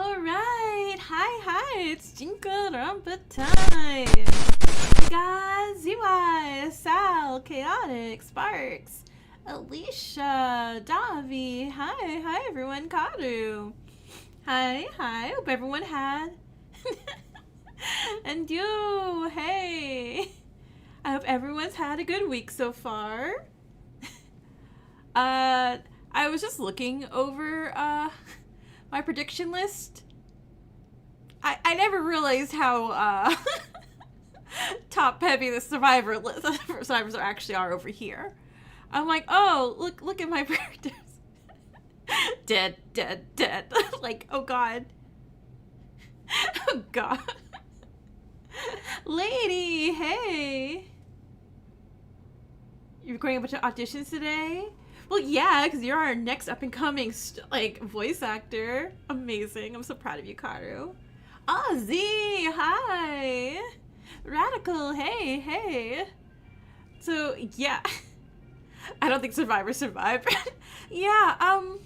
Alright, hi, it's Jikoronpa time! Hey guys, UI, Sal, Chaotic, Sparks, Alicia, Davi, hi everyone, Karu. Hi, hope everyone had. And you, hey! I hope everyone's had a good week so far. I was just looking over, my prediction list. I never realized how top heavy the survivors actually are over here. I'm like, oh, look at my characters. dead. Like, oh god. Oh god. Lady, hey. You're recording a bunch of auditions today? Well, yeah, because you're our next up-and-coming, voice actor. Amazing. I'm so proud of you, Karu. Ozzy, hi. Radical, hey. So, yeah. I don't think Survivor survived. Yeah, I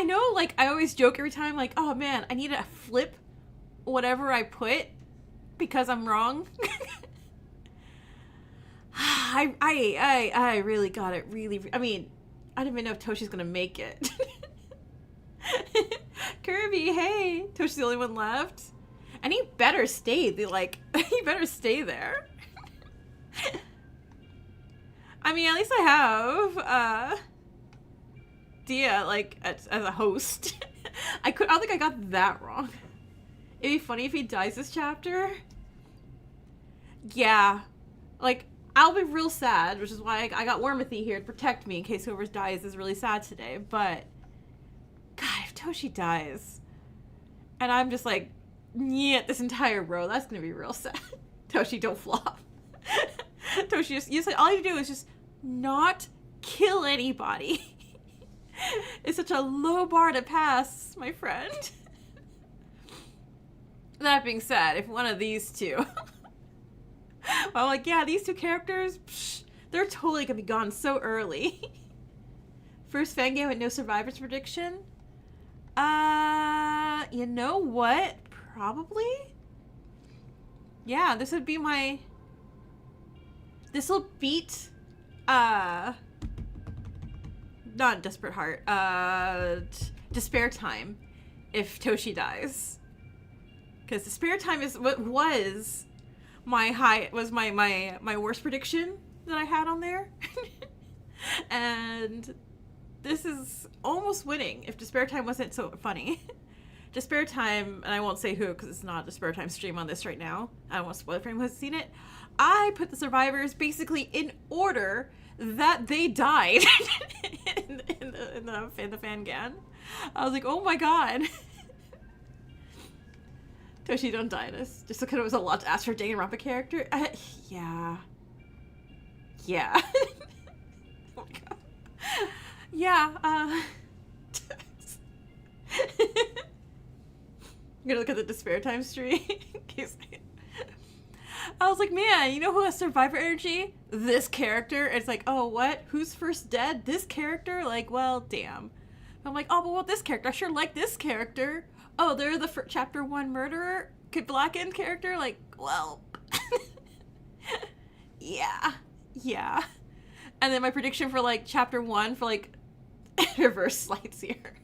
know, I always joke every time, oh, man, I need to flip whatever I put because I'm wrong. I really got it I mean, I don't even know if Toshi's gonna make it. Kirby, hey! Toshi's the only one left. And he better stay, he better stay there. I mean, at least I have, Dia, as a host. I don't think I got that wrong. It'd be funny if he dies this chapter. Yeah. I'll be real sad, which is why I got Wormathy here to protect me in case whoever dies is really sad today. But, God, if Toshi dies, and I'm just yeah, this entire row, that's gonna be real sad. Toshi, don't flop. Toshi, all you do is just not kill anybody. It's such a low bar to pass, my friend. That being said, if one of these two... I'm yeah, these two characters, they're totally gonna be gone so early. First fan game with no survivors prediction? You know what? Probably? Yeah, this would be this'll beat, not Desperate Heart, Despair Time, if Toshi dies. Because Despair Time is what was... my worst prediction that I had on there. And this is almost winning if Despair Time wasn't so funny. Despair Time, and I won't say who because it's not a Despair Time stream on this right now. I don't want to spoil it for anyone who hasn't seen it. I put the survivors basically in order that they died in the Fangan. I was like, oh my god. Toshi, don't die this. Just because it was a lot to ask for a Danganronpa character. Yeah. Oh my god. Yeah, I'm gonna look at the Despair Time stream. In case I was like, man, you know who has Survivor energy? This character. It's oh, what? Who's first dead? This character? Well, damn. I'm oh, but what this character? I sure like this character. Oh, they're the chapter 1 murderer blackened character? Well. Yeah. And then my prediction for, chapter 1 for, reverse slides here.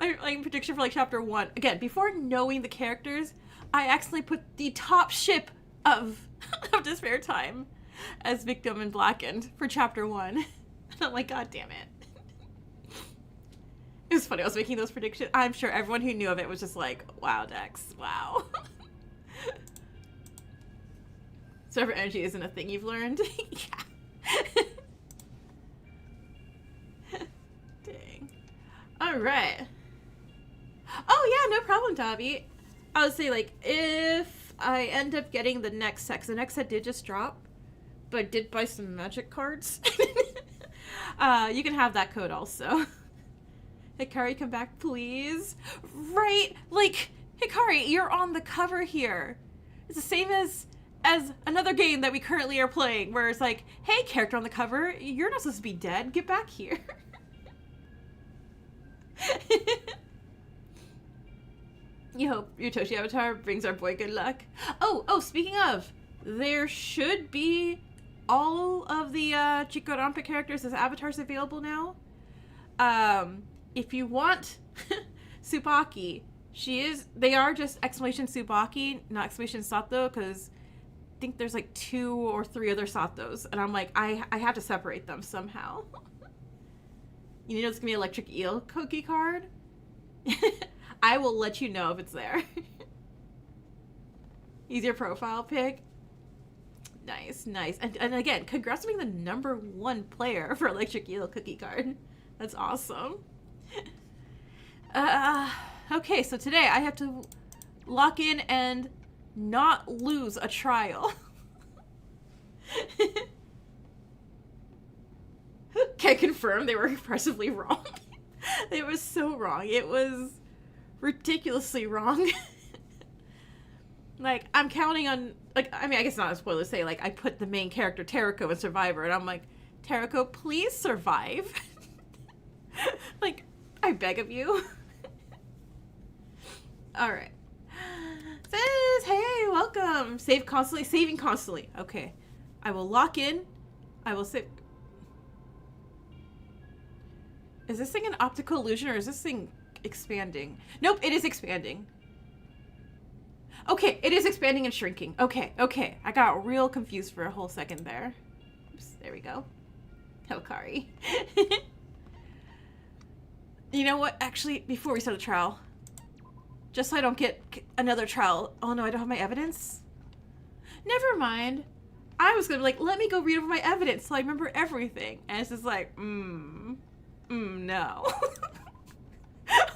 My prediction for, chapter 1. Again, before knowing the characters, I accidentally put the top ship of Despair Time as victim and blackened for chapter 1. And I'm god damn it. It was funny, I was making those predictions. I'm sure everyone who knew of it was just wow, Dex, wow. Server energy isn't a thing you've learned? Yeah. Dang. Alright. Oh yeah, no problem, Davi. I would say, if I end up getting the next set, because the next set did just drop, but I did buy some magic cards. You can have that code also. Hikari, come back, please. Right, Hikari, you're on the cover here. It's the same as another game that we currently are playing, where it's hey, character on the cover, you're not supposed to be dead. Get back here. You hope your Toshi avatar brings our boy good luck. Oh, speaking of, there should be all of the Jikoronpa characters as avatars available now. If you want Tsubaki, they are just exclamation Tsubaki, not exclamation Sato, because I think there's like 2 or 3 other Satos, and I'm like, I have to separate them somehow. You know it's gonna be Electric Eel cookie card? I will let you know if it's there. Use your profile pic. Nice. And again, congrats on being the #1 player for Electric Eel cookie card. That's awesome. Okay, so today I have to lock in and not lose a trial. Can confirm they were impressively wrong. It was so wrong. It was ridiculously wrong. Like, I'm counting on, like, I mean, I guess not a spoiler to say, like, I put the main character, Terako, in Survivor, and I'm like, Terako, please survive. Like, I beg of you. Alright. Says, hey, welcome. Saving constantly. Okay. I will lock in. I will save. Is this thing an optical illusion, or is this thing expanding? Nope, it is expanding. Okay, it is expanding and shrinking. Okay. I got real confused for a whole second there. Oops, there we go. Hikari. You know what? Actually, before we start the trial, just so I don't get another trial. Oh no, I don't have my evidence? Never mind. I was gonna be like, let me go read over my evidence so I remember everything. And it's just like, no.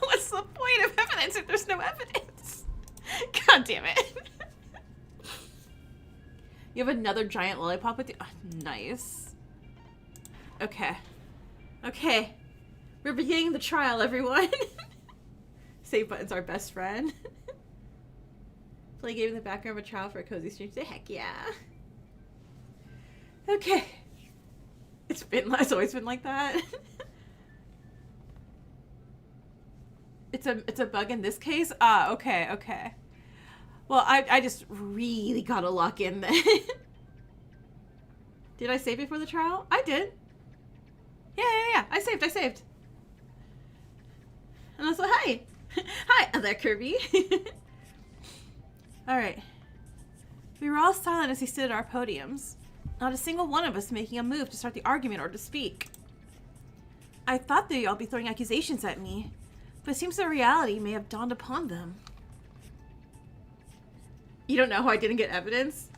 What's the point of evidence if there's no evidence? God damn it. You have another giant lollipop with you? Oh, nice. Okay. We're beginning the trial, everyone. Save button's our best friend. Play game in the background of a trial for a cozy stream. Say heck yeah. Okay. It's always been like that. It's a bug in this case? Okay. Well, I just really gotta lock in then. Did I save before the trial? I did. Yeah. I saved. And also, hi. Hi, other Kirby. Alright. We were all silent as we stood at our podiums. Not a single one of us making a move to start the argument or to speak. I thought they'd all be throwing accusations at me, but it seems the reality may have dawned upon them. You don't know how I didn't get evidence?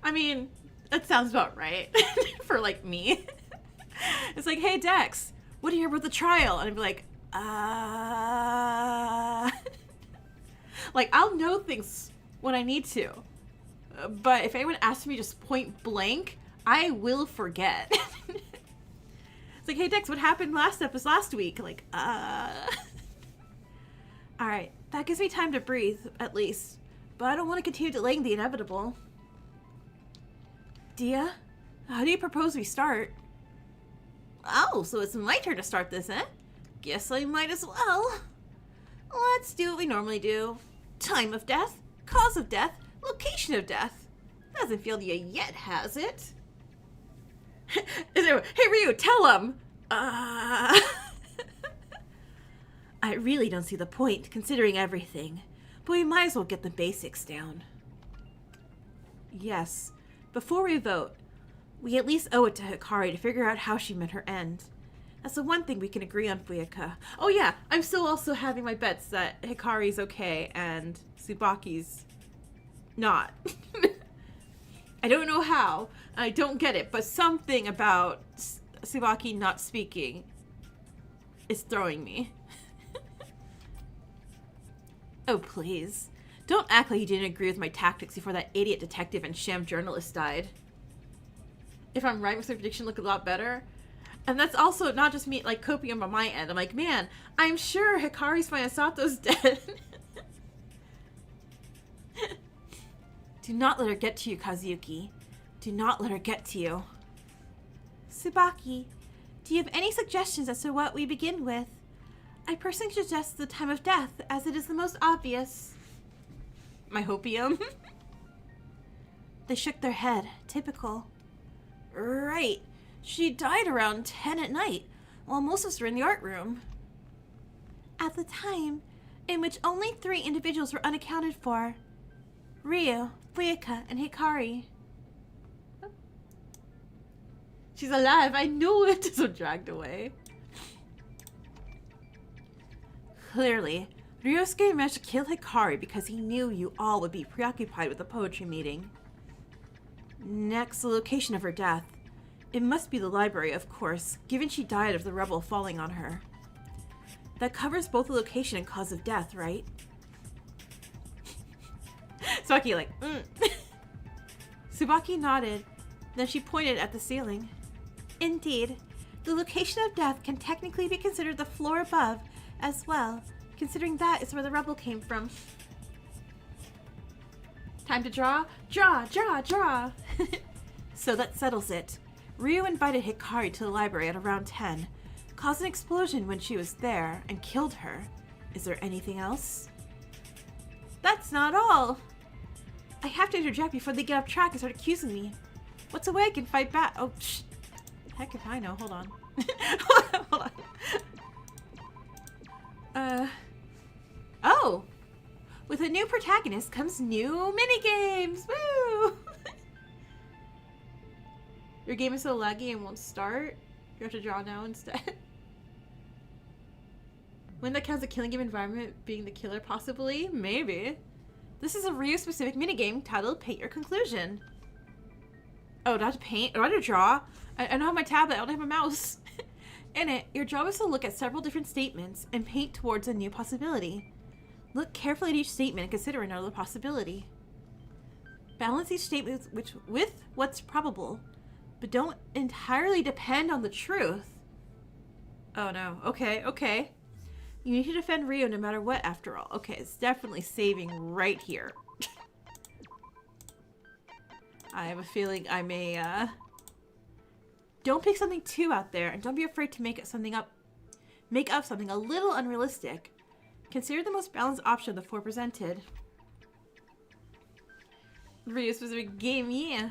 I mean, that sounds about right. For, like, me. It's like, hey, Dex, what do you hear about the trial? And I'd be like, Like, I'll know things when I need to. But if anyone asks me just point blank, I will forget. It's like, hey, Dex, what happened last week? Like, Alright, that gives me time to breathe, at least. But I don't want to continue delaying the inevitable. Dia, how do you propose we start? Oh, so it's my turn to start this, eh? Guess I might as well. Let's do what we normally do. Time of death, cause of death, location of death. Hasn't failed you yet, has it? Hey, Ryu, tell him! I really don't see the point, considering everything. But we might as well get the basics down. Yes. Before we vote, we at least owe it to Hikari to figure out how she met her end. That's the one thing we can agree on, Fuyaka. Oh yeah, I'm still also having my bets that Hikari's okay and Tsubaki's not. I don't know how. I don't get it, but something about Tsubaki not speaking is throwing me. Oh, please. Don't act like you didn't agree with my tactics before that idiot detective and sham journalist died. If I'm right, makes my prediction look a lot better. And that's also not just me, like, copium on my end. I'm like, man, I'm sure Hikari's fine and Sato's dead. Do not let her get to you, Kazuyuki. Do not let her get to you. Tsubaki, do you have any suggestions as to what we begin with? I personally suggest the time of death, as it is the most obvious. My hopium. They shook their head. Typical. Right. She died around 10 at night, while most of us were in the art room. At the time, in which only 3 individuals were unaccounted for. Ryu, Fuyuka, and Hikari. She's alive, I knew it! So dragged away. Clearly, Ryosuke managed to kill Hikari because he knew you all would be preoccupied with the poetry meeting. Next, the location of her death. It must be the library, of course, given she died of the rubble falling on her. That covers both the location and cause of death, right? Saki like, Tsubaki nodded. Then she pointed at the ceiling. Indeed, the location of death can technically be considered the floor above as well, considering that is where the rubble came from. Time to draw? Draw, draw, draw! So that settles it. Ryu invited Hikari to the library at around 10, caused an explosion when she was there, and killed her. Is there anything else? That's not all! I have to interject before they get off track and start accusing me. What's a way I can fight back? Oh, shh. Heck if I know. Hold on. Hold on. Oh! With a new protagonist comes new minigames! Woo! Your game is so laggy and won't start. You have to draw now instead. When that counts a killing game environment being the killer, possibly? Maybe. This is a Ryu-specific minigame titled Paint Your Conclusion. Oh, do I have to paint? Do I have to draw? I don't have my tablet. I don't have a mouse. In it, your job is to look at several different statements and paint towards a new possibility. Look carefully at each statement and consider another possibility. Balance each statement with what's probable, but don't entirely depend on the truth. Oh no. Okay, okay. You need to defend Ryo no matter what, after all. Okay, it's definitely saving right here. I have a feeling I may, Don't pick something too out there, and don't be afraid to make up something a little unrealistic. Consider the most balanced option of the 4 presented. Ryu-specific game, yeah.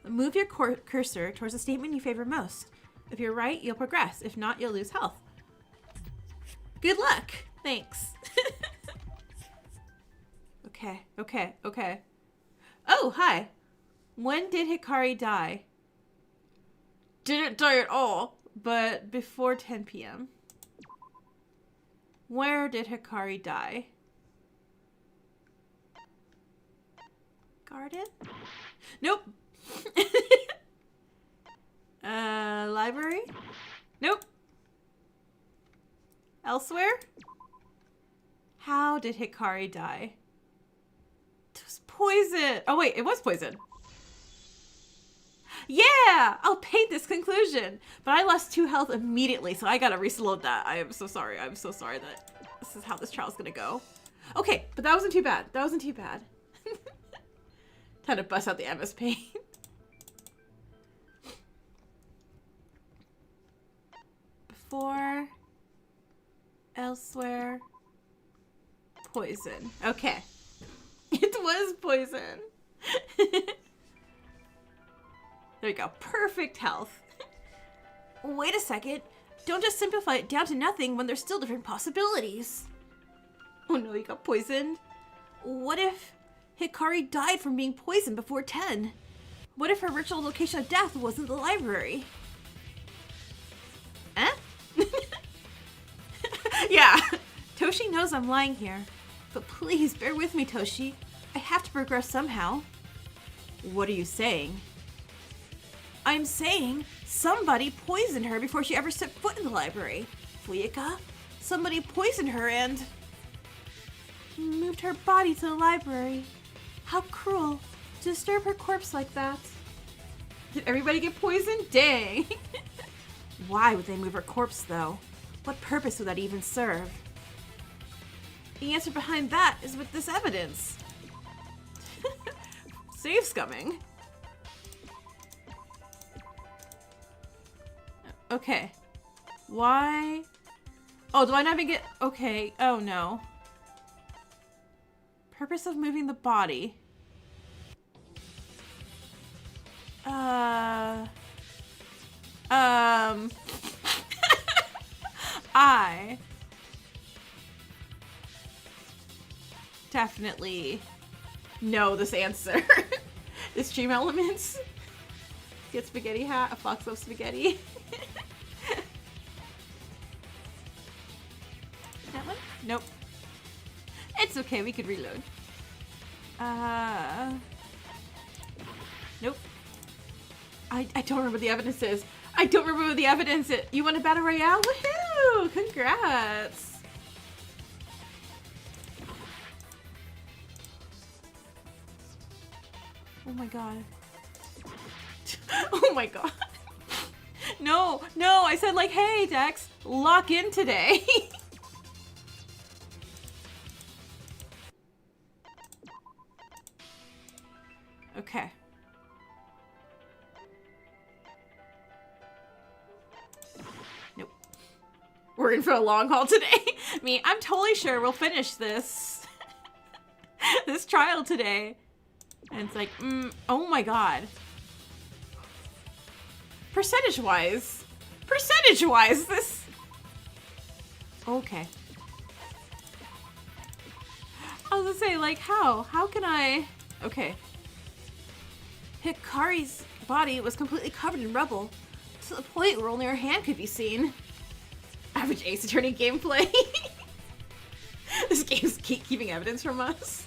Move your cursor towards the statement you favor most. If you're right, you'll progress. If not, you'll lose health. Good luck! Thanks. Okay, okay, okay. Oh, hi! When did Hikari die? Didn't die at all, but before 10 p.m. Where did Hikari die? Garden? Nope. Library? Nope. Elsewhere? How did Hikari die? It was poison. Oh wait, it was poison. Yeah! I'll paint this conclusion. But I lost 2 health immediately, so I gotta reload that. I am so sorry. I'm so sorry that this is how this trial's gonna go. Okay, but that wasn't too bad. That wasn't too bad. Time to bust out the MS Paint. Before, elsewhere, poison. Okay. It was poison. There we go. Perfect health. Wait a second. Don't just simplify it down to nothing when there's still different possibilities. Oh no, he got poisoned. What if Hikari died from being poisoned before 10? What if her ritual location of death wasn't the library? Eh? Yeah. Toshi knows I'm lying here. But please, bear with me, Toshi. I have to progress somehow. What are you saying? I'm saying somebody poisoned her before she ever stepped foot in the library. Fuyuka, somebody poisoned her and moved her body to the library. How cruel to disturb her corpse like that. Did everybody get poisoned? Dang. Why would they move her corpse, though? What purpose would that even serve? The answer behind that is with this evidence. Save scumming. Okay. Why Oh, do I not even get... Okay. Oh, no. Purpose of moving the body. I definitely know this answer. This Dream Elements. Get spaghetti hat, a fox loves spaghetti. That one? Nope. It's okay, we could reload. Nope. I don't remember what the evidence is. I don't remember what the evidence is. You want a battle royale? Woohoo! Congrats! Oh my god. Oh my god. No, no, I said like, hey Dex, lock in today. Okay. Nope. We're in for a long haul today. I'm totally sure we'll finish this this trial today. And it's like, oh my god. Percentage-wise, this... Okay. I was gonna say, like, how? How can I... Okay. Hikari's body was completely covered in rubble, to the point where only her hand could be seen. Average Ace Attorney gameplay. This game's keeping evidence from us.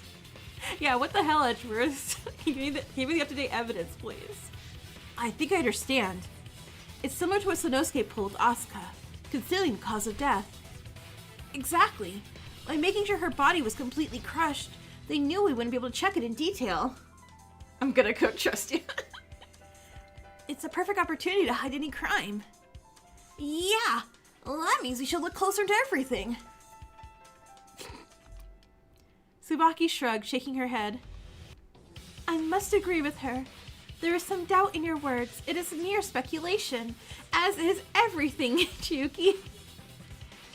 Yeah, what the hell, Edgeworth? Give me the up-to-date evidence, please. I think I understand. It's similar to what Sanosuke pulled with Asuka, concealing the cause of death. Exactly. By making sure her body was completely crushed, they knew we wouldn't be able to check it in detail. I'm gonna trust you. It's a perfect opportunity to hide any crime. Yeah, well, that means we should look closer into everything. Tsubaki shrugged, shaking her head. I must agree with her. There is some doubt in your words. It is mere speculation, as is everything, Chiyuki.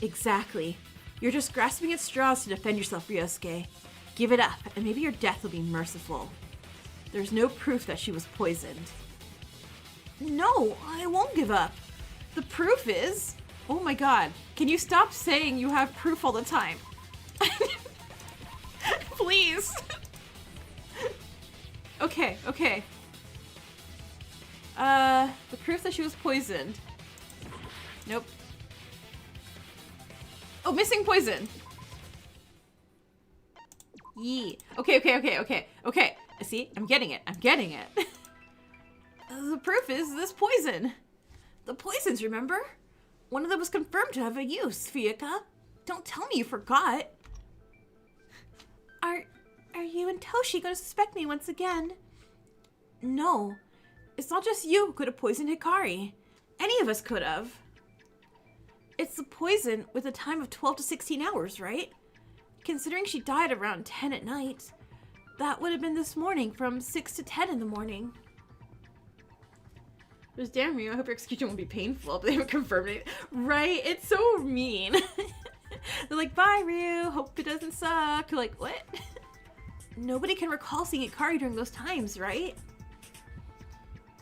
Exactly. You're just grasping at straws to defend yourself, Ryosuke. Give it up, and maybe your death will be merciful. There's no proof that she was poisoned. No, I won't give up. The proof is... Oh my god. Can you stop saying you have proof all the time? Please. Okay. The proof that she was poisoned. Nope. Oh, missing poison. Yee. Okay. See, I'm getting it. The proof is this poison. The poisons, remember? One of them was confirmed to have a use, Fuyuka. Don't tell me you forgot. Are you and Toshi going to suspect me once again? No. It's not just you who could have poisoned Hikari. Any of us could have. It's the poison with a time of 12 to 16 hours, right? Considering she died around 10 at night, that would have been this morning from 6 to 10 in the morning. There's damn Ryu, I hope your execution won't be painful, but they haven't confirmed it. Right? It's so mean. They're like, bye Ryu, hope it doesn't suck. You're like, what? Nobody can recall seeing Hikari during those times, right?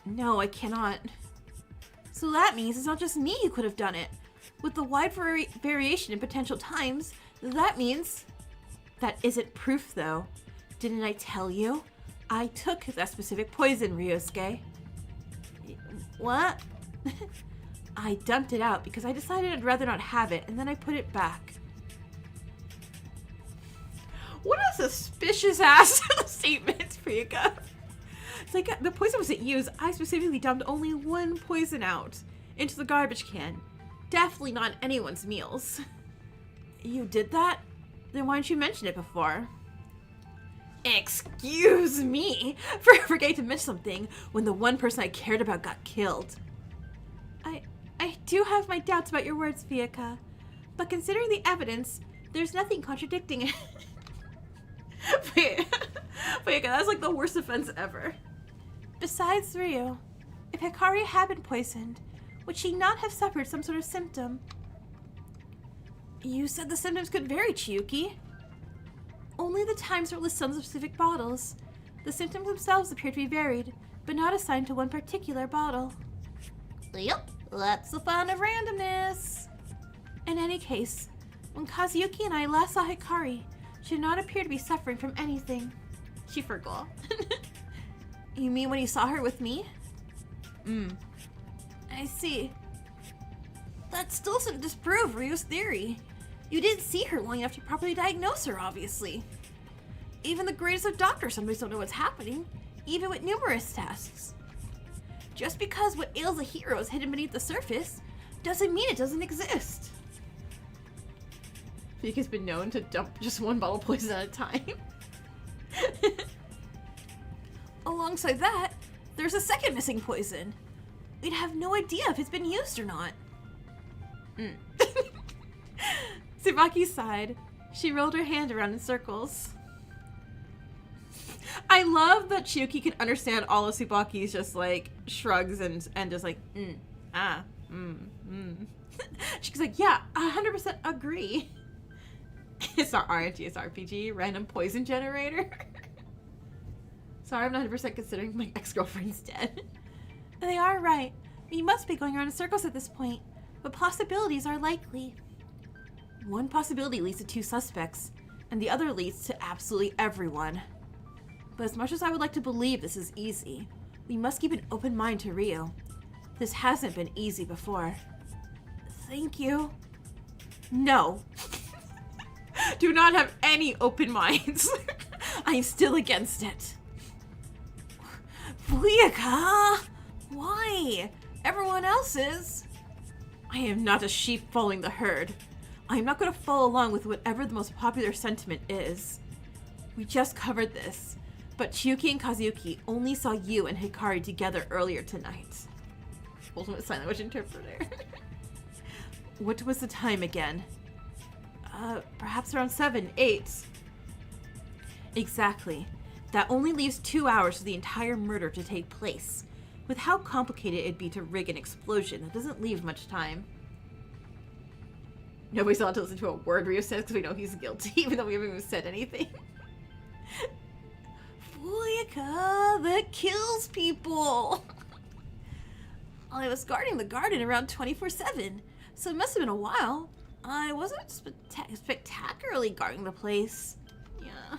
No, I cannot. So that means it's not just me who could have done it. With the wide variation in potential times, that means... That isn't proof, though. Didn't I tell you? I took that specific poison, Ryosuke. What? I dumped it out because I decided I'd rather not have it, and then I put it back. What a suspicious-ass statement, Fuyuka. It's like, the poison wasn't used. I specifically dumped only one poison out into the garbage can. Definitely not anyone's meals. You did that? Then why didn't you mention it before? Excuse me for forgetting to mention something when the one person I cared about got killed. I do have my doubts about your words, Fuyuka. But considering the evidence, there's nothing contradicting it. Fuyuka, that's like the worst offense ever. Besides, Ryu, if Hikari had been poisoned, would she not have suffered some sort of symptom? You said the symptoms could vary, Chiyuki. Only the times are listed on the specific bottles. The symptoms themselves appear to be varied, but not assigned to one particular bottle. Yep, that's the fun of randomness. In any case, when Kazuyuki and I last saw Hikari, she did not appear to be suffering from anything. She forgot. You mean when you saw her with me? I see. That still doesn't disprove Ryu's theory. You didn't see her long enough to properly diagnose her, obviously. Even the greatest of doctors sometimes don't know what's happening, even with numerous tests. Just because what ails a hero is hidden beneath the surface, doesn't mean it doesn't exist. Fika's been known to dump just one bottle of poison at a time. Alongside that, there's a second missing poison. We'd have no idea if it's been used or not. Tsubaki sighed. She rolled her hand around in circles. I love that Chiyuki can understand all of Tsubaki's just like shrugs and just like, She's like, yeah, 100% agree. It's not RNG, it's RPG, random poison generator. Sorry, I'm not 100% considering my ex-girlfriend's dead. They are right. We must be going around in circles at this point, but possibilities are likely. One possibility leads to 2 suspects, and the other leads to absolutely everyone. But as much as I would like to believe this is easy, we must keep an open mind to Ryu. This hasn't been easy before. Thank you. No. Do not have any open minds. I am still against it. Fuyaka! Why? Everyone else is. I am not a sheep following the herd. I am not going to follow along with whatever the most popular sentiment is. We just covered this, but Chiyuki and Kazuyuki only saw you and Hikari together earlier tonight. Ultimate sign language interpreter. What was the time again? Perhaps around 7, 8. Exactly. That only leaves 2 hours for the entire murder to take place. With how complicated it'd be to rig an explosion, that doesn't leave much time. Nobody's allowed to listen to a word Ryu says because we know he's guilty, even though we haven't even said anything. Fuyaka, that kills people! I was guarding the garden around 24/7, so it must have been a while. I wasn't spectacularly guarding the place. Yeah.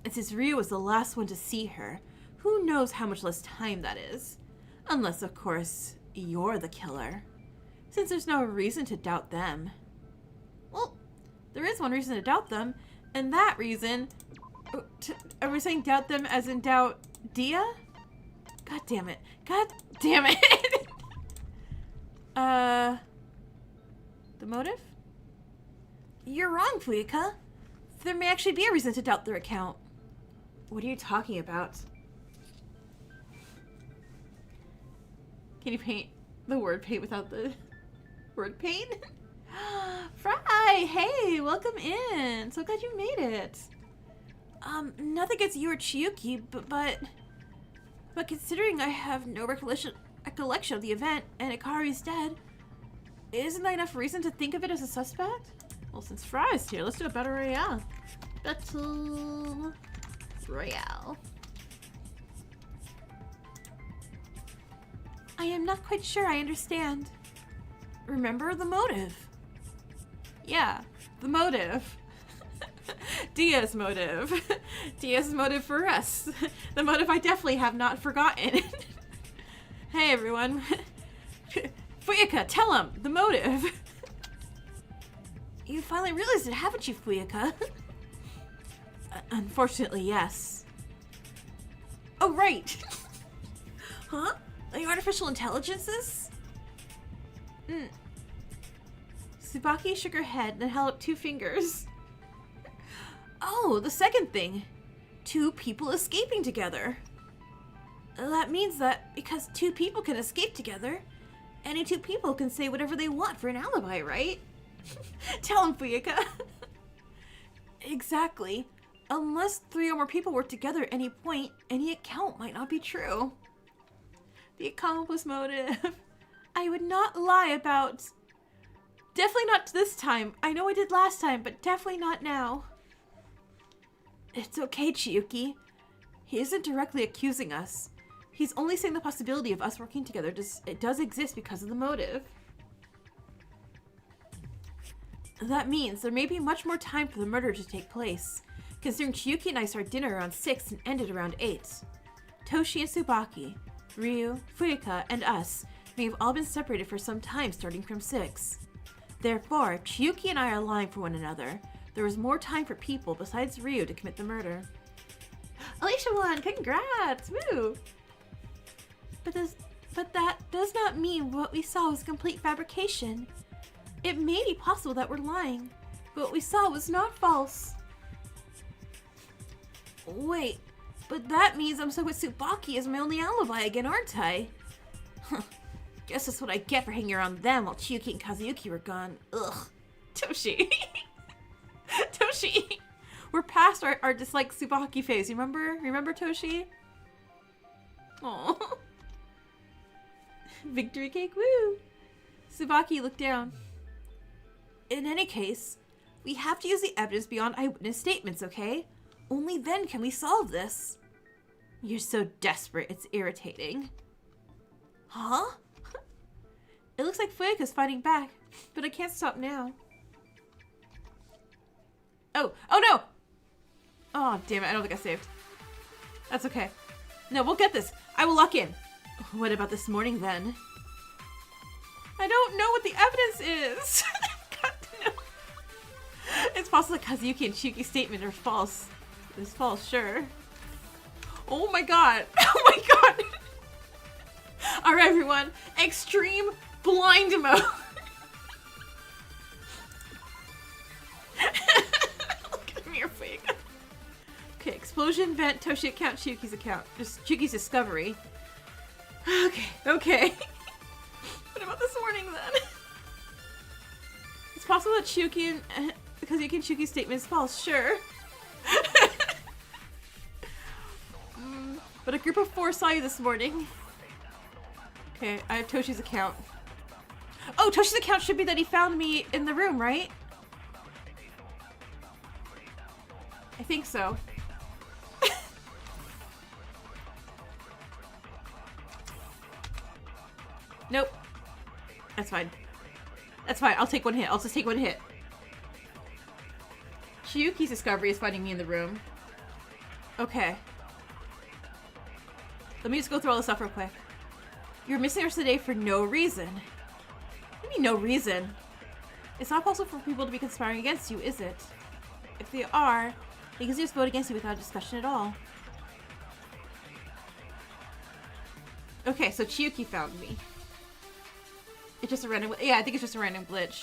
And since Ryu was the last one to see her, who knows how much less time that is? Unless, of course, you're the killer. Since there's no reason to doubt them. Well, there is one reason to doubt them, and that reason... Are we saying doubt them as in doubt Dia? God damn it. God damn it! The motive? You're wrong, Fuyaka. There may actually be a reason to doubt their account. What are you talking about? Can you paint the word paint without the word paint? Fry, hey, welcome in. So glad you made it. Nothing against you or Chiyuki, but considering I have no recollection of the event and Ikari's dead, isn't that enough reason to think of it as a suspect? Well, since Fry's here, let's do a battle royale. Battle royale. I am not quite sure I understand. Remember the motive? Yeah, the motive. Dia's motive. Dia's motive for us. The motive I definitely have not forgotten. Hey everyone. Fuyaka, tell him the motive. You finally realized it, haven't you, Fuyaka? Unfortunately, yes. Oh, right. Huh? The artificial intelligences? Tsubaki shook her head, then held up 2 fingers. Oh, the second thing. 2 people escaping together. That means that because 2 people can escape together, any 2 people can say whatever they want for an alibi, right? Tell him, Fuyaka. Exactly. Unless 3 or more people work together at any point, any account might not be true. The accomplice motive. I would not lie about Definitely not this time. I know I did last time, but definitely not now. It's okay, Chiyuki. He isn't directly accusing us. He's only saying the possibility of us working together does exist because of the motive. That means there may be much more time for the murder to take place, considering Chiyuki and I started dinner around 6 and ended around 8. Toshi and Tsubaki, Ryu, Fuyuka, and us may have all been separated for some time starting from 6. Therefore, Chiyuki and I are lying for one another. There was more time for people besides Ryu to commit the murder. Alicia won! Congrats! Woo! But that does not mean what we saw was complete fabrication. It may be possible that we're lying, but what we saw was not false. Wait, but that means I'm stuck with Tsubaki as my only alibi again, aren't I? Huh. Guess that's what I get for hanging around them while Chiyuki and Kazuyuki were gone. Ugh. Toshi. Toshi. We're past our dislike Tsubaki phase. You remember? Remember, Toshi? Aww. Victory cake, woo! Tsubaki looked down. In any case, we have to use the evidence beyond eyewitness statements, okay? Only then can we solve this. You're so desperate, it's irritating. Huh? It looks like Fuyuka's fighting back, but I can't stop now. Oh no! Oh, damn it, I don't think I saved. That's okay. No, we'll get this. I will lock in. What about this morning, then? I don't know what the evidence is. God, no. It's possible that Kazuyuki and Chiyuki's statement are false. It's false, sure. Oh my god. Oh my god. Alright, everyone. Extreme blind mode. Look at me, your fake. Okay, explosion, vent, Toshi account, Chiyuki's account. Just Chiyuki's discovery. Okay. What about this morning, then? It's possible that Chiyuki and Chiyuki's statement is false, sure. But a group of 4 saw you this morning. Okay, I have Toshi's account. Oh, Toshi's account should be that he found me in the room, right? I think so. Nope. That's fine. That's fine. I'll take one hit. I'll just take one hit. Chiyuki's discovery is finding me in the room. Okay. Let me just go through all this stuff real quick. You're missing us today for no reason. What do you mean, no reason? It's not possible for people to be conspiring against you, is it? If they are, they can just vote against you without a discussion at all. Okay, so Chiyuki found me. It's just a random... Yeah, I think it's just a random glitch.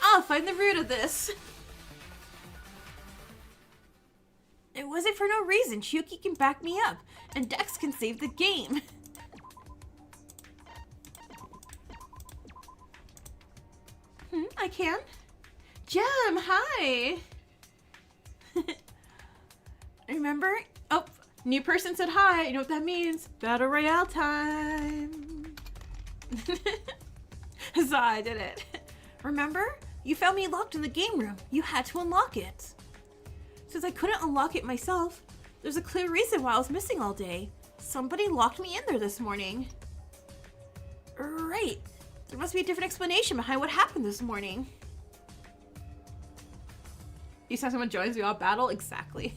I'll find the root of this. It wasn't for no reason. Chiyuki can back me up, and Dex can save the game. I can? Gem, hi! Remember? Oh, new person said hi. You know what that means? Battle Royale time. Huzzah, I did it. Remember? You found me locked in the game room. You had to unlock it. Since I couldn't unlock it myself, there's a clear reason why I was missing all day. Somebody locked me in there this morning. Right. There must be a different explanation behind what happened this morning. Each time someone joins, we all battle? Exactly.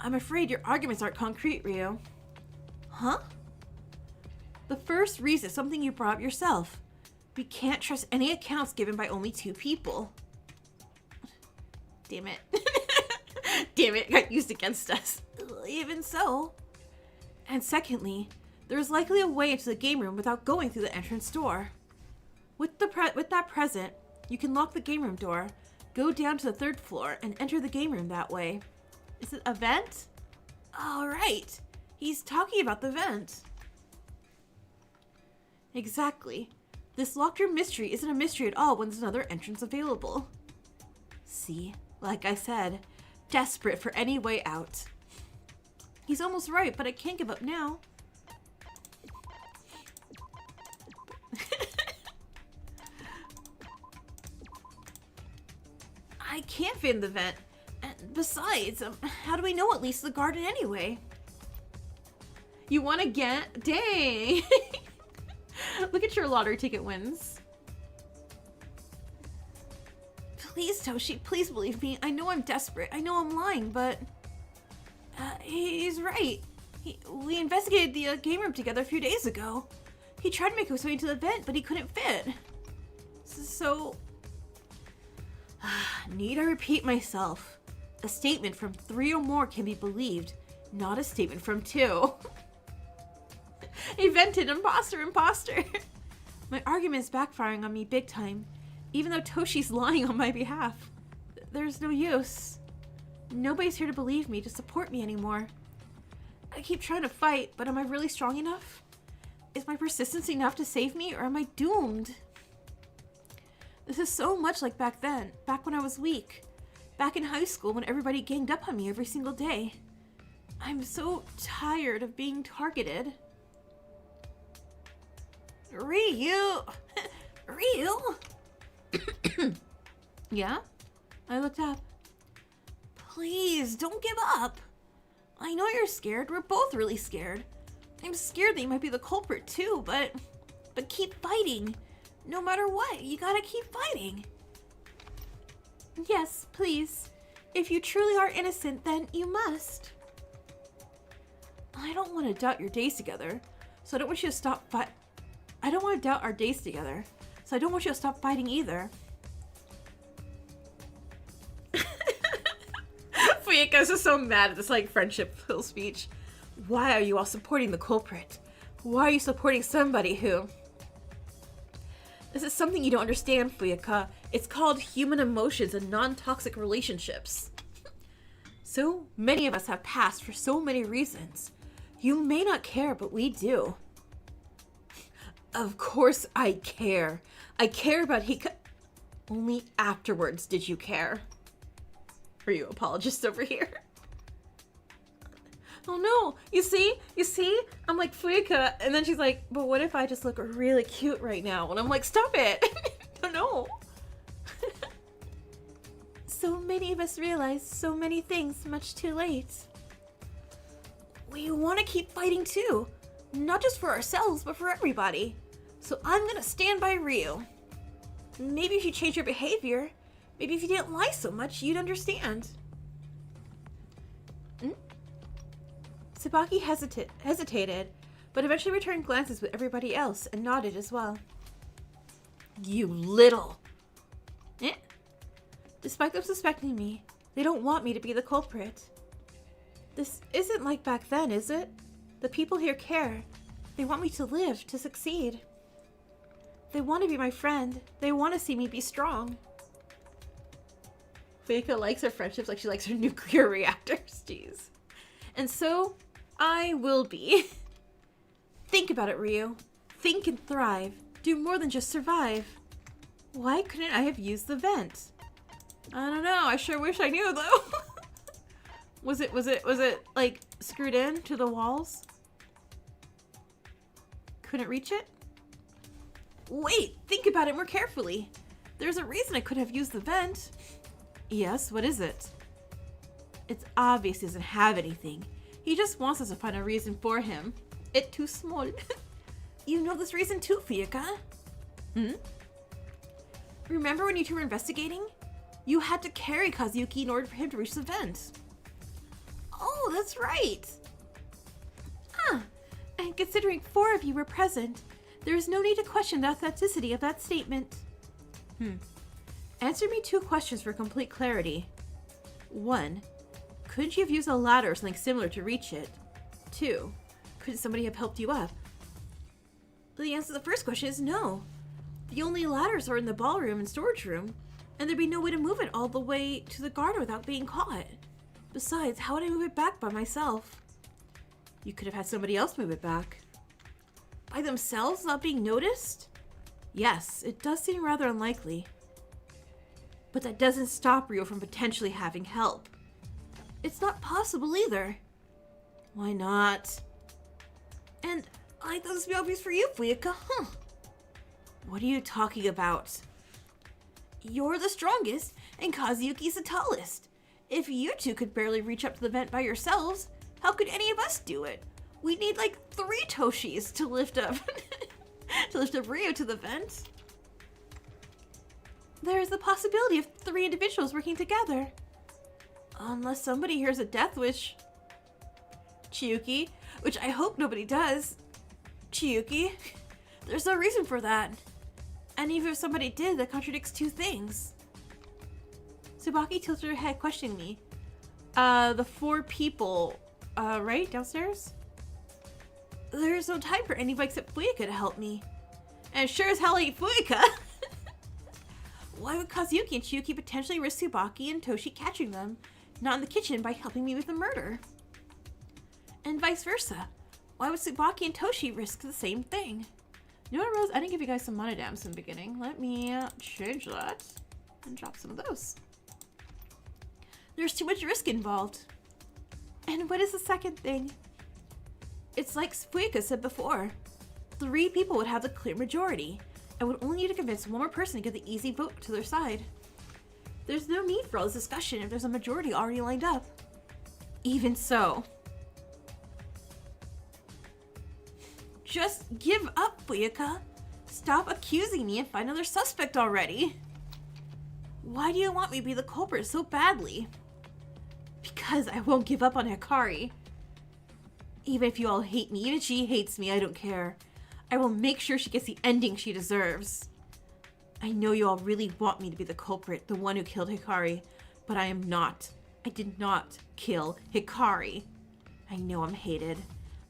I'm afraid your arguments aren't concrete, Ryu. Huh? The first reason is something you brought up yourself. We can't trust any accounts given by only 2 people. Damn it. Damn it, got used against us. Even so. And secondly, there is likely a way into the game room without going through the entrance door. With that present, you can lock the game room door, go down to the 3rd floor, and enter the game room that way. Is it a vent? Alright. He's talking about the vent. Exactly. This locked room mystery isn't a mystery at all when there's another entrance available. See? Like I said, desperate for any way out. He's almost right, but I can't give up now. I can't fit in the vent. And besides, how do we know it leads to the garden anyway? You want to get... Dang! Look at your lottery ticket wins. Please, Toshi, please believe me. I know I'm desperate. I know I'm lying, but... he's right. We investigated the game room together a few days ago. He tried to make his way into the vent, but he couldn't fit. So... Need I repeat myself? A statement from 3 or more can be believed, not a statement from 2. A vented imposter. My argument is backfiring on me big time, even though Toshi's lying on my behalf. There's no use. Nobody's here to believe me, to support me anymore. I keep trying to fight, but am I really strong enough? Is my persistence enough to save me, or am I doomed? This is so much like back then, back when I was weak. Back in high school when everybody ganged up on me every single day. I'm so tired of being targeted. Ryu! Ryu? Yeah? I looked up. Please, don't give up. I know you're scared. We're both really scared. I'm scared that you might be the culprit too, but keep fighting. No matter what, you gotta keep fighting. Yes, please. If you truly are innocent, then you must. I don't want to doubt your days together, so I don't want you to stop I don't want to doubt our days together, so I don't want you to stop fighting either. Fuyika's just so mad at this, like, friendship little speech. Why are you all supporting the culprit? Why are you supporting somebody who... This is something you don't understand, Fuyika. It's called human emotions and non-toxic relationships. So many of us have passed for so many reasons. You may not care, but we do. Of course I care. I care about Hika. Only afterwards did you care. Are you apologist over here? Oh no, you see? I'm like, Fuyika, and then she's like, but what if I just look really cute right now? And I'm like, stop it. No. So many of us realize so many things much too late. We want to keep fighting too. Not just for ourselves, but for everybody. So I'm gonna stand by Ryu. Maybe if you change your behavior, maybe if you didn't lie so much, you'd understand. Tsubaki hesitated, but eventually returned glances with everybody else and nodded as well. You little... Eh? Despite them suspecting me, they don't want me to be the culprit. This isn't like back then, is it? The people here care. They want me to live, to succeed. They want to be my friend. They want to see me be strong. Fuyika likes her friendships like she likes her nuclear reactors. Jeez. And so, I will be. Think about it, Ryu. Think and thrive. Do more than just survive. Why couldn't I have used the vent? I don't know. I sure wish I knew, though. Was it like screwed in to the walls? Couldn't reach it? Wait, think about it more carefully. There's a reason I could have used the vent. Yes, what is it? It's obvious he doesn't have anything. He just wants us to find a reason for him. It's too small. You know this reason too, Fuyika. Remember when you two were investigating? You had to carry Kazuki in order for him to reach the vent. Oh, that's right. And considering 4 of you were present, there is no need to question the authenticity of that statement. Answer me 2 questions for complete clarity. 1. Could you have used a ladder or something similar to reach it? 2. Could somebody have helped you up? The answer to the first question is no. The only ladders are in the ballroom and storage room, and there'd be no way to move it all the way to the garden without being caught. Besides, how would I move it back by myself? You could have had somebody else move it back. By themselves, without being noticed? Yes, it does seem rather unlikely. But that doesn't stop Ryo from potentially having help. It's not possible either. Why not? And I thought this would be obvious for you, Fuyuka, huh? What are you talking about? You're the strongest, and Kazuyuki's the tallest. If you two could barely reach up to the vent by yourselves, how could any of us do it? We need like 3 Toshis to lift up Ryo to the vent. There is the possibility of 3 individuals working together. Unless somebody hears a death wish. Chiyuki, which I hope nobody does. Chiyuki, there's no reason for that. And even if somebody did, that contradicts 2 things. Tsubaki tilted her head, questioning me. The 4 people, right? Downstairs? There's no time for anybody except Fuyuka to help me. And sure as hell ain't Fuyuka! Why would Kazuyuki and Chiyuki potentially risk Tsubaki and Toshi catching them, not in the kitchen, by helping me with the murder? And vice versa. Why would Tsubaki and Toshi risk the same thing? You know what, Rose? I didn't give you guys some monodams in the beginning. Let me change that and drop some of those. There's too much risk involved. And what is the second thing? It's like Fuyuka said before. 3 people would have the clear majority, and would only need to convince one more person to get the easy vote to their side. There's no need for all this discussion if there's a majority already lined up. Even so. Just give up, Fuyuka. Stop accusing me and find another suspect already. Why do you want me to be the culprit so badly? Because I won't give up on Hikari. Even if you all hate me, even if she hates me, I don't care. I will make sure she gets the ending she deserves. I know you all really want me to be the culprit, the one who killed Hikari, but I am not. I did not kill Hikari. I know I'm hated.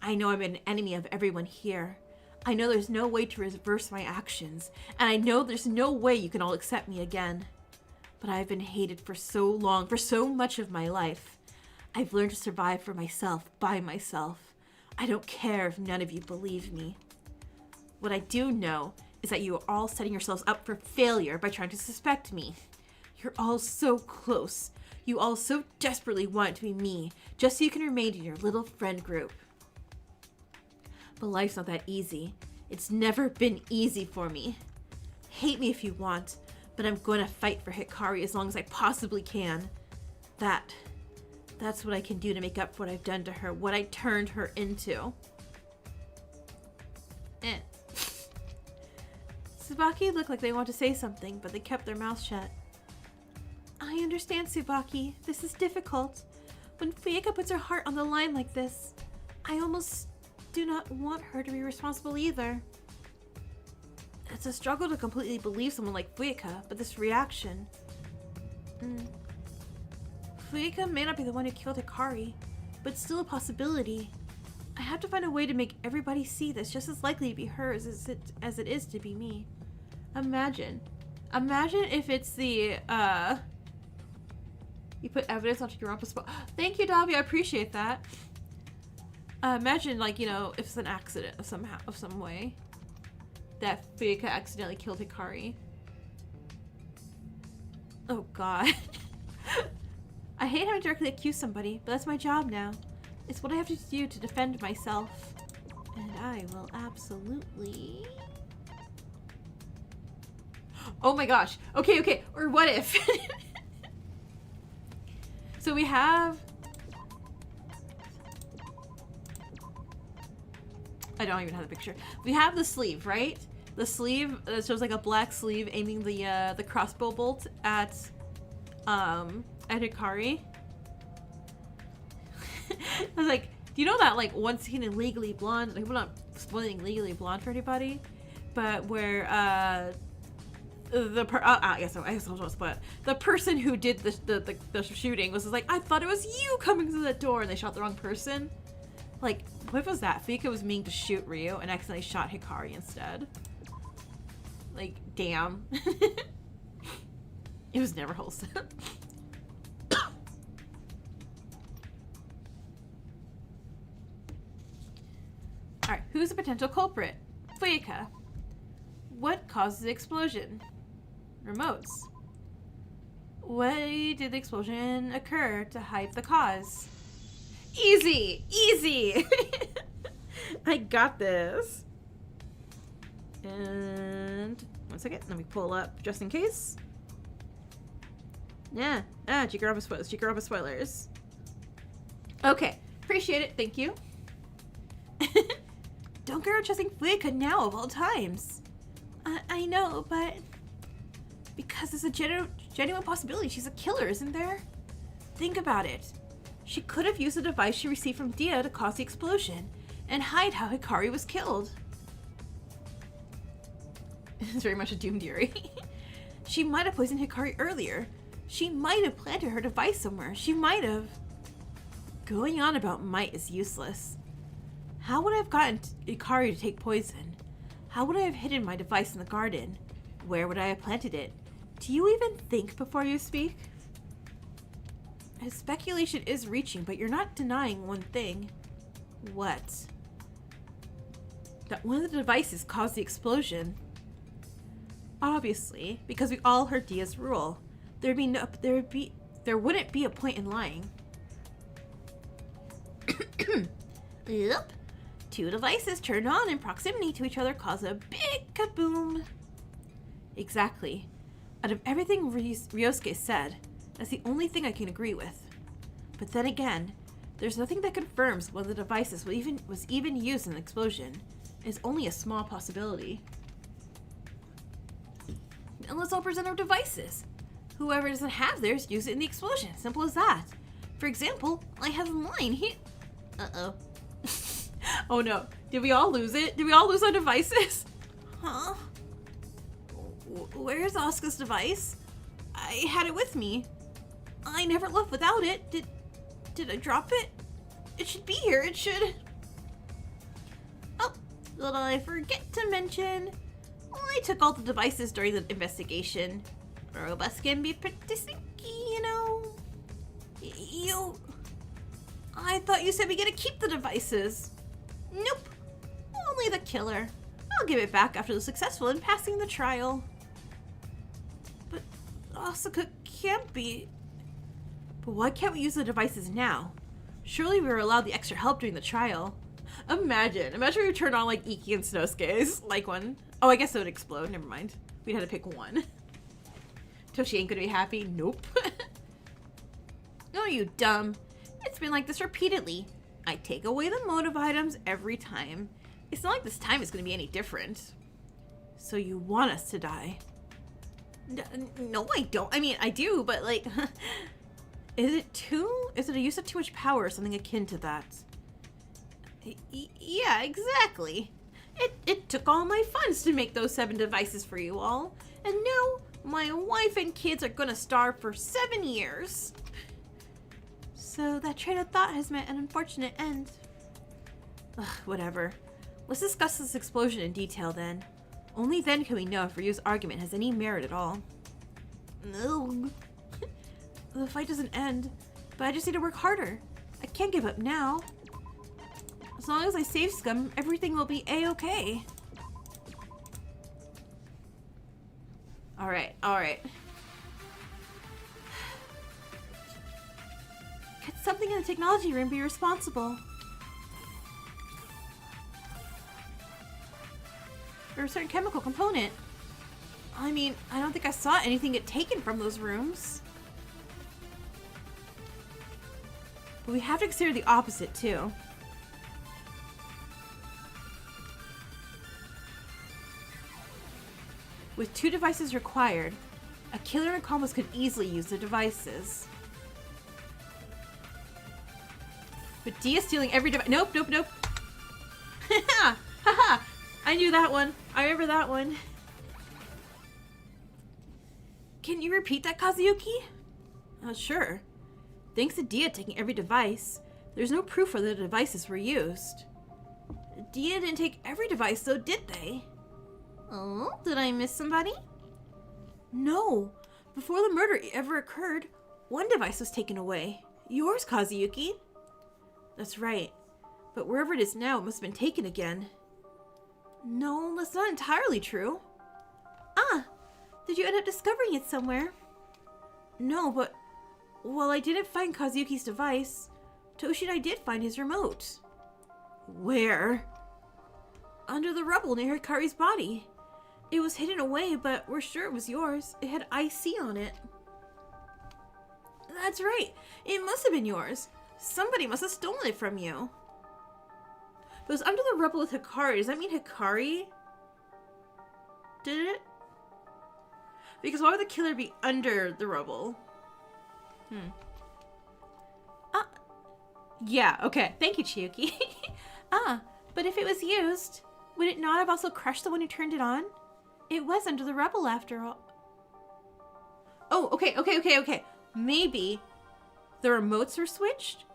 I know I'm an enemy of everyone here. I know there's no way to reverse my actions, and I know there's no way you can all accept me again. But I've been hated for so long, for so much of my life. I've learned to survive for myself, by myself. I don't care if none of you believe me. What I do know is that you are all setting yourselves up for failure by trying to suspect me. You're all so close. You all so desperately want it to be me, just so you can remain in your little friend group. But life's not that easy. It's never been easy for me. Hate me if you want, but I'm going to fight for Hikari as long as I possibly can. That's what I can do to make up for what I've done to her, what I turned her into. Tsubaki looked like they wanted to say something, but they kept their mouths shut. I understand, Tsubaki. This is difficult. When Fuyuka puts her heart on the line like this, I almost do not want her to be responsible either. It's a struggle to completely believe someone like Fuyuka, but this reaction... Fuyuka may not be the one who killed Hikari, but it's still a possibility. I have to find a way to make everybody see this just as likely to be her as it is to be me. Imagine if it's the, you put evidence onto your own spot. Thank you, Davi, I appreciate that. Imagine, like, you know, if it's an accident of some way that Fuyuka accidentally killed Hikari. Oh god. I hate having to directly accuse somebody, but that's my job now. It's what I have to do to defend myself. And I will absolutely... Oh my gosh. Okay. Or what if? So we have... I don't even have the picture. We have the sleeve, right? The sleeve that shows like a black sleeve aiming the crossbow bolt at Hikari. I was like, do you know that like one scene in Legally Blonde, like, we're not spoiling Legally Blonde for anybody, but where I guess I'll spoil it. The person who did the shooting was like, I thought it was you coming through that door, and they shot the wrong person. Like, what was that? Fuyuka was meaning to shoot Ryo and accidentally shot Hikari instead. Like, damn. It was never wholesome. Alright, who's the potential culprit? Fuyuka. What caused the explosion? Remotes. Why did the explosion occur to hide the cause? Easy! Easy! I got this. And 1 second, let me pull up just in case. Yeah. Jikoronpa spoilers. Jikoronpa spoilers. Okay. Appreciate it. Thank you. Don't go trusting Fueka now of all times. I know, but... Because there's a genuine possibility she's a killer, isn't there? Think about it. She could have used the device she received from Dia to cause the explosion and hide how Hikari was killed. It's very much a doom theory. She might have poisoned Hikari earlier. She might have planted her device somewhere. She might have... Going on about might is useless. How would I have gotten Hikari to take poison? How would I have hidden my device in the garden? Where would I have planted it? Do you even think before you speak? Speculation is reaching, but you're not denying one thing. What? That one of the devices caused the explosion. Obviously, because we all heard Dia's rule. There wouldn't be a point in lying. Yep. 2 devices turned on in proximity to each other cause a big kaboom. Exactly. Out of everything Ryosuke said, that's the only thing I can agree with. But then again, there's nothing that confirms whether the devices was even used in the explosion. It's only a small possibility. And let's all present our devices. Whoever doesn't have theirs, use it in the explosion. Simple as that. For example, I have mine here. Uh-oh. Oh no. Did we all lose it? Did we all lose our devices? Huh? Where's Asuka's device? I had it with me. I never left without it. Did I drop it? It should be here. It should... Oh, did I forget to mention? I took all the devices during the investigation. Robots can be pretty sneaky, you know. I thought you said we get to keep the devices. Nope. Only the killer. I'll give it back after the successful in passing the trial. But Asuka can't be... But why can't we use the devices now? Surely we were allowed the extra help during the trial. Imagine we turned on like Iki and Snowsuke's like one. Oh, I guess it would explode. Never mind. We'd have to pick one. Toshi ain't gonna be happy. Nope. Oh, you dumb. It's been like this repeatedly. I take away the motive items every time. It's not like this time is gonna be any different. So you want us to die? No, I don't. I mean, I do, but like... Is it a use of too much power or something akin to that? Yeah, exactly. It took all my funds to make those 7 devices for you all. And now, my wife and kids are gonna starve for 7 years. So that train of thought has met an unfortunate end. Ugh, whatever. Let's discuss this explosion in detail then. Only then can we know if Ryu's argument has any merit at all. Ugh. The fight doesn't end, but I just need to work harder. I can't give up now. As long as I save Scum, everything will be a-okay. Alright. Could something in the technology room be responsible? For a certain chemical component. I mean, I don't think I saw anything get taken from those rooms. But we have to consider the opposite, too. With 2 devices required, a killer and accomplice could easily use the devices. But Dia stealing every device. Nope. Haha! I knew that one. I remember that one. Can you repeat that, Kazuyuki? Sure. Thanks to Dia taking every device, there's no proof whether the devices were used. Dia didn't take every device, though, did they? Oh, did I miss somebody? No. Before the murder ever occurred, 1 device was taken away. Yours, Kazuyuki. That's right. But wherever it is now, it must have been taken again. No, that's not entirely true. Ah! Did you end up discovering it somewhere? No, but... Well, I didn't find Kazuyuki's device. Toshi and I did find his remote. Where? Under the rubble near Hikari's body. It was hidden away, but we're sure it was yours. It had IC on it. That's right. It must have been yours. Somebody must have stolen it from you. But it was under the rubble with Hikari. Does that mean Hikari did it? Because why would the killer be under the rubble? Yeah, okay. Thank you, Chiyuki. But if it was used, would it not have also crushed the one who turned it on? It was under the rubble after all. Oh, okay. Maybe the remotes were switched?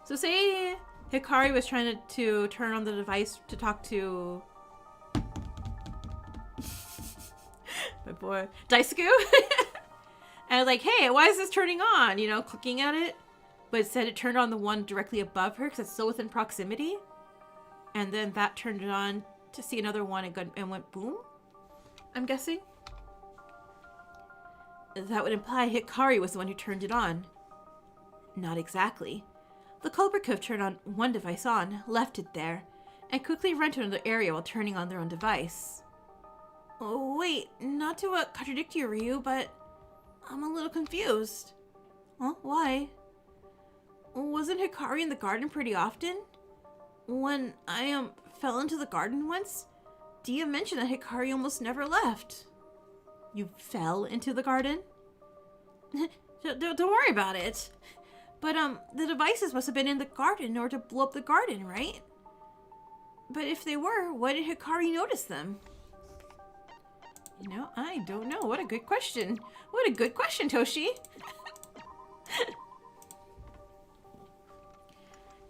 So say Hikari was trying to turn on the device to talk to my boy Daisuke. And I was like, hey, why is this turning on? You know, clicking at it. But it said it turned on the one directly above her because it's still within proximity. And then that turned it on to see another one and went boom, I'm guessing. That would imply Hikari was the one who turned it on. Not exactly. The culprit could have turned on one device on, left it there, and quickly run to another area while turning on their own device. Oh, wait, not to contradict you, Ryu, but I'm a little confused. Huh? Why? Wasn't Hikari in the garden pretty often? When I fell into the garden once, Dia mentioned that Hikari almost never left. You fell into the garden? Don't worry about it. But the devices must have been in the garden in order to blow up the garden, right? But if they were, why did Hikari notice them? You know, I don't know. What a good question. What a good question, Toshi.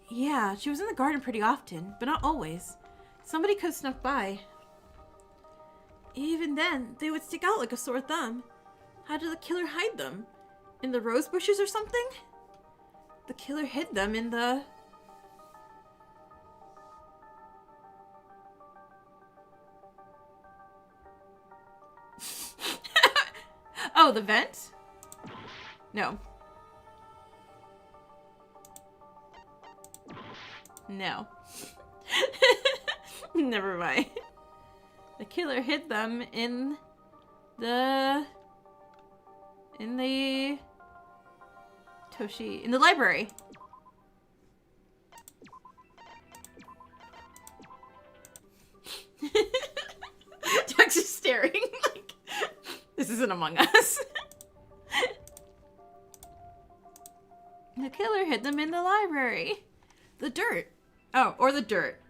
Yeah, she was in the garden pretty often, but not always. Somebody could have snuck by. Even then, they would stick out like a sore thumb. How did the killer hide them? In the rose bushes or something? The killer hid them in the... Oh, the vent? No. No. Never mind. The killer hid them in the library. Jack's just staring like this isn't Among Us. The killer hid them in the library. The dirt. Oh, or the dirt.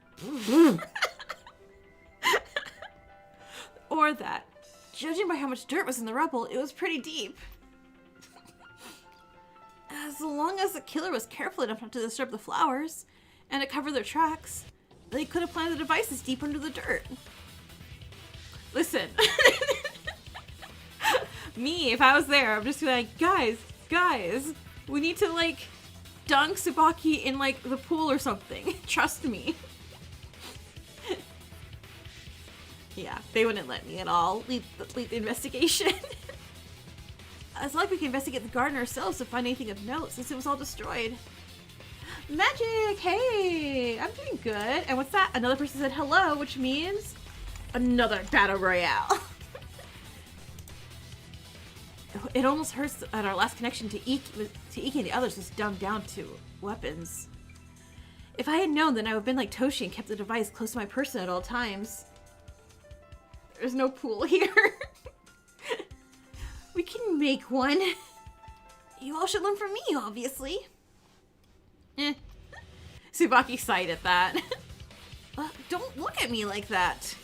Or that. Judging by how much dirt was in the rubble, it was pretty deep. As long as the killer was careful enough not to disturb the flowers and to cover their tracks, they could have planted the devices deep under the dirt. Listen. Me, if I was there, I'm just like, guys, we need to, like, dunk Tsubaki in, like, the pool or something. Trust me. Yeah, they wouldn't let me at all lead the investigation. It's like we can investigate the garden ourselves to find anything of note since it was all destroyed. Magic! Hey! I'm doing good. And what's that? Another person said hello, which means another battle royale. It almost hurts that our last connection to Iki and the others was dumbed down to weapons. If I had known, then I would have been like Toshi and kept the device close to my person at all times. There's no pool here. We can make one. You all should learn from me, obviously. Tsubaki sighed at that. Don't look at me like that.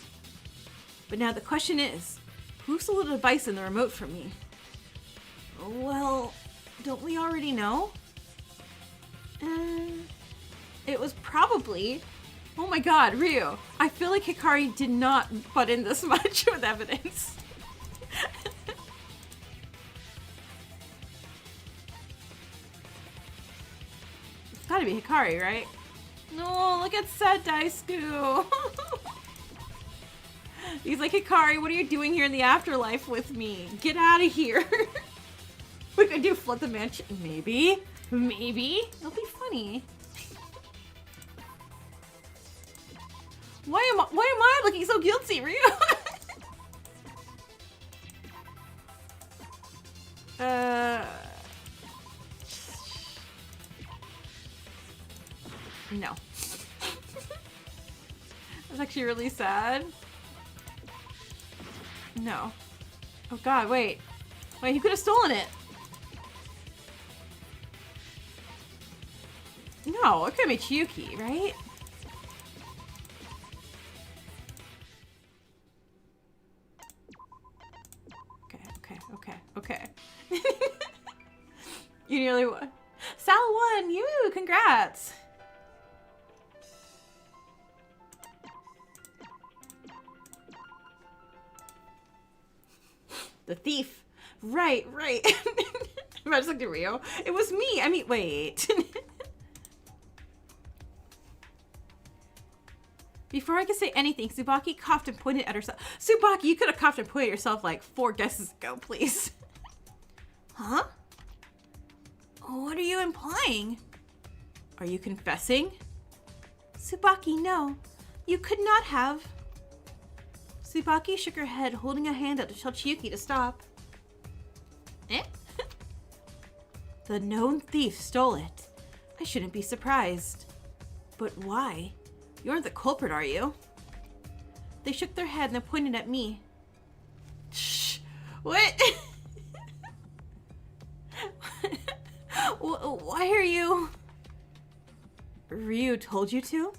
But now the question is, who stole the device and the remote from me? Well, don't we already know? It was probably... Oh my god, Ryu. I feel like Hikari did not butt in this much with evidence. It's gotta be Hikari, right? No, look at sad Daisuke. He's like, Hikari, what are you doing here in the afterlife with me? Get out of here. We could do flood the mansion, maybe. Maybe. It'll be funny. Why am I looking so guilty, Ryu? No. That's actually really sad. No. Oh god, wait. Wait, he could have stolen it. No, it could be Chiyuki, right? Okay. You nearly won. Sal won! You! Congrats! The thief. Right. I'm just looking at Rio. It was me. I mean, wait. Before I could say anything, Tsubaki coughed and pointed at herself. Tsubaki, you could have coughed and pointed at yourself like 4 guesses ago, please. Huh? What are you implying? Are you confessing? Tsubaki, no. You could not have. Tsubaki shook her head, holding a hand out to tell Chiyuki to stop. Eh? The known thief stole it. I shouldn't be surprised. But why? You aren't the culprit, are you? They shook their head and then pointed at me. Shh! What? Why are you... Ryu told you to?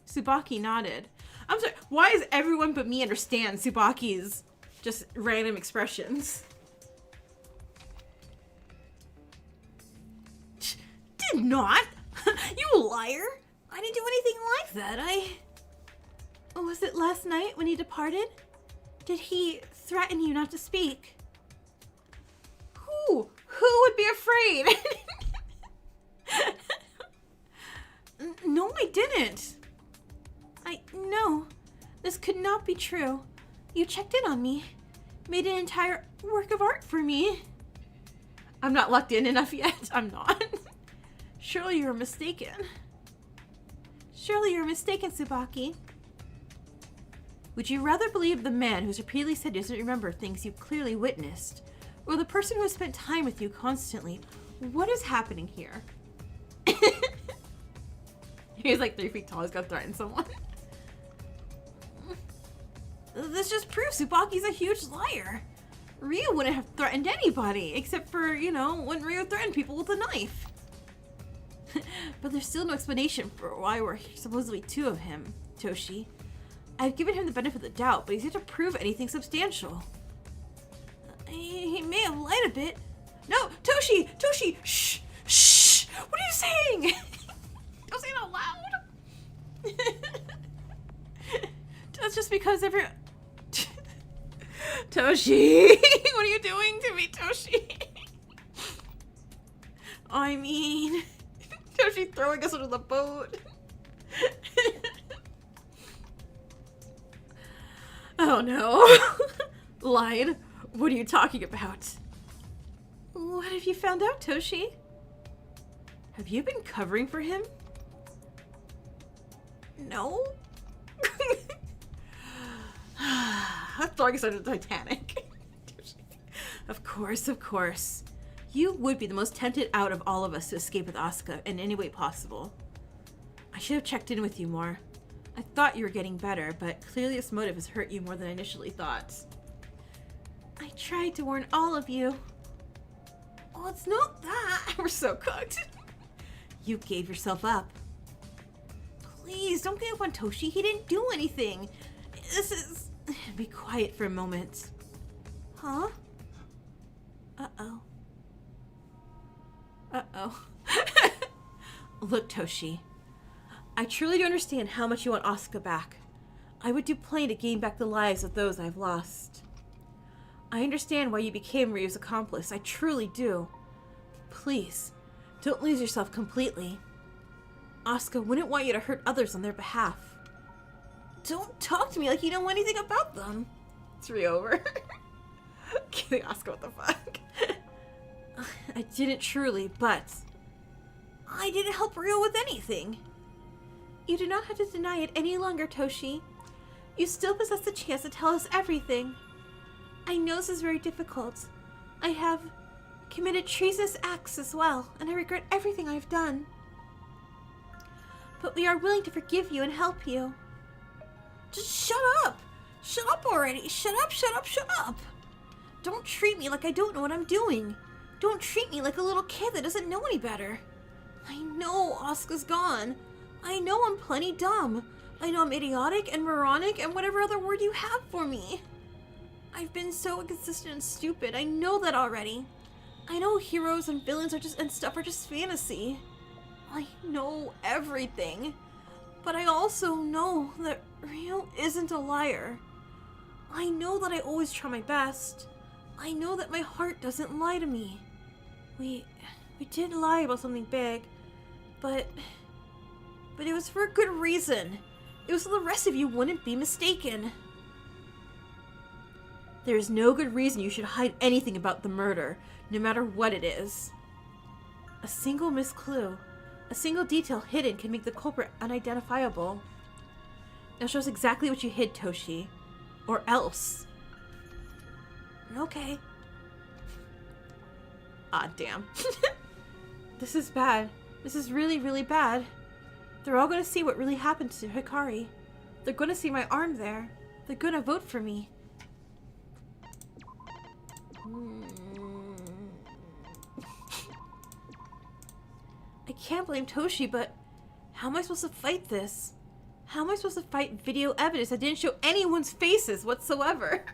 Tsubaki nodded. I'm sorry, why does everyone but me understand Tsubaki's just random expressions? Did not! You liar! I didn't do anything like that. Was it last night when he departed? Did he threaten you not to speak? Who would be afraid? No, I didn't. No, this could not be true. You checked in on me, made an entire work of art for me. I'm not locked in enough yet. I'm not. Surely you're mistaken. Surely you're mistaken, Tsubaki. Would you rather believe the man who's repeatedly said he doesn't remember things you clearly witnessed, or the person who has spent time with you constantly? What is happening here? He's like 3 feet tall. He's gonna threaten someone. This just proves Tsubaki's a huge liar. Ryu wouldn't have threatened anybody, except for, you know, when Ryu threatened people with a knife. But there's still no explanation for why we're supposedly 2 of him, Toshi. I've given him the benefit of the doubt, but he's yet to prove anything substantial. He may have lied a bit. No, Toshi! Shh! What are you saying? Don't say it out loud. That's just because Toshi! What are you doing to me, Toshi? I mean... Toshi throwing us under the boat. Oh no. Lied? What are you talking about? What have you found out, Toshi? Have you been covering for him? No? I'm throwing us under the Titanic. Of course. You would be the most tempted out of all of us to escape with Asuka in any way possible. I should have checked in with you more. I thought you were getting better, but clearly this motive has hurt you more than I initially thought. I tried to warn all of you. Oh, it's not that. We're so cooked. You gave yourself up. Please, don't give up on Toshi. He didn't do anything. This is... Be quiet for a moment. Huh? Uh-oh. Look, Toshi. I truly do understand how much you want Asuka back. I would do plenty to gain back the lives of those I've lost. I understand why you became Ryu's accomplice. I truly do. Please, don't lose yourself completely. Asuka wouldn't want you to hurt others on their behalf. Don't talk to me like you don't know anything about them. It's Ryu over. Kidding, Asuka, what the fuck? I didn't truly, but I didn't help Ryo with anything. You do not have to deny it any longer, Toshi. You still possess the chance to tell us everything. I know this is very difficult. I have committed treasonous acts as well, and I regret everything I've done. But we are willing to forgive you and help you. Just shut up! Shut up already! Shut up, shut up, shut up! Don't treat me like I don't know what I'm doing. Don't treat me like a little kid that doesn't know any better. I know Asuka's gone. I know I'm plenty dumb. I know I'm idiotic and moronic and whatever other word you have for me. I've been so inconsistent and stupid. I know that already. I know heroes and villains are just fantasy. I know everything. But I also know that Ryo isn't a liar. I know that I always try my best. I know that my heart doesn't lie to me. We did lie about something big, but it was for a good reason. It was so the rest of you wouldn't be mistaken. There is no good reason you should hide anything about the murder, no matter what it is. A single missed clue, a single detail hidden can make the culprit unidentifiable. Now show us exactly what you hid, Toshi. Or else. Okay. Ah, damn. This is bad. This is really, really bad. They're all going to see what really happened to Hikari. They're going to see my arm there. They're going to vote for me. I can't blame Toshi, but how am I supposed to fight this? How am I supposed to fight video evidence that didn't show anyone's faces whatsoever?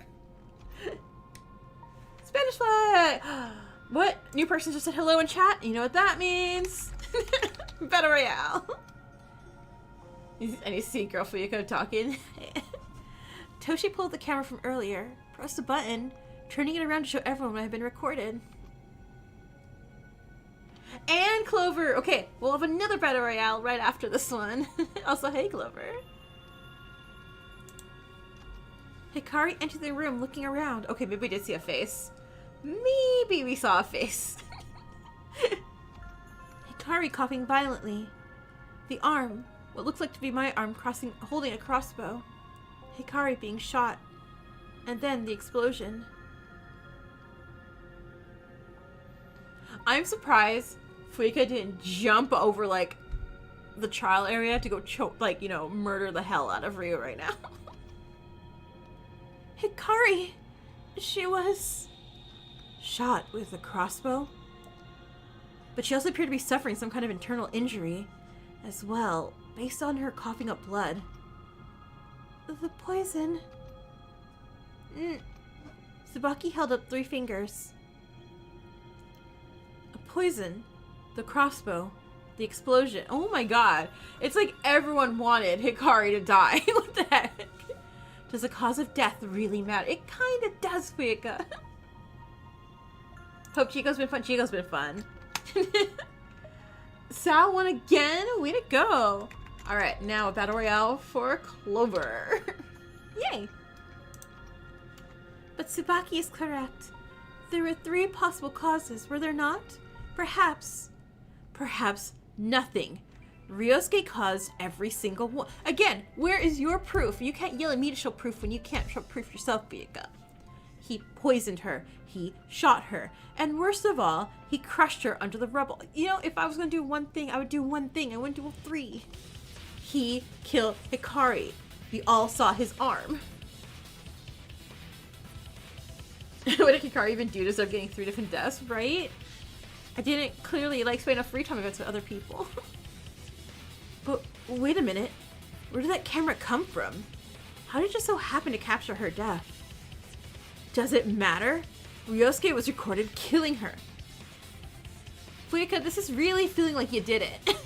Spanish flag! What? New person just said hello in chat? You know what that means? Battle Royale. And you see Girl Fuyuko talking. Toshi pulled the camera from earlier, pressed a button, turning it around to show everyone what had been recorded. And Clover! Okay, we'll have another Battle Royale right after this one. Also, hey Clover. Hikari entered the room looking around. Okay, maybe we did see a face. Maybe we saw a face. Hikari coughing violently. The arm, what looked like to be my arm, holding a crossbow. Hikari being shot. And then the explosion. I'm surprised Fuika didn't jump over, like, the trial area to go murder the hell out of Ryo right now. Hikari! She was shot with a crossbow? But she also appeared to be suffering some kind of internal injury as well, based on her coughing up blood. The poison... Tsubaki held up 3 fingers. A poison, the crossbow, the explosion. Oh my god. It's like everyone wanted Hikari to die. What the heck? Does the cause of death really matter? It kind of does, Fuika. Hope Chico's been fun. Chico's been fun. Sal won again? Way to go. Alright, now a battle royale for Clover. Yay. But Tsubaki is correct. There were 3 possible causes, were there not? Perhaps nothing. Ryosuke caused every single one. Again, where is your proof? You can't yell at me to show proof when you can't show proof yourself, Fuika. He poisoned her. He shot her. And worst of all, he crushed her under the rubble. You know, if I was going to do one thing, I would do one thing. I wouldn't do 3. He killed Hikari. We all saw his arm. What did Hikari even do to deserve getting 3 different deaths, right? I didn't clearly spend enough free time events with other people. But wait a minute. Where did that camera come from? How did it just so happen to capture her death? Does it matter? Ryosuke was recorded killing her. Fuika, this is really feeling like you did it.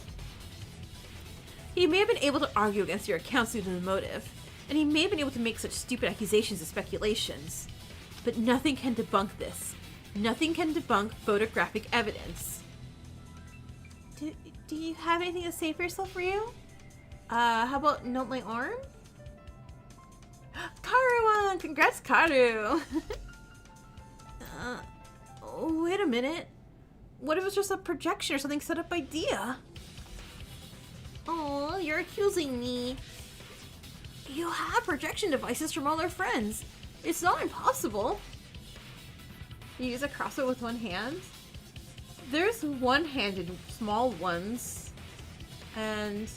He may have been able to argue against your accounts due to the motive, and he may have been able to make such stupid accusations and speculations. But nothing can debunk this. Nothing can debunk photographic evidence. Do you have anything to say for yourself, Ryu? How about note my arm? Karu won! Congrats, Karu! Wait a minute. What if it's just a projection or something set up by Dia? Oh, you're accusing me. You have projection devices from all our friends. It's not impossible. You use a crossbow with one hand? There's one-handed small ones. And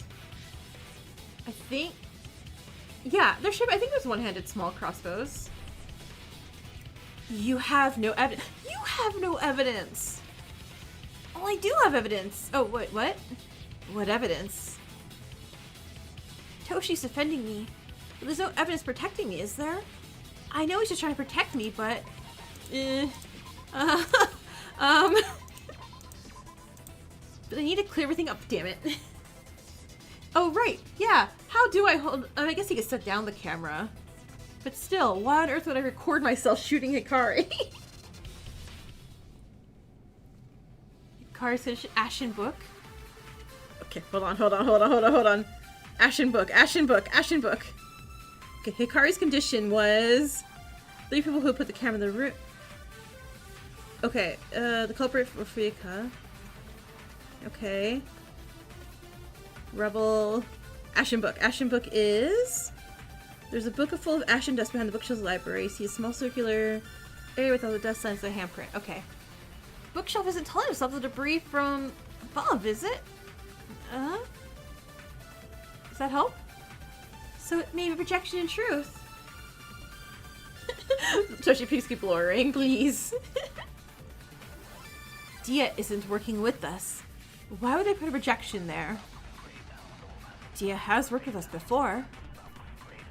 I think... Yeah, I think there's one-handed small crossbows. You have no evidence. You have no evidence. Oh, I do have evidence. Oh, what? What evidence? Toshi's defending me. But there's no evidence protecting me, is there? I know he's just trying to protect me, but... But I need to clear everything up, damn it. Oh, right. Yeah. How do I hold... I guess he could set down the camera. But still, why on earth would I record myself shooting Hikari? Hikari's Ashen Book. Okay, hold on. Ashen Book. Okay, Hikari's condition was 3 people who put the camera in the room. Okay, the culprit for Fuika. Okay. Rebel. Ashen Book. Ashen Book is... There's a book full of ashen dust behind the bookshelf's library. See a small circular area with all the dust signs and the handprint. Okay. Bookshelf isn't telling himself the debris from above, is it? Does that help? So it may be projection in truth. Toshi, please keep lowering, please. Dia isn't working with us. Why would I put a projection there? Dia has worked with us before.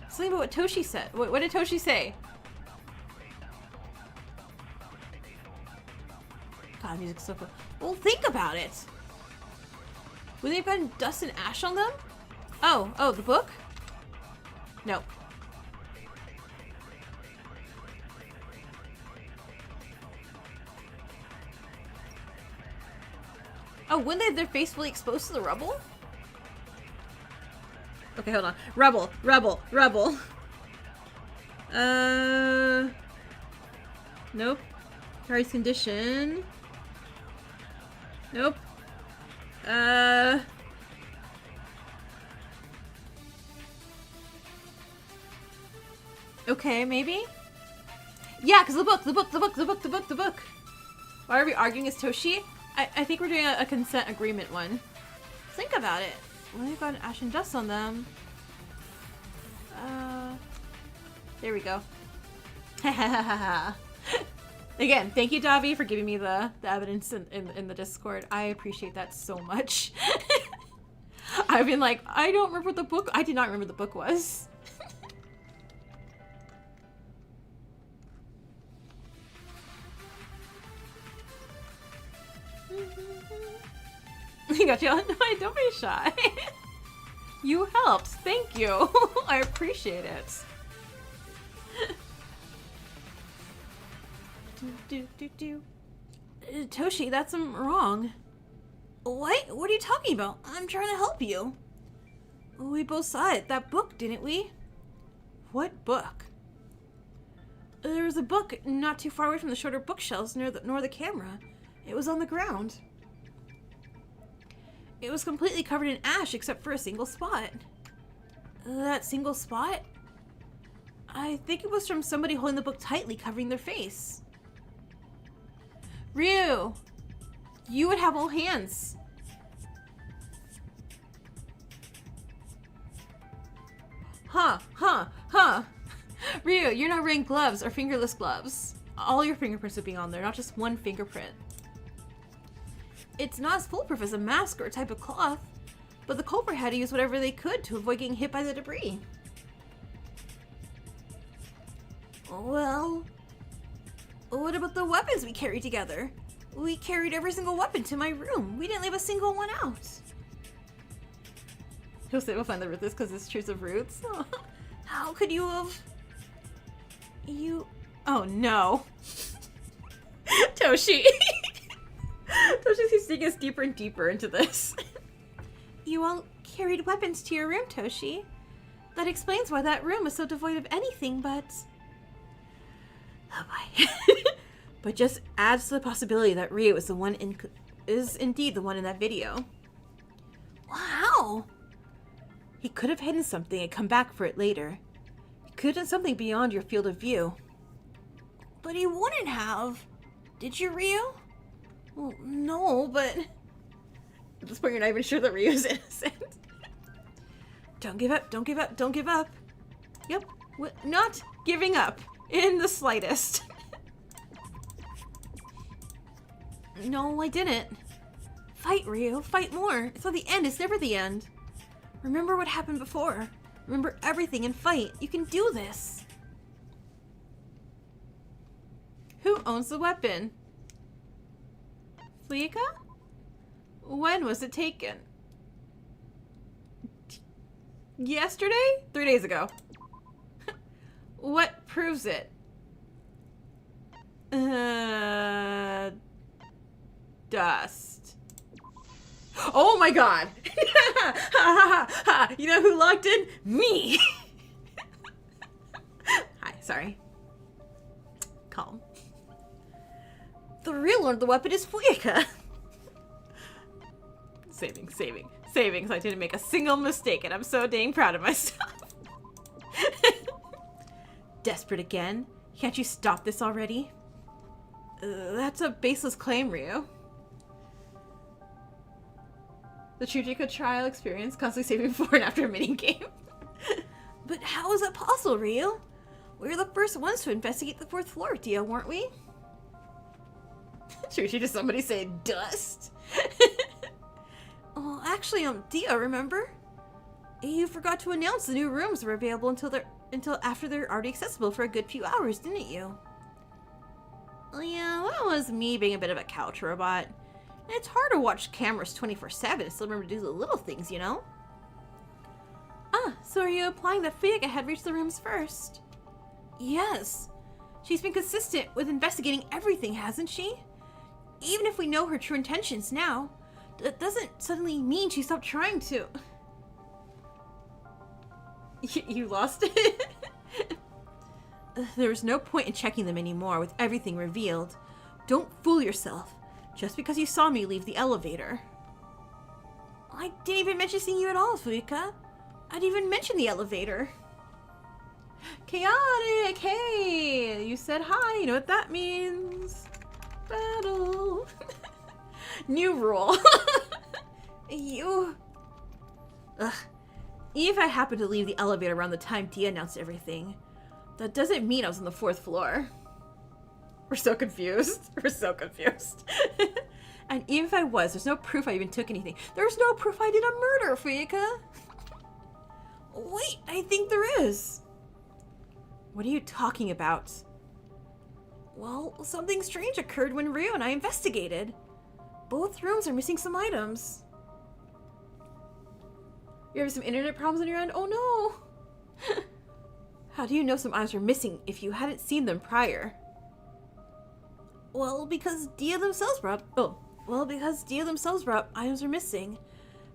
Something about what Toshi said. What did Toshi say? God, music's so cool. Well, think about it. Would they have gotten dust and ash on them? Oh, the book? No. Oh, wouldn't they have their face fully exposed to the rubble? Okay, hold on. Rebel. Nope. Hikari's condition. Nope. Okay, maybe? Yeah, because the book. Why are we arguing as Toshi? I think we're doing a consent agreement one. Think about it. Well, they've got ashen dust on them. There we go. Again, thank you, Davi, for giving me the evidence in the Discord. I appreciate that so much. I've been like, I don't remember what the book... I did not remember the book was. You got you. No, don't be shy. You helped. Thank you. I appreciate it. Toshi, that's wrong. What? What are you talking about? I'm trying to help you. We both saw it. That book, didn't we? What book? There was a book not too far away from the shorter bookshelves nor the camera. It was on the ground. It was completely covered in ash except for a single spot. That single spot? I think it was from somebody holding the book tightly, covering their face. Ryu! You would have all hands. Huh. Ryu, you're not wearing gloves or fingerless gloves. All your fingerprints would be on there, not just one fingerprint. It's not as foolproof as a mask or a type of cloth, but the culprit had to use whatever they could to avoid getting hit by the debris. Well, what about the weapons we carried together? We carried every single weapon to my room. We didn't leave a single one out. He'll say we'll find the roots because it's truth of roots. How could you have... Oh no. Toshi. Toshi keeps taking us deeper and deeper into this. You all carried weapons to your room, Toshi. That explains why that room was so devoid of anything but... Oh boy. but just adds to the possibility that Ryu is indeed the one in that video. Wow! He could have hidden something and come back for it later. He could have done something beyond your field of view. But he wouldn't have. Did you, Ryu? Well, no, but... At this point, you're not even sure that Ryu's innocent. Don't give up, don't give up, don't give up. Yep, not giving up in the slightest. No, I didn't. Fight, Ryu, fight more. It's not the end, it's never the end. Remember what happened before. Remember everything and fight. You can do this. Who owns the weapon? Fuyuka? When was it taken? Yesterday? 3 days ago. What proves it? Dust. Oh my god! You know who logged in? Me! Hi, sorry. Calm. The real owner of the weapon is Fuyuka. Saving, so I didn't make a single mistake, and I'm so dang proud of myself. Desperate again? Can't you stop this already? That's a baseless claim, Ryu. The Chujiko trial experience, constantly saving before and after a minigame. But how is that possible, Ryu? We were the first ones to investigate the 4th floor, Dia, weren't we? Should just somebody say dust? Well, actually, Dia, remember? You forgot to announce the new rooms were available until after they're already accessible for a good few hours, didn't you? Well, yeah, that was me being a bit of a couch robot. It's hard to watch cameras 24/7 and still remember to do the little things, you know? Ah, so are you implying that Fuyuka had reached the rooms first? Yes. She's been consistent with investigating everything, hasn't she? Even if we know her true intentions now, that doesn't suddenly mean she stopped trying to... You lost it? There was no point in checking them anymore with everything revealed. Don't fool yourself. Just because you saw me leave the elevator. I didn't even mention seeing you at all, Fuyuka. I didn't even mention the elevator. Chaotic, hey! You said hi, you know what that means. Battle. New rule. You... Ugh. Even if I happened to leave the elevator around the time Dia announced everything, that doesn't mean I was on the 4th floor. We're so confused. We're so confused. And even if I was, there's no proof I even took anything. There's no proof I did a murder, Fuyuka. Wait, I think there is. What are you talking about? Well, something strange occurred when Ryu and I investigated. Both rooms are missing some items. You're having some internet problems on your end? Oh no! How do you know some items are missing if you hadn't seen them prior? Well, because Dia themselves brought up items are missing.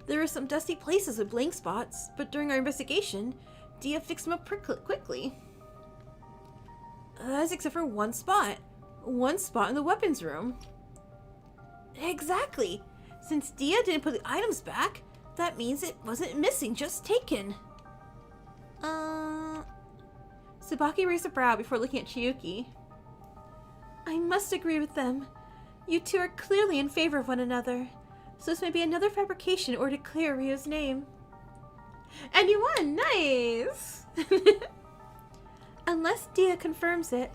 There were some dusty places with blank spots, but during our investigation, Dia fixed them up quickly. That's except for one spot. One spot in the weapons room. Exactly. Since Dia didn't put the items back, that means it wasn't missing, just taken. Tsubaki raised a brow before looking at Chiyuki. I must agree with them. You two are clearly in favor of one another. So this may be another fabrication in order to clear Ryu's name. And you won! Nice! Unless Dia confirms it.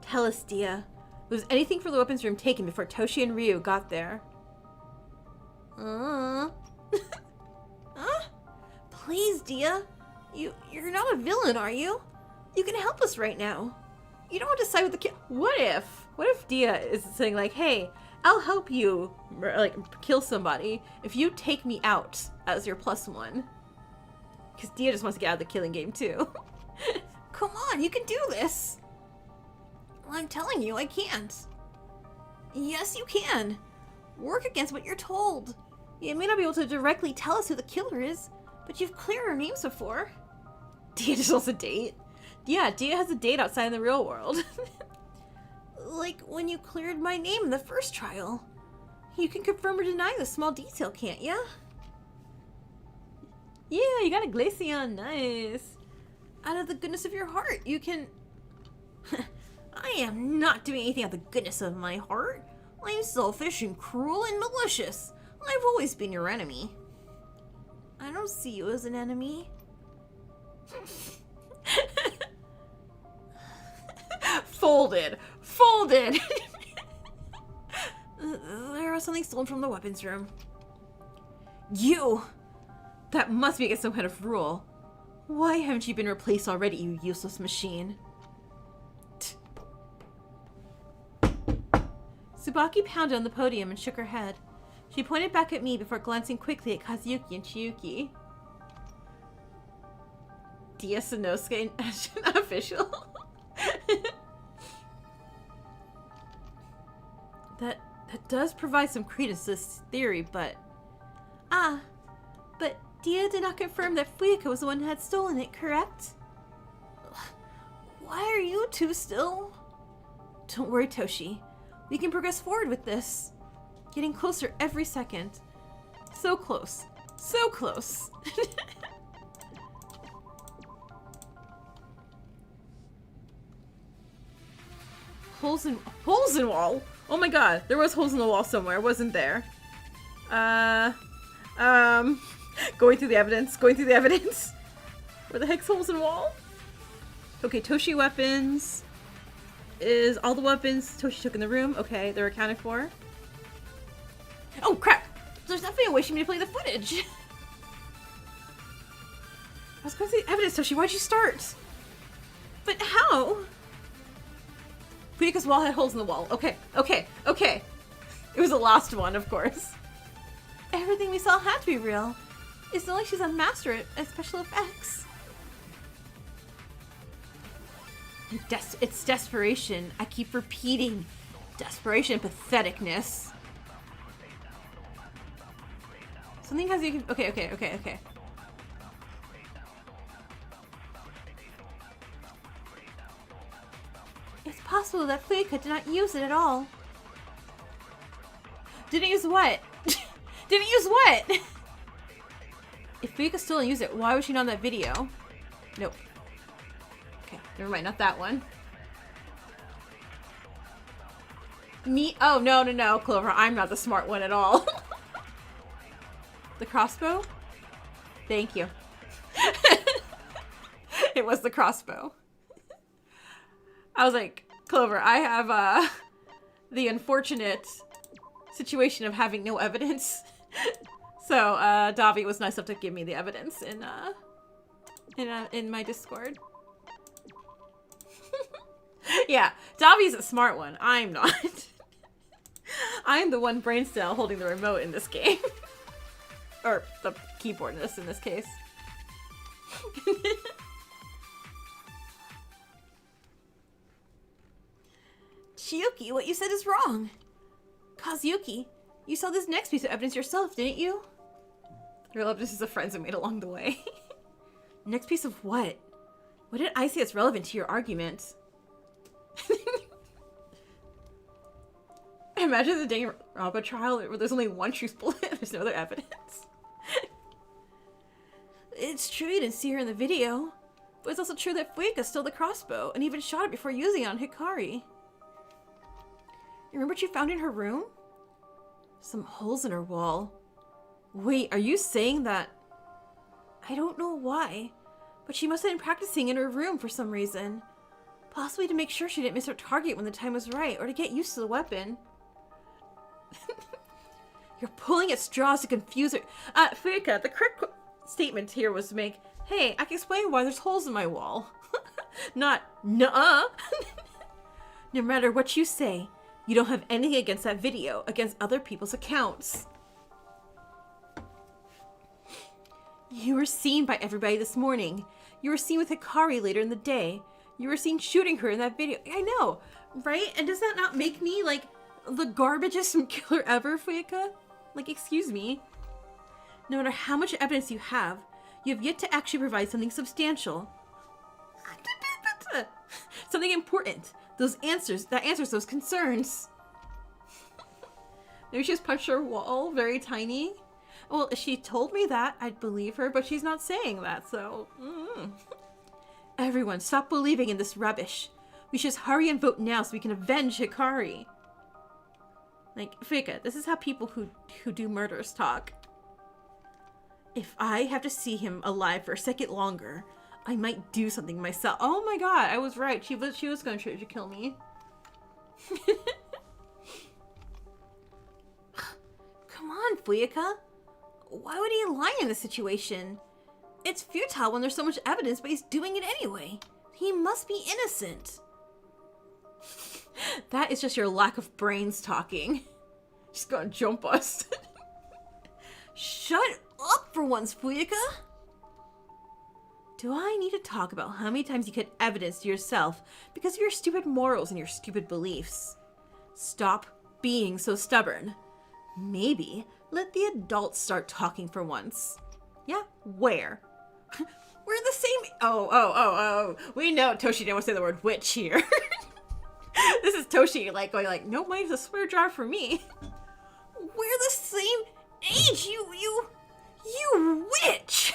Tell us, Dia. Was anything for the weapons room taken before Toshi and Ryu got there? Please, Dia. You're not a villain, are you? You can help us right now. You don't want to side with the kid. What if Dia is saying like, hey, I'll help you, like, kill somebody if you take me out as your +1. Because Dia just wants to get out of the killing game too. Come on, you can do this. I'm telling you, I can't. Yes, you can. Work against what you're told. You may not be able to directly tell us who the killer is, but you've cleared our names before. Dia just wants a date. Yeah, Dia has a date outside in the real world. Like when you cleared my name in the first trial. You can confirm or deny this small detail, can't ya? Yeah, you got a Glaceon, nice. Out of the goodness of your heart, you can... I am not doing anything out of the goodness of my heart. I'm selfish and cruel and malicious. I've always been your enemy. I don't see you as an enemy. Folded. Folded! There was something stolen from the weapons room. You! That must be against some kind of rule. Why haven't you been replaced already, you useless machine? Tsubaki pounded on the podium and shook her head. She pointed back at me before glancing quickly at Kazuyuki and Chiyuki. Dia Sanosuke official? That does provide some credence to this theory, but... but Dia did not confirm that Fuyuka was the one who had stolen it, correct? Why are you two still? Don't worry, Toshi. We can progress forward with this. Getting closer every second. So close. So close. Holes in wall? Oh my god, there was holes in the wall somewhere, wasn't there? Going through the evidence. Where the heck's holes in wall? Okay, Toshi weapons. Is all the weapons Toshi took in the room? Okay, they're accounted for. Oh crap! There's definitely a way she manipulated the footage! I was going to say evidence, Toshi, why'd you start? But how? Fuyuka's wall had holes in the wall. Okay. It was the last one, of course. Everything we saw had to be real. It's not like she's a master at special effects. It's desperation. I keep repeating. Desperation and patheticness. Something has you... Okay. It's possible that Fuyuka did not use it at all. Didn't use what? Didn't use what? If Fuyuka still didn't use it, why was she not on that video? Nope. Okay, never mind, not that one. Me? Oh, no, Clover. I'm not the smart one at all. The crossbow? Thank you. It was the crossbow. I was like, Clover, I have the unfortunate situation of having no evidence. So Davi was nice enough to give me the evidence in my Discord. Yeah, Davi's a smart one. I'm not. I'm the one brain cell holding the remote in this game. Or the keyboard in this case. Chiyuki, what you said is wrong. Kazuyuki, you saw this next piece of evidence yourself, didn't you? Your evidence is the friends I made along the way. Next piece of what? What did I see that's relevant to your argument? Imagine the Danganronpa trial where there's only one truth bullet and there's no other evidence. It's true you didn't see her in the video, but it's also true that Fuyuka stole the crossbow and even shot it before using it on Hikari. You remember what you found in her room? Some holes in her wall. Wait, are you saying that... I don't know why, but she must have been practicing in her room for some reason. Possibly to make sure she didn't miss her target when the time was right, or to get used to the weapon. You're pulling at straws to confuse her. Fuyuka, the correct statement here was to make, hey, I can explain why there's holes in my wall. Not, nuh-uh. No matter what you say, you don't have anything against that video, against other people's accounts. You were seen by everybody this morning. You were seen with Hikari later in the day. You were seen shooting her in that video. I know, right? And does that not make me, like, the garbagest killer ever, Fuyuka? Like, excuse me. No matter how much evidence you have yet to actually provide something substantial. Something important. That answers those concerns. Maybe she just punched her wall very tiny. Well, if she told me that, I'd believe her, but she's not saying that, so... Everyone, stop believing in this rubbish. We should just hurry and vote now so we can avenge Hikari. Like, Fika, this is how people who do murders talk. If I have to see him alive for a second longer, I might do something myself. Oh my god, I was right. She was going to try to kill me. Come on, Fuyaka. Why would he lie in this situation? It's futile when there's so much evidence, but he's doing it anyway. He must be innocent. That is just your lack of brains talking. She's gonna jump us. Shut up for once, Fuyaka. Do I need to talk about how many times you get evidence to yourself because of your stupid morals and your stupid beliefs? Stop being so stubborn. Maybe let the adults start talking for once. Yeah, where? We're the same. Oh. We know Toshi didn't want to say the word witch here. This is Toshi like going like, no, mine's a swear jar for me. We're the same age, you witch.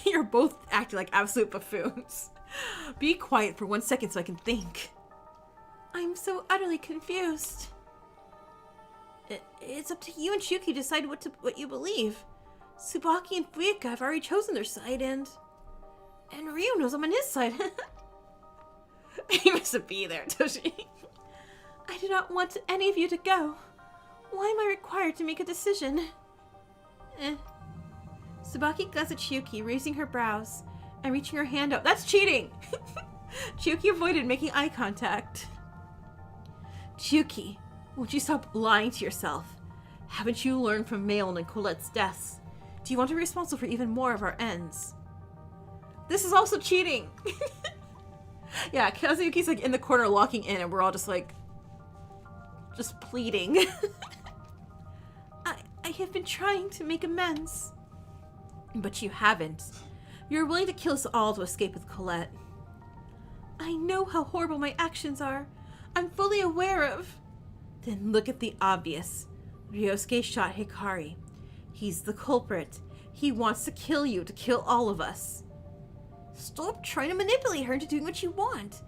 You're both acting like absolute buffoons. Be quiet for 1 second so I can think. I'm so utterly confused. It's up to you and Shuki to decide what you believe. Tsubaki and Fuyaka have already chosen their side, and Ryu knows I'm on his side. He must be there, Toshi. I do not want any of you to go. Why am I required to make a decision? Tsubaki glanced at Shuki, raising her brows and reaching her hand out. That's cheating! Shuki avoided making eye contact. Shuki, won't you stop lying to yourself? Haven't you learned from Maelon and Colette's deaths? Do you want to be responsible for even more of our ends? This is also cheating! Yeah, Kazuyuki's like in the corner locking in and we're all just like... just pleading. I have been trying to make amends. But you haven't. You're willing to kill us all to escape with Colette. I know how horrible my actions are. I'm fully aware of... Then look at the obvious. Ryosuke shot Hikari. He's the culprit. He wants to kill you, to kill all of us. Stop trying to manipulate her into doing what you want.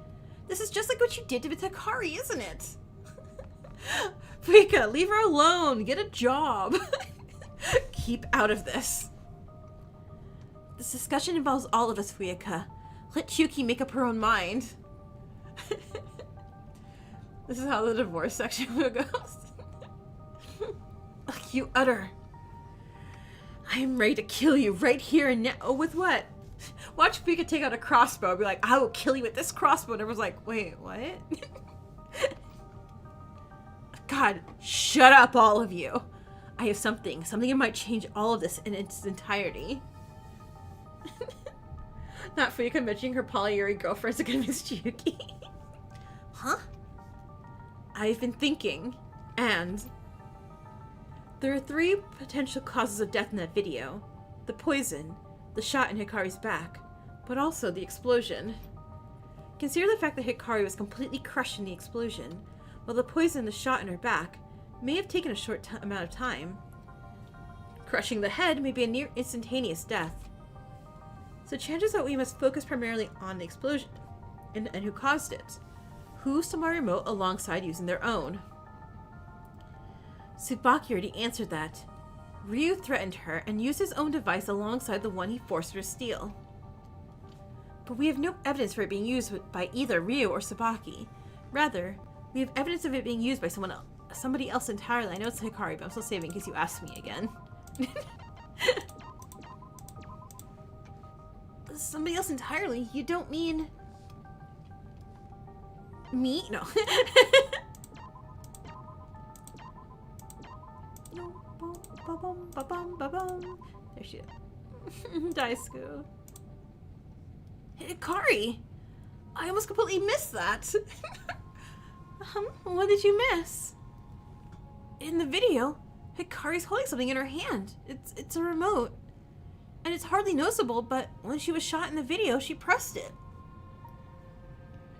This is just like what you did with Hikari, isn't it? Fika, leave her alone. Get a job. Keep out of this. This discussion involves all of us, Fuyaka. Let Chuki make up her own mind. This is how the divorce section goes. You utter. I am ready to kill you right here and now. Oh, with what? Watch Fuyaka take out a crossbow and be like, I will kill you with this crossbow. And everyone's like, wait, what? God, shut up, all of you. I have something that might change all of this in its entirety. Not Fuyaka mentioning her polyuri girlfriends to convince Chiyuki. Huh? I've been thinking, and... There are 3 potential causes of death in that video. The poison, the shot in Hikari's back, but also the explosion. Consider the fact that Hikari was completely crushed in the explosion, while the poison and the shot in her back may have taken a short amount of time. Crushing the head may be a near instantaneous death. So chances are we must focus primarily on the explosion, and who caused it. Who stole my remote alongside using their own? Tsubaki already answered that. Ryu threatened her and used his own device alongside the one he forced her to steal. But we have no evidence for it being used by either Ryu or Tsubaki. Rather, we have evidence of it being used by somebody else entirely. I know it's Hikari, but I'm still saving in case you ask me again. Somebody else entirely? You don't mean... me? No. There she is. Daisuke. Hikari! I almost completely missed that. What did you miss? In the video, Hikari's holding something in her hand. It's a remote. And it's hardly noticeable, but when she was shot in the video, she pressed it.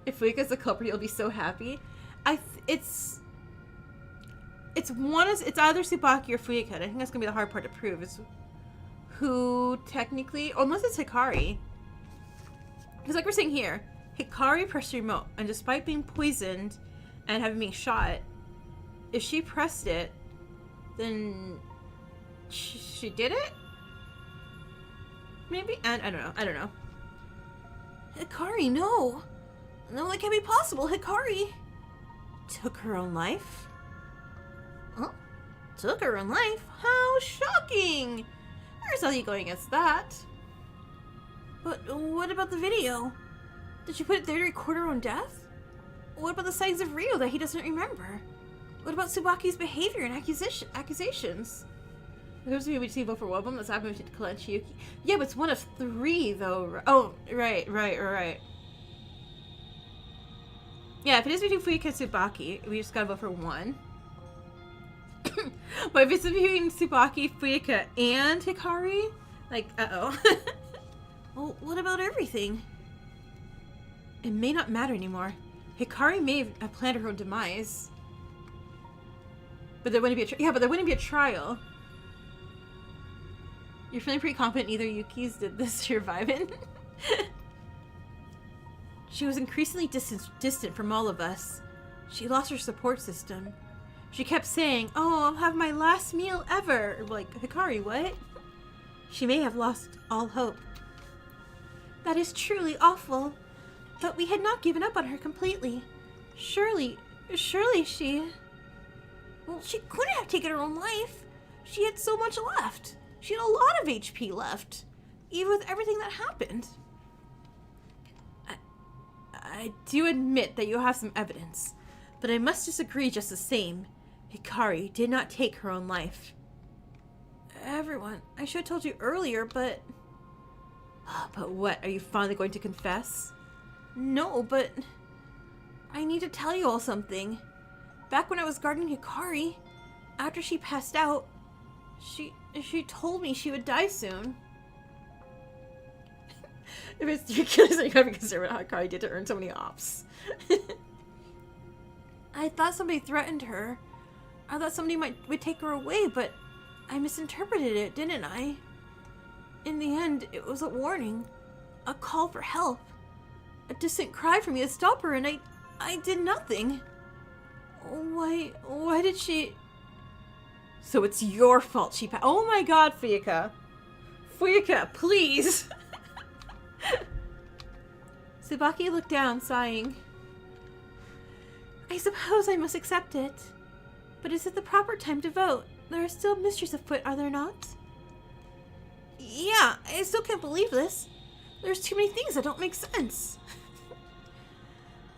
If Fuika's the culprit, you'll be so happy. It's either Tsubaki or Fuika. I think that's gonna be the hard part to prove. Is who technically, unless it's Hikari. Because like we're saying here, Hikari pressed the remote, and despite being poisoned and having been shot, if she pressed it, then she did it? Maybe? And I don't know. Hikari, no. No, that can't be possible. Hikari took her own life? Huh? Took her own life? How shocking! There's nothing going against that. But what about the video? Did she put it there to record her own death? What about the sightings of Ryo that he doesn't remember? What about Tsubaki's behavior and accusations? There's we see vote for one of them. That's happening to Colette Chiyuki. Yeah, but it's one of 3 though. Oh, right. Yeah, if it is between Fuika and Tsubaki, we just gotta vote for one. But if it's between Tsubaki, Fuika, and Hikari, like, uh-oh. Well, what about everything? It may not matter anymore. Hikari may have planned her own demise. But there wouldn't be but there wouldn't be a trial. You're feeling pretty confident neither Yuki's did this surviving? She was increasingly distant from all of us. She lost her support system. She kept saying, "Oh, I'll have my last meal ever." Like, Hikari, what? She may have lost all hope. That is truly awful. But we had not given up on her completely. Surely she... Well, she couldn't have taken her own life. She had so much left. She had a lot of HP left. Even with everything that happened. I do admit that you have some evidence. But I must disagree just the same. Hikari did not take her own life. Everyone, I should have told you earlier, but... But what? Are you finally going to confess? No, but... I need to tell you all something. Back when I was guarding Hikari, after she passed out, she told me she would die soon. If it's 3 killers, then you gotta be concerned about how Hikari did to earn so many ops. I thought somebody threatened her. I thought somebody would take her away, but I misinterpreted it, didn't I? In the end, it was a warning. A call for help. A distant cry for me to stop her, and I did nothing. Why did she... So it's your fault she oh my god, Fuika. Fuika, please! Tsubaki looked down, sighing. I suppose I must accept it. But is it the proper time to vote? There are still mysteries afoot, are there not? Yeah, I still can't believe this. There's too many things that don't make sense.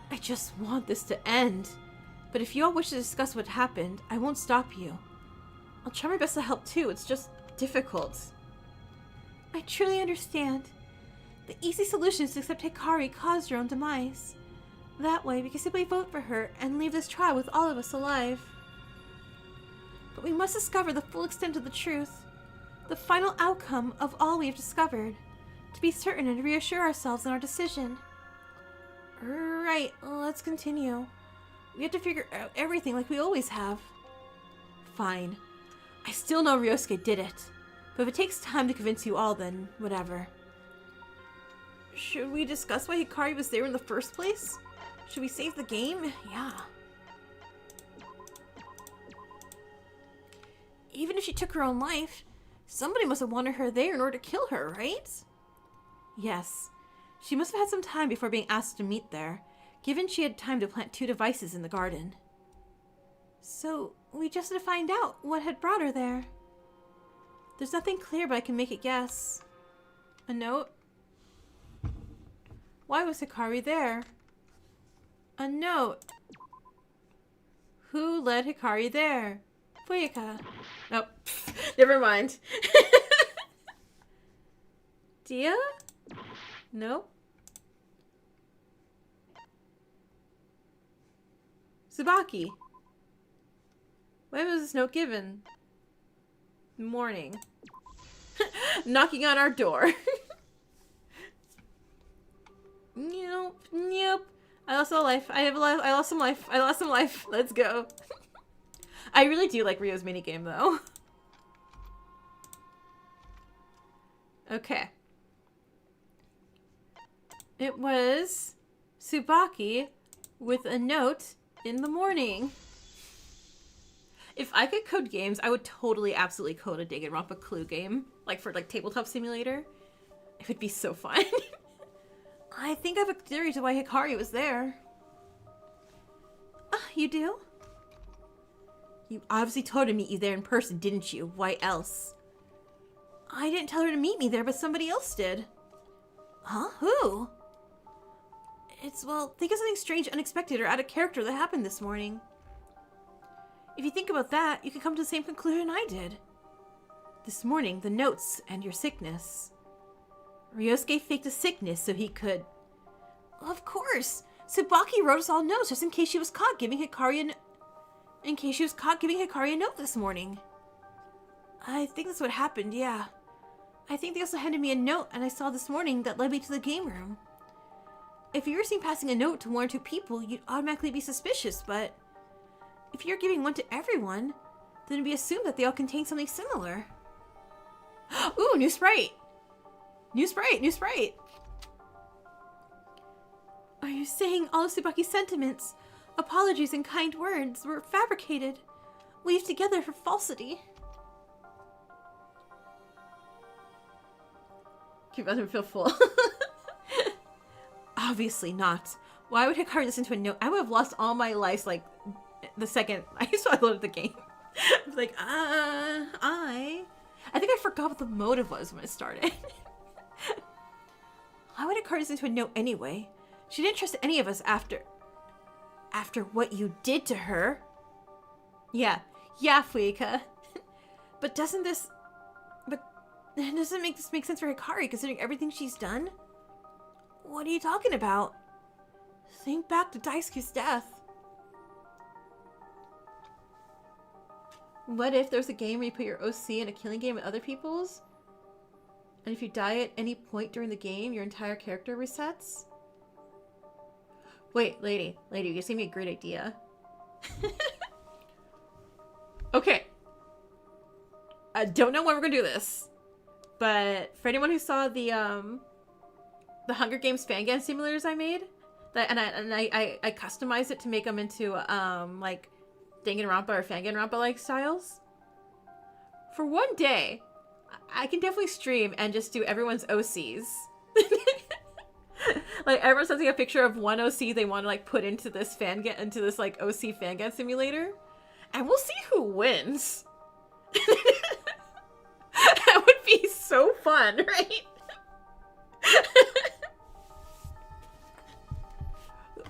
I just want this to end. But if you all wish to discuss what happened, I won't stop you. I'll try my best to help too, it's just difficult. I truly understand. The easy solution is to accept Hikari caused her own demise. That way, we can simply vote for her and leave this trial with all of us alive. But we must discover the full extent of the truth, the final outcome of all we have discovered, to be certain and reassure ourselves in our decision. Right, let's continue. We have to figure out everything like we always have. Fine. I still know Ryosuke did it, but if it takes time to convince you all, then whatever. Should we discuss why Hikari was there in the first place? Should we save the game? Yeah. Even if she took her own life, somebody must have wanted her there in order to kill her, right? Yes. She must have had some time before being asked to meet there, given she had time to plant 2 devices in the garden. So, we just had to find out what had brought her there. There's nothing clear, but I can make a guess. A note? Why was Hikari there? A note. Who led Hikari there? Fuika. Nope. Never mind. Dia? Nope. Tsubaki. When was this note given? Morning. Knocking on our door. Nope. I lost a life. I lost some life. I lost some life. Let's go. I really do like Ryo's minigame, though. Okay. It was Tsubaki with a note in the morning. If I could code games, I would totally, absolutely code a Danganronpa clue game. Like for like Tabletop Simulator. It would be so fun. I think I have a theory to why Hikari was there. You do? You obviously told her to meet you there in person, didn't you? Why else? I didn't tell her to meet me there, but somebody else did. Huh? Who? Think of something strange, unexpected, or out of character that happened this morning. If you think about that, you can come to the same conclusion I did. This morning, the notes and your sickness. Ryosuke faked a sickness so he could... Well, of course! Tsubaki wrote us all notes just in case she was caught giving Hikari a note this morning. I think that's what happened, yeah. I think they also handed me a note and I saw this morning that led me to the game room. If you were seen passing a note to one or two people, you'd automatically be suspicious, but... if you're giving one to everyone, then it'd be assumed that they all contain something similar. Ooh, new sprite! New sprite! New sprite! Are you saying all of Tsubaki's sentiments, apologies, and kind words were fabricated, weaved together for falsity? Keep letting him feel full. Obviously not. Why would Hikari listen to a note? I would have lost all my life, like, the second I loaded the game. I was like, I think I forgot what the motive was when it started. Why would Hikari listen to a note anyway? She didn't trust any of us after what you did to her. Yeah, Fuika. But doesn't this make sense for Hikari considering everything she's done? What are you talking about? Think back to Daisuke's death. What if there's a game where you put your OC in a killing game with other people's? And if you die at any point during the game, your entire character resets? Wait, lady, you just gave me a great idea. Okay. I don't know when we're gonna do this, but for anyone who saw the Hunger Games Fangan simulators I made, I customized it to make them into like Danganronpa or Fanganronpa like styles. For one day, I can definitely stream and just do everyone's OCs. Like everyone's sending a picture of one OC they want to like put into this like OC Fangan simulator, and we'll see who wins. That would be so fun, right?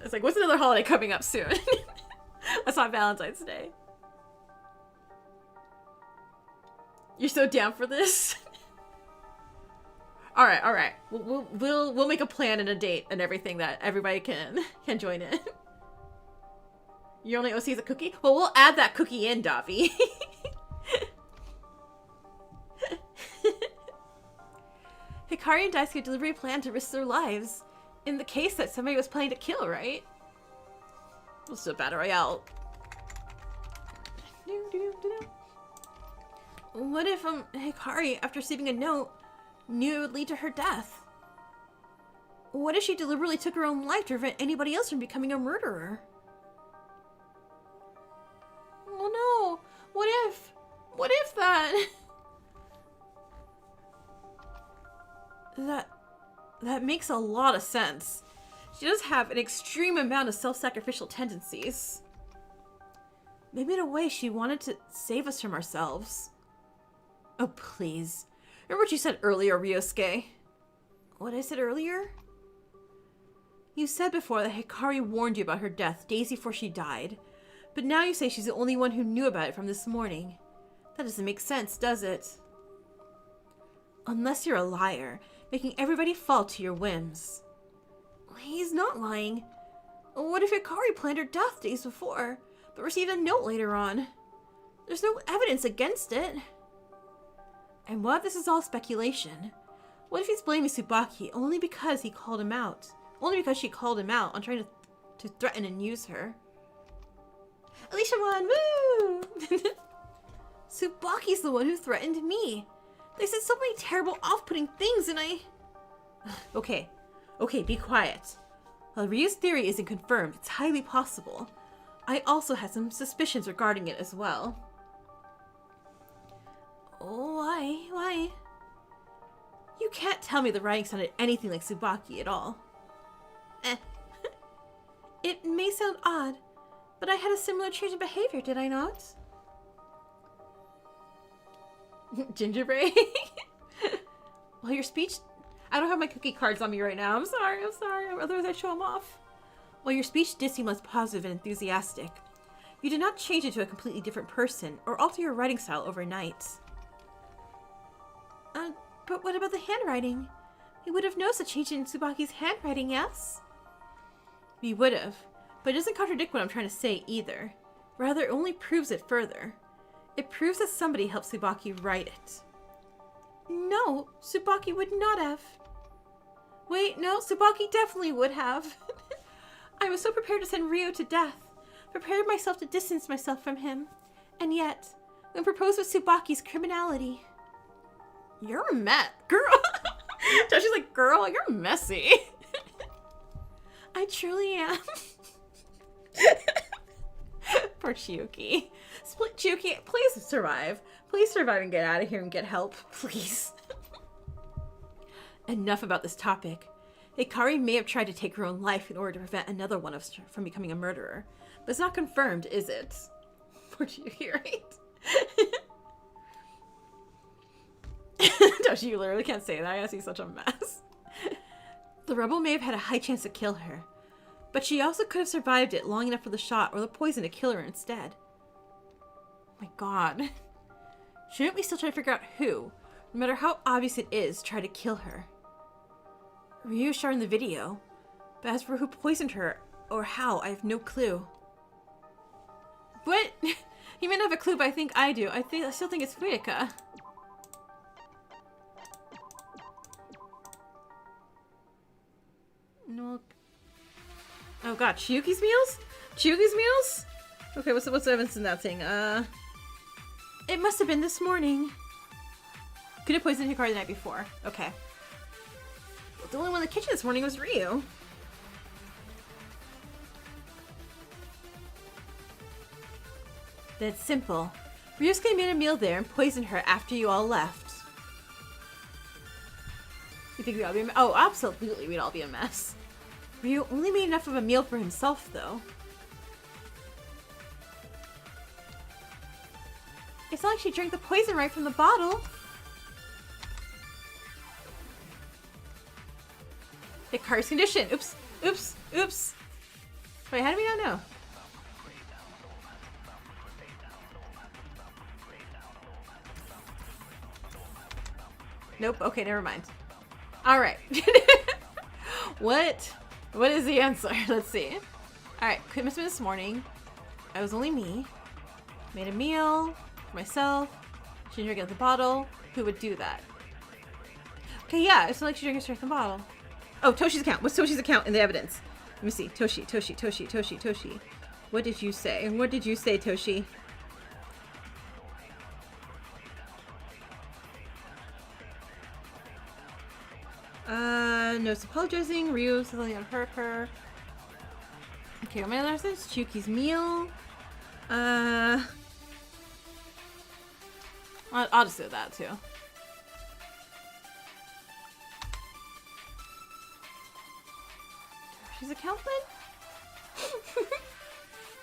It's like, what's another holiday coming up soon? That's not Valentine's Day. You're so down for this? All right. We'll make a plan and a date and everything that everybody can join in. Your only OC is a cookie? Well, we'll add that cookie in, Davi. Hikari and Daisuke deliberately planned to risk their lives in the case that somebody was planning to kill, right? Let's do a battle royale. What if Hikari, after receiving a note, knew it would lead to her death? What if she deliberately took her own life to prevent anybody else from becoming a murderer? Oh no! What if? What if that? That makes a lot of sense. She does have an extreme amount of self-sacrificial tendencies. Maybe in a way she wanted to save us from ourselves. Oh, please. Remember what you said earlier, Ryosuke? What I said earlier? You said before that Hikari warned you about her death days before she died. But now you say she's the only one who knew about it from this morning. That doesn't make sense, does it? Unless you're a liar, making everybody fall to your whims. He's not lying. What if Hikari planned her death days before, but received a note later on? There's no evidence against it. And what if this is all speculation? What if he's blaming Tsubaki only because he called him out? Only because she called him out on trying to to threaten and use her. Alicia won! Woo! Tsubaki's the one who threatened me. They said so many terrible, off-putting things and I... Okay, be quiet. While Ryu's theory isn't confirmed, it's highly possible. I also had some suspicions regarding it as well. Oh, why? You can't tell me the writing sounded anything like Tsubaki at all. It may sound odd, but I had a similar change in behavior, did I not? Gingerbread? Well, your speech... I don't have my cookie cards on me right now. I'm sorry. Otherwise I'd show them off. While your speech did seem less positive and enthusiastic, you did not change into a completely different person or alter your writing style overnight. But what about the handwriting? We would have noticed a change in Tsubaki's handwriting, yes? We would have, but it doesn't contradict what I'm trying to say either. Rather, it only proves it further. It proves that somebody helped Tsubaki write it. No, Tsubaki would not have. Wait, no, Tsubaki definitely would have. I was so prepared to send Ryo to death, prepared myself to distance myself from him. And yet, when proposed with Tsubaki's criminality... You're a mess, girl. She's like, girl, you're messy. I truly am. Poor Chiyuki. Chiyuki, please survive. Please survive and get out of here and get help, please. Enough about this topic. Hikari may have tried to take her own life in order to prevent another one of us from becoming a murderer. But it's not confirmed, is it? Poor Chiyuki, right? Toshi, you literally can't say that. I guess he's such a mess. The rebel may have had a high chance to kill her, but she also could have survived it long enough for the shot or the poison to kill her instead. Oh my god. Shouldn't we still try to figure out who, no matter how obvious it is, tried to kill her? Ryu shot in the video, but as for who poisoned her or how, I have no clue. What? He may not have a clue, but I think I do. I still think it's Fuyaka. No. Oh god, Chiyuki's meals? Chiyuki's meals? Okay, what's the evidence in that thing? It must have been this morning. Could have poisoned Hikari the night before. Okay. Well, the only one in the kitchen this morning was Ryu. That's simple. Ryusuke made a meal there and poisoned her after you all left. You think we'd all be a mess? Oh, absolutely, we'd all be a mess. Ryu only made enough of a meal for himself, though. It's not like she drank the poison right from the bottle. Hikari's condition. Oops. Wait, how do we not know? Nope. Okay, never mind. All right. What is the answer? Let's see. All right. Could have been this morning. I was only me. Made a meal for myself. She didn't drink out of the bottle. Who would do that? Okay, yeah. It's not like she drank straight from the bottle. Oh, Toshi's account. What's Toshi's account in the evidence? Let me see. Toshi. What did you say? What did you say, Toshi? No apologizing. Ryu says something to hurt her. Okay, what my other says? Chiyuki's meal. I'll just do that too. She's a account then?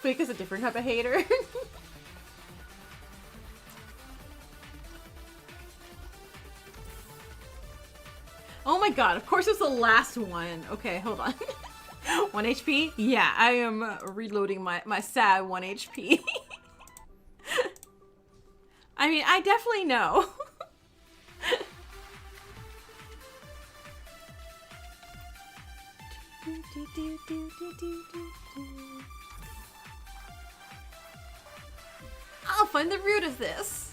Fuika's a different type of hater. Oh my god, of course it's the last one. Okay, hold on. 1 HP? Yeah, I am reloading my sad 1 HP. I mean, I definitely know. I'll find the root of this.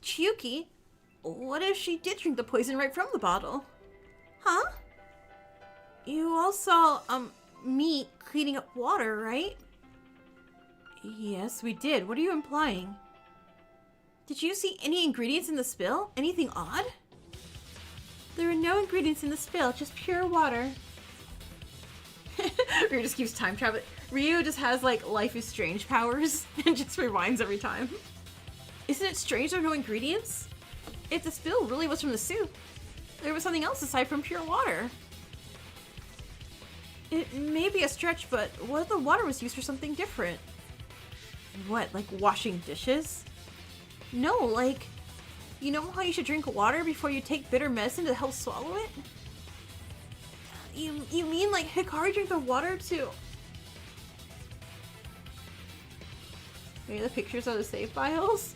Chiyuki? What if she did drink the poison right from the bottle? Huh? You all saw, me cleaning up water, right? Yes, we did. What are you implying? Did you see any ingredients in the spill? Anything odd? There are no ingredients in the spill, just pure water. Ryu just keeps time traveling. Ryu just has, like, Life is Strange powers and just rewinds every time. Isn't it strange there are no ingredients? If the spill really was from the soup, there was something else aside from pure water. It may be a stretch, but what if the water was used for something different? What, like washing dishes? No, like, you know how you should drink water before you take bitter medicine to help swallow it? You mean like Hikari drank the water to... Maybe the pictures of the save files?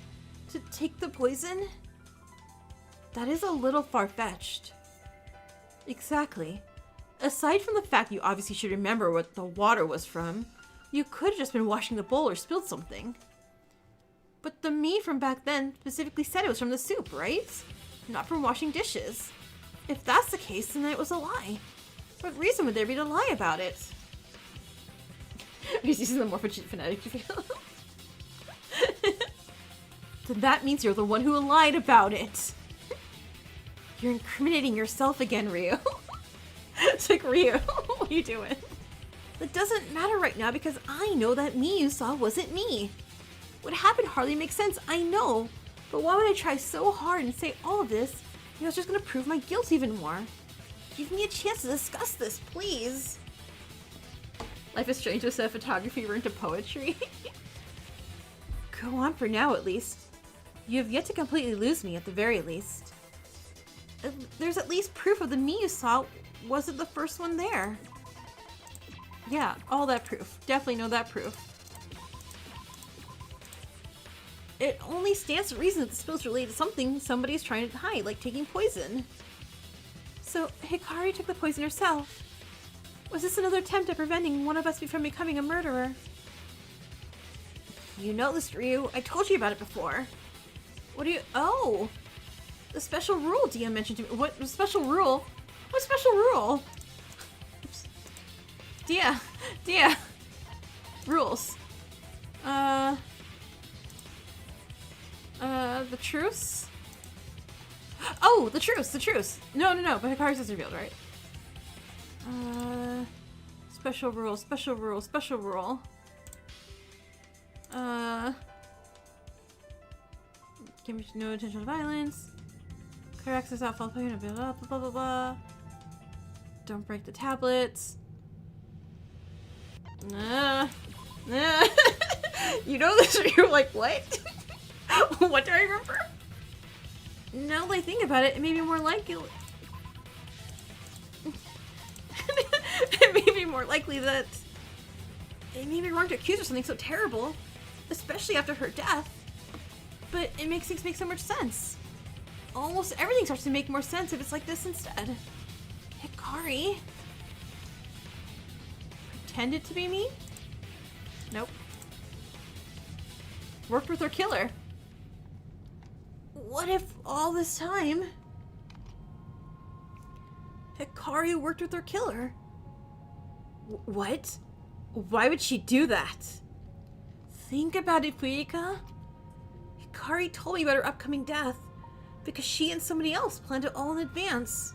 To take the poison? That is a little far-fetched. Exactly. Aside from the fact you obviously should remember what the water was from, you could have just been washing the bowl or spilled something. But the me from back then specifically said it was from the soup, right? Not from washing dishes. If that's the case, then it was a lie. What reason would there be to lie about it? He's using the morphophonetic feel. Then that means you're the one who lied about it. You're incriminating yourself again, Ryu. It's like, Ryu, what are you doing? That doesn't matter right now because I know that me you saw wasn't me. What happened hardly makes sense, I know. But why would I try so hard and say all of this? You know, it's just gonna prove my guilt even more. Give me a chance to discuss this, please. Life is Strange instead of photography, we're into poetry. Go on for now, at least. You have yet to completely lose me, at the very least. There's at least proof of the me you saw wasn't the first one there. Yeah, all that proof. Definitely know that proof. It only stands to reason that the spill's related to something somebody's trying to hide, like taking poison. So, Hikari took the poison herself. Was this another attempt at preventing one of us from becoming a murderer? You know this, Ryu. I told you about it before. What do you... Oh! The special rule Dia mentioned to me. What special rule? What special rule? Oops. Dia! Rules. The truce? Oh, the truce! No, but Hikari's is revealed, right? Special rule. Give me no intentional violence. Clear access out, blah, blah, blah, blah. Don't break the tablets. You know this, you're like, what? What do I remember? Now that I think about it, it may be more likely... it may be more likely that... It may be wrong to accuse her of something so terrible. Especially after her death. But it makes things make so much sense. Almost everything starts to make more sense if it's like this instead. Hikari... Pretended to be me? Nope. Worked with her killer. What if all this time... Hikari worked with her killer? What? Why would she do that? Think about it, Fuyika. Hikari told me about her upcoming death because she and somebody else planned it all in advance.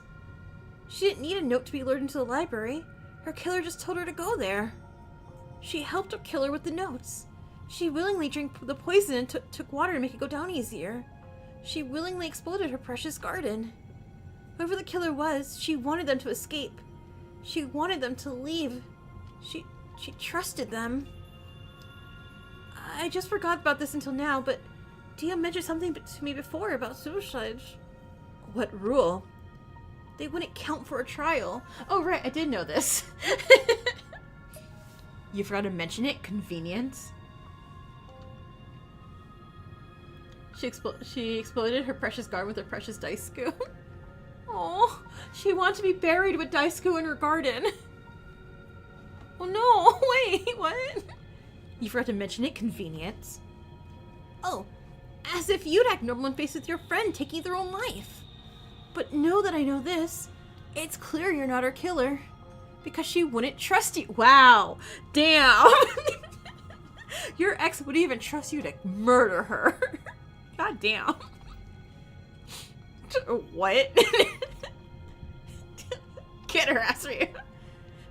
She didn't need a note to be lured into the library. Her killer just told her to go there. She helped her killer with the notes. She willingly drank the poison and took water to make it go down easier. She willingly exploded her precious garden. Whoever the killer was, she wanted them to escape. She wanted them to leave. She trusted them. I just forgot about this until now, but Dia mentioned something to me before about suicide. What rule? They wouldn't count for a trial. Oh right, I did know this. You forgot to mention it? Convenient. She exploded her precious garden with her precious Daisuke. Oh, she wanted to be buried with Daisuke in her garden. Oh no, wait, what? You forgot to mention it? Convenient. Oh, as if you'd act normal and face with your friend taking their own life. But know that I know this. It's clear you're not her killer. because she wouldn't trust you. Wow. Damn. Your ex wouldn't even trust you to murder her. God damn. What? Can't harass me.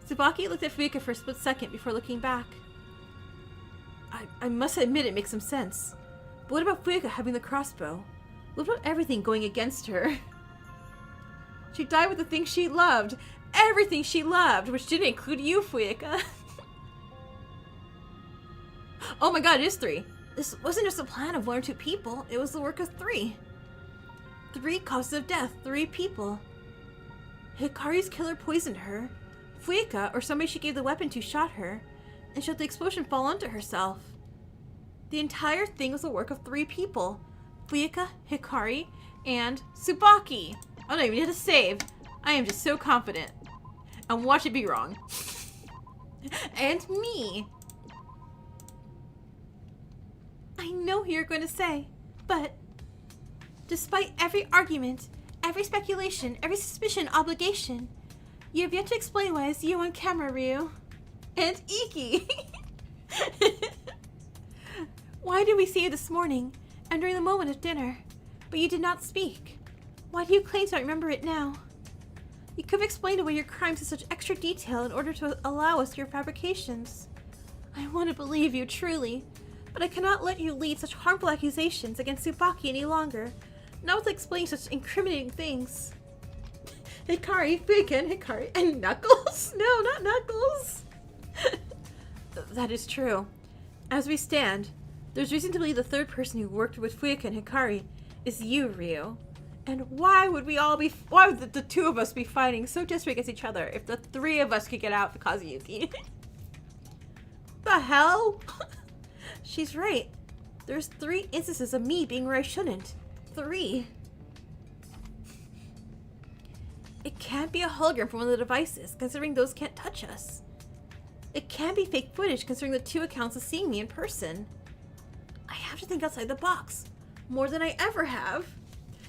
Tsubaki looked at Fuika for a split second before looking back. I must admit it makes some sense. But what about Fuika having the crossbow? What about everything going against her? She died with the things she loved. Everything she loved, which didn't include you, Fuika. Oh my god, it is 3. This wasn't just a plan of 1 or 2 people. It was the work of 3. 3 causes of death, 3 people. Hikari's killer poisoned her. Fuika, or somebody she gave the weapon to, shot her, and she let the explosion fall onto herself. The entire thing was the work of 3 people. Fuika, Hikari, and Tsubaki. I don't even need to save. I am just so confident. And watch it be wrong. And me. I know what you're going to say, but despite every argument, every speculation, every suspicion, obligation, you have yet to explain why it's you on camera, Ryu. And Iki. Why did we see you this morning, and during the moment of dinner, but you did not speak? Why do you claim to not remember it now? You could have explained away your crimes in such extra detail in order to allow us your fabrications. I want to believe you, truly, but I cannot let you lead such harmful accusations against Tsubaki any longer, not with explaining such incriminating things. Hikari, Fuika, Hikari, and Knuckles? No, not Knuckles! That is true. As we stand, there's reason to believe the third person who worked with Fuika and Hikari is you, Ryu. And why would the 2 of us be fighting so desperate against each other if the 3 of us could get out for Kazuyuki? The hell? She's right. There's 3 instances of me being where I shouldn't. 3. It can't be a hologram from one of the devices, considering those can't touch us. It can't be fake footage, considering the 2 accounts of seeing me in person. I have to think outside the box, more than I ever have.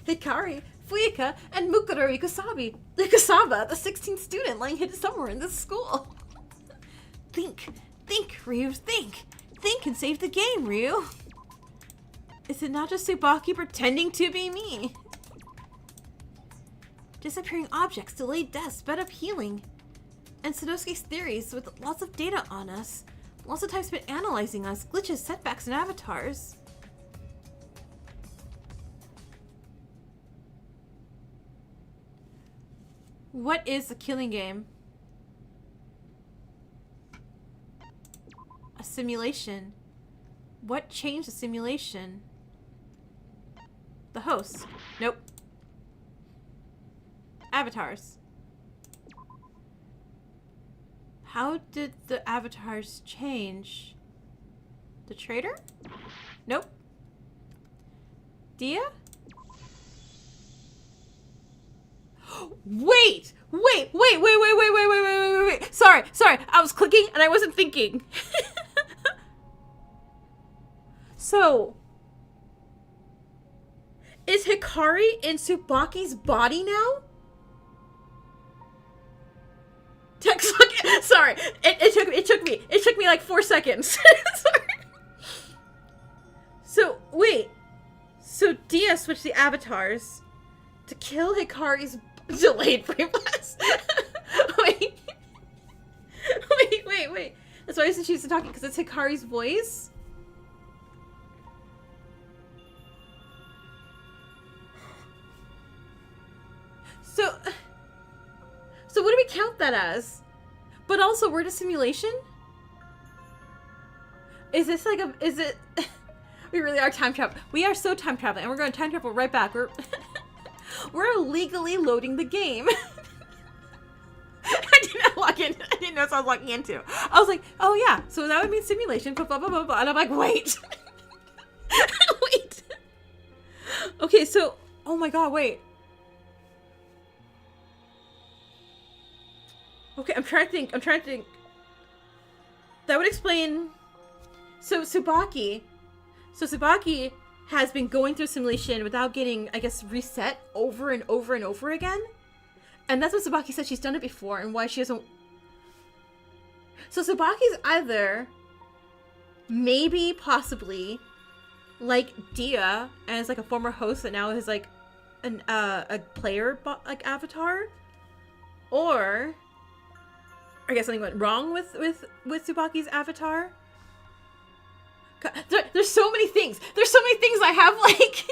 Hikari, Fuika, and Mukuro Ikusabi. Ikusaba, the 16th student lying hidden somewhere in this school. Think, Ryu, think. Think and save the game, Ryu. Is it not just Tsubaki pretending to be me? Disappearing objects, delayed deaths, sped up healing. And Sanosuke's theories with lots of data on us. Lots of time spent analyzing us, glitches, setbacks, and avatars. What is the killing game? A simulation. What changed the simulation? The host. Nope. Avatars. How did the avatars change? The traitor? Nope. Dia? Wait! Sorry. I was clicking and I wasn't thinking. So, is Hikari in Tsubaki's body now? Sorry, it took me like 4 seconds. Sorry. So wait, so Dia switched the avatars to kill Hikari's delayed frame blast. wait. That's why I said she's talking, because it's Hikari's voice. So what do we count that as? But also, we're in a simulation? Is this like a... Is it... We really are time traveling. We are so time traveling, and we're going to time travel right back. We're illegally loading the game. I did not log in. I didn't know what I was logging into. I was like, oh yeah, so that would mean simulation, blah, blah, blah, blah, blah. And I'm like, wait. Wait. Okay, so... Oh my god, wait. Okay, I'm trying to think. That would explain... So Tsubaki has been going through simulation without getting, I guess, reset over and over and over again. And that's what Tsubaki said she's done it before, and why she doesn't... So Tsubaki's either, maybe, possibly, like Dia, and is like a former host that now is like a player like avatar, or I guess something went wrong with Tsubaki's avatar. God, there's so many things. There's so many things I have like.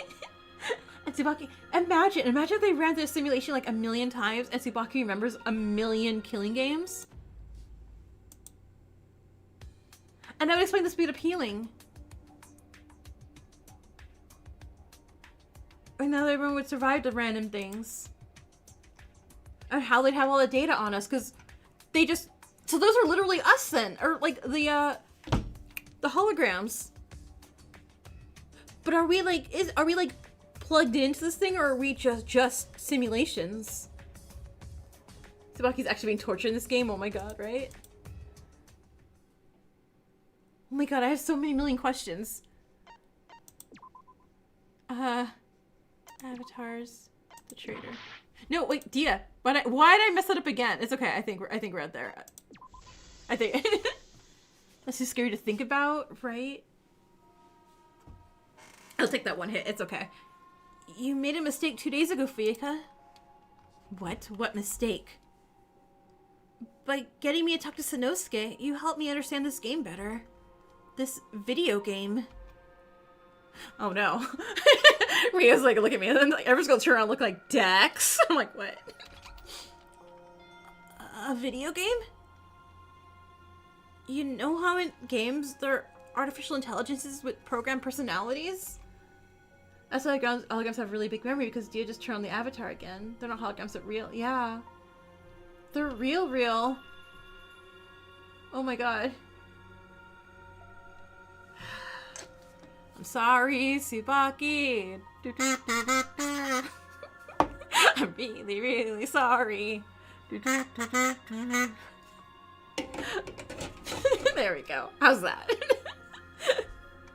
And Tsubaki, imagine if they ran this simulation like a million times, and Tsubaki remembers a million killing games. And that would explain the speed of healing. And now everyone would survive the random things. And how they'd have all the data on us, because they just... So those are literally us then. Or like the holograms. But are we like plugged into this thing, or are we just simulations? Tsubaki's actually being tortured in this game, oh my god, right? Oh my god, I have so many million questions. Avatars, the traitor. No, wait, Dia. Why did I mess that up again? It's okay. I think we're out there. I think that's too scary to think about, right? I'll take that one hit. It's okay. You made a mistake 2 days ago, Fuyika. What? What mistake? By getting me to talk to Sanosuke, you helped me understand this game better. This video game. Oh no. Rio's like, look at me, and then like, everyone's gonna turn around and look like Dex. I'm like, what? A video game? You know how in games there are artificial intelligences with programmed personalities? That's why holograms have really big memory, because Dia just turned on the avatar again. They're not holograms, they're real. Yeah. They're real. Oh my god. I'm sorry, Tsubaki. I'm really sorry. There we go. How's that?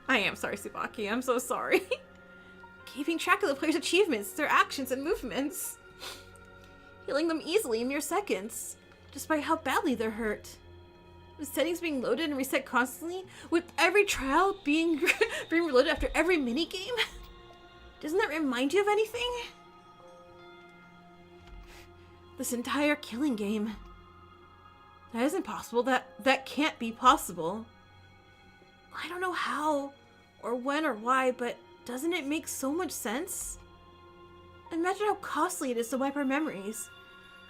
I am sorry, Tsubaki. I'm so sorry. Keeping track of the player's achievements, their actions and movements. Healing them easily in mere seconds, despite how badly they're hurt. With settings being loaded and reset constantly, with every trial being reloaded after every minigame? Doesn't that remind you of anything? This entire killing game. That isn't possible. That can't be possible. I don't know how, or when, or why, but doesn't it make so much sense? Imagine how costly it is to wipe our memories.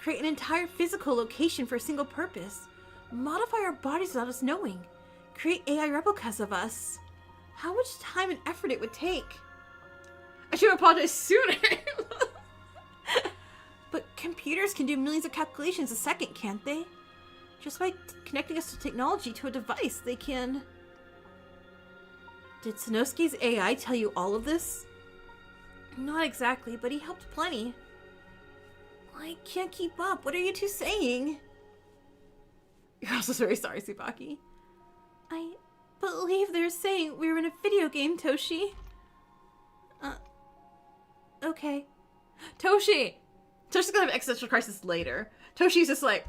Create an entire physical location for a single purpose. Modify our bodies without us knowing. Create AI replicas of us. How much time and effort it would take. I should have apologized sooner. But computers can do millions of calculations a second, can't they? Just by connecting us to technology to a device, they can... Did Sanosuke's AI tell you all of this? Not exactly, but he helped plenty. I can't keep up. What are you two saying? You're also very sorry, Tsubaki. I believe they're saying we were in a video game, Toshi. Okay. Toshi! Toshi's gonna have existential crisis later. Toshi's just like,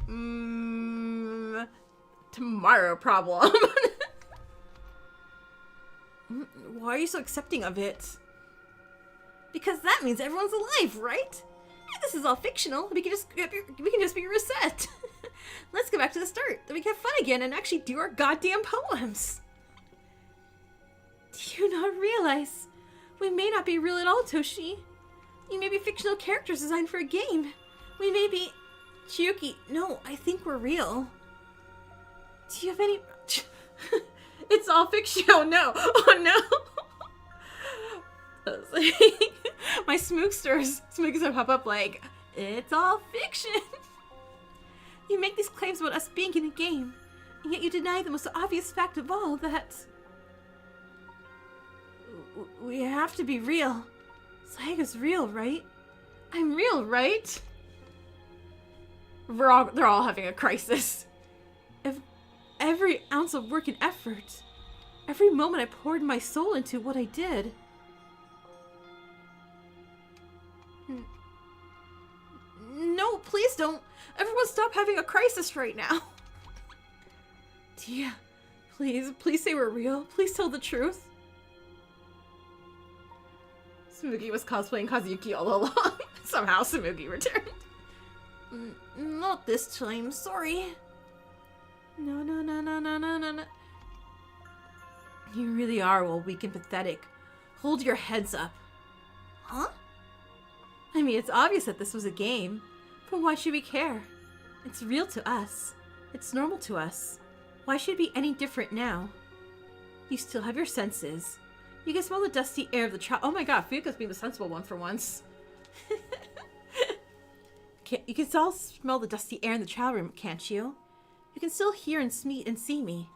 tomorrow problem. Why are you so accepting of it? Because that means everyone's alive, right? This is all fictional. We can just be reset. Let's go back to the start. Then we can have fun again and actually do our goddamn poems. Do you not realize we may not be real at all, Toshi? You may be fictional characters designed for a game. We may be... Chiyuki, no, I think we're real. Do you have any... It's all fiction. Oh no. Oh no. My smooksters pop up like, it's all fiction. You make these claims about us being in a game, and yet you deny the most obvious fact of all, that we have to be real. Saiga's real, right? I'm real, right? They're all having a crisis. If every ounce of work and effort, every moment I poured my soul into what I did. No, please don't. Everyone stop having a crisis right now. Dia, please say we're real. Please tell the truth. Tsumugi was cosplaying Kazuki all along. Somehow Tsumugi returned. Not this time, sorry. No. You really are all weak and pathetic. Hold your heads up. Huh? I mean, it's obvious that this was a game, but why should we care? It's real to us. It's normal to us. Why should it be any different now? You still have your senses. You can smell the dusty air of the trial. Oh my god, Fuyuka's being the sensible one for once. You can still smell the dusty air in the trial room, can't you? You can still hear and see me.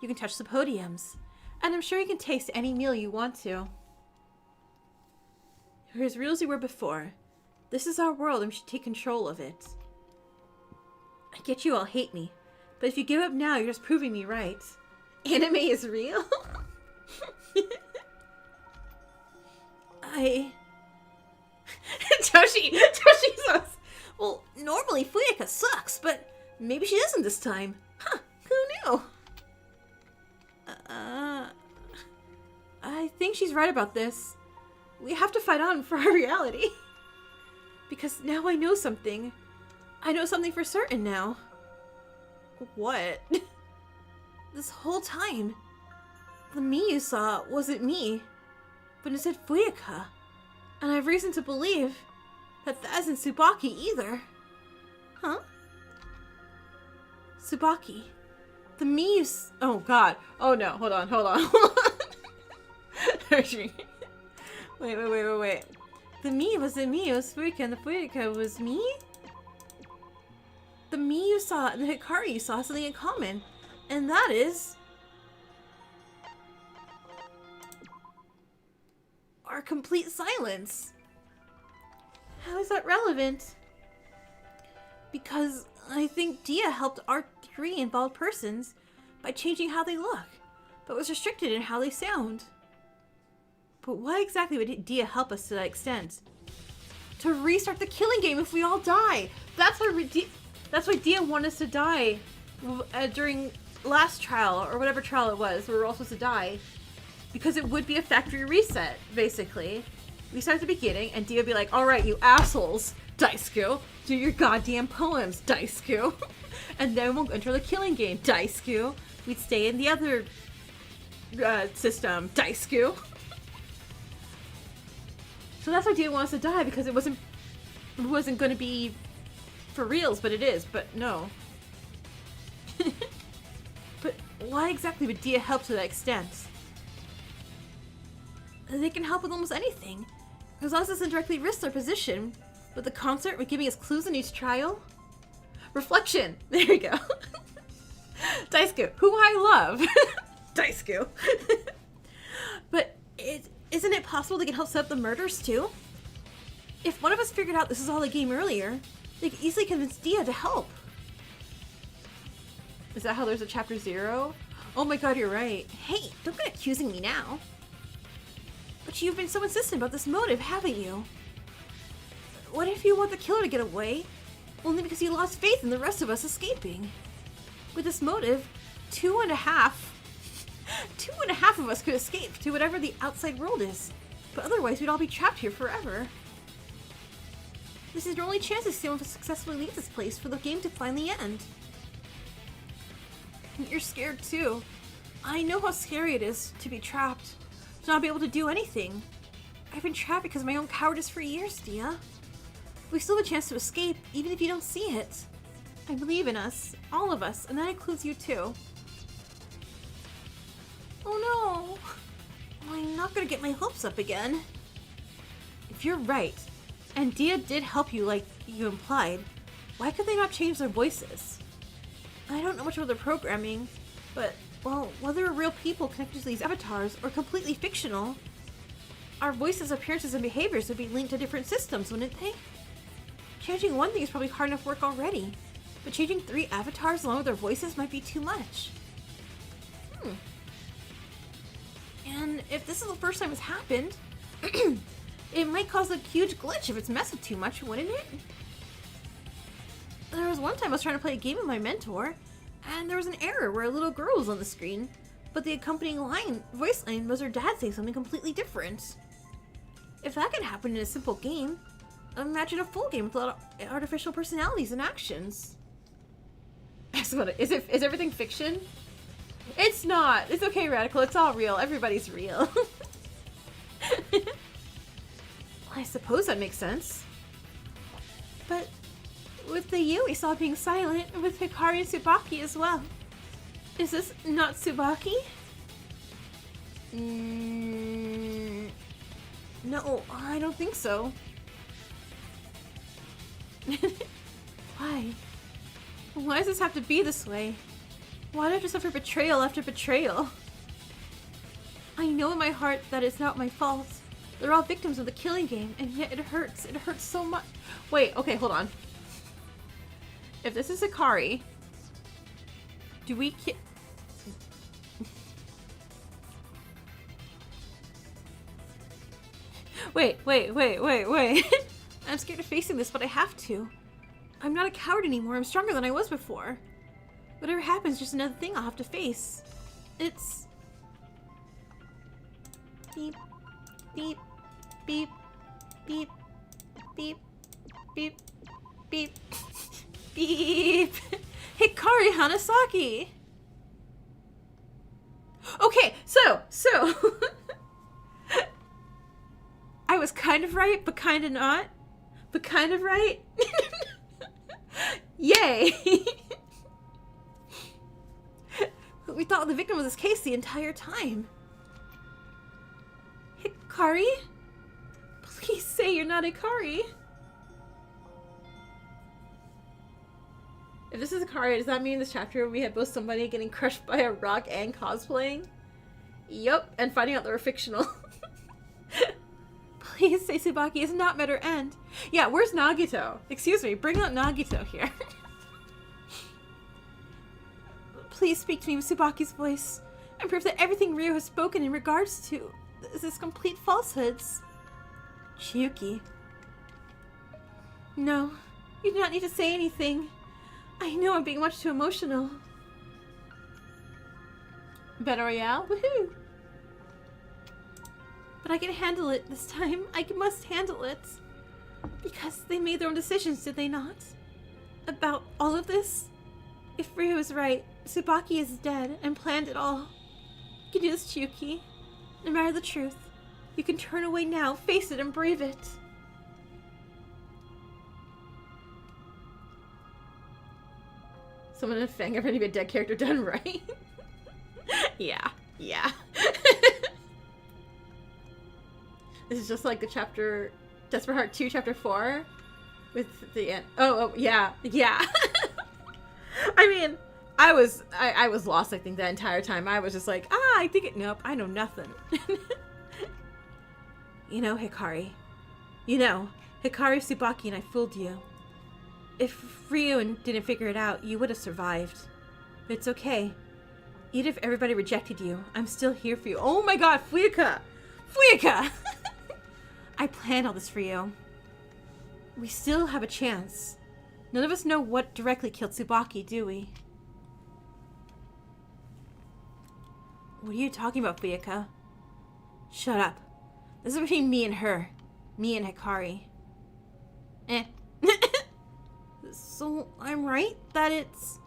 You can touch the podiums. And I'm sure you can taste any meal you want to. You're as real as you were before. This is our world and we should take control of it. I get you all hate me, but if you give up now, you're just proving me right. Anime is real? Toshi says, well, normally Fuyuka sucks, but maybe she doesn't this time. Huh, who knew? I think she's right about this. We have to fight on for our reality. Because now I know something. I know something for certain now. What? This whole time, the me you saw wasn't me, but instead Fuyuka. And I have reason to believe that isn't Tsubaki either. Huh? Tsubaki. The me you oh god. Oh no, hold on. Wait. The me wasn't me, it was Fuyuka, and the Fuyuka was me? The me you saw and the Hikari you saw have something in common, and that is our complete silence. How is that relevant? Because I think Dia helped our three involved persons by changing how they look, but was restricted in how they sound. But why exactly would Dia help us to that extent? To restart the killing game if we all die! That's why Dia wanted us to die during last trial, or whatever trial it was, where we were all supposed to die. Because it would be a factory reset, basically. We start at the beginning, and Dia would be like, alright, you assholes, Daisuke, do your goddamn poems, Daisuke. And then we'll enter the killing game, Daisuke. We'd stay in the other system, Daisuke. So that's why Dia wants to die, because it wasn't going to be for reals, but it is, but no. But why exactly would Dia help to that extent? They can help with almost anything, as long as it doesn't directly risk their position. But the concert with giving us clues in each trial? Reflection! There we go. Daisuke, who I love. Daisuke. But isn't it possible they can help set up the murders too? If one of us figured out this is all a game earlier, they could easily convince Dia to help. Is that how there's a chapter 0? Oh my god, you're right. Hey, don't get accusing me now. But you've been so insistent about this motive, haven't you? What if you want the killer to get away, only because you lost faith in the rest of us escaping? With this motive, two and a half of us could escape to whatever the outside world is, but otherwise we'd all be trapped here forever. This is your only chance to see someone to successfully leave this place for the game to finally end. You're scared too. I know how scary it is to be trapped, to not be able to do anything. I've been trapped because of my own cowardice for years, Dia. We still have a chance to escape, even if you don't see it. I believe in us, all of us, and that includes you too. Oh no! I'm not gonna get my hopes up again. If you're right, and Dia did help you like you implied, why could they not change their voices? I don't know much about their programming, but, well, whether real people connected to these avatars or completely fictional, our voices, appearances, and behaviors would be linked to different systems, wouldn't they? Changing one thing is probably hard enough work already, but changing 3 avatars along with their voices might be too much. And if this is the first time it's happened, it might cause a huge glitch if it's messed with too much, wouldn't it? There was one time I was trying to play a game with my mentor, And there was an error where a little girl was on the screen, but the accompanying voice line was her dad saying something completely different. If that can happen in a simple game, imagine a full game with a lot of artificial personalities and actions. Is everything fiction? It's not. It's okay, Radical. It's all real. Everybody's real. Well, I suppose that makes sense. But with the Yui saw being silent, and with Hikari and Tsubaki as well. Is this not Tsubaki? No, I don't think so. Why? Why does this have to be this way? Why do I have to suffer betrayal after betrayal? I know in my heart that it's not my fault. They're all victims of the killing game, and yet it hurts. It hurts so much. Wait, okay, hold on. If this is Hikari, do we Wait. I'm scared of facing this, but I have to. I'm not a coward anymore. I'm stronger than I was before. Whatever happens, just another thing I'll have to face. It's... Beep. Beep. Beep. Beep. Beep. Beep. Beep. Beep. Hikari Hanasaki! Okay, so... I was kind of right, but kind of not. But kind of right. Yay! We thought the victim was this case the entire time. Hikari? Please say you're not Hikari. If this is Hikari, does that mean in this chapter we had both somebody getting crushed by a rock and cosplaying? Yup, and finding out they were fictional. Please say Tsubaki has not met her end. Yeah, where's Nagito? Excuse me, bring out Nagito here. Please speak to me with Tsubaki's voice and prove that everything Ryo has spoken in regards to is complete falsehoods. Chiyuki. No, you do not need to say anything. I know I'm being much too emotional. Battle Royale? Woohoo! But I can handle it this time. I must handle it. Because they made their own decisions, did they not? About all of this? If Ryo is right, Tsubaki is dead and planned it all. You can do this, Chiyuki. No matter the truth, you can turn away now, face it, and brave it. Someone in Fang ever need a dead character done right? Yeah. This is just like the chapter, Desperate Heart 2, chapter 4, with the end. Oh, yeah. I mean, I was lost, I think, that entire time. I was just like, nope, I know nothing. You know, Hikari. Hikari, Tsubaki, and I fooled you. If Ryo didn't figure it out, you would have survived. But it's okay. Even if everybody rejected you, I'm still here for you. Oh my god, Fuyuka! I planned all this for you. We still have a chance. None of us know what directly killed Tsubaki, do we? What are you talking about, Fuyuka? Shut up. This is between me and her. Me and Hikari. So, I'm right that it's...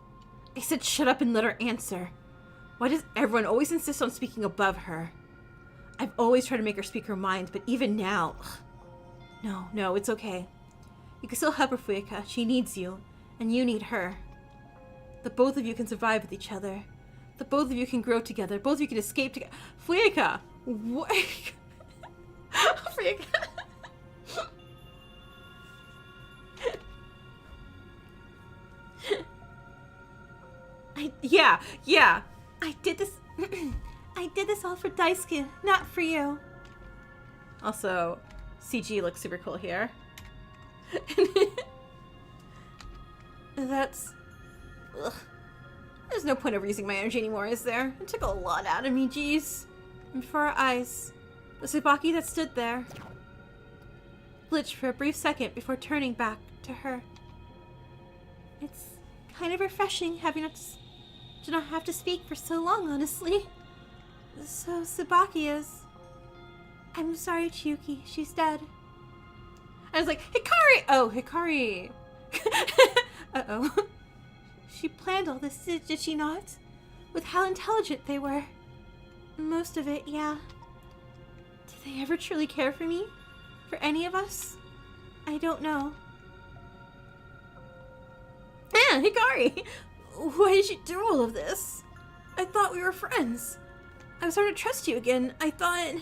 I said shut up and let her answer. Why does everyone always insist on speaking above her? I've always tried to make her speak her mind, but even now... Ugh. No, it's okay. You can still help her, Fuyuka. She needs you, and you need her. The both of you can survive with each other. The both of you can grow together. Both of you can escape together. Fuyuka! What? Fuyuka! Yeah. I did this... I did this all for Daisuke, not for you. Also, CG looks super cool here. That's... Ugh. There's no point of using my energy anymore, is there? It took a lot out of me, jeez. And before our eyes, the Tsubaki that stood there glitched for a brief second before turning back to her. It's kind of refreshing having to not have to speak for so long, honestly. So, Tsubaki is... I'm sorry, Chiyuki. She's dead. I was like, Hikari! Oh, Hikari. Uh-oh. She planned all this, did she not? With how intelligent they were. Most of it, yeah. Did they ever truly care for me? For any of us? I don't know. Yeah, Hikari! Why did you do all of this? I thought we were friends. I was starting to trust you again. I thought...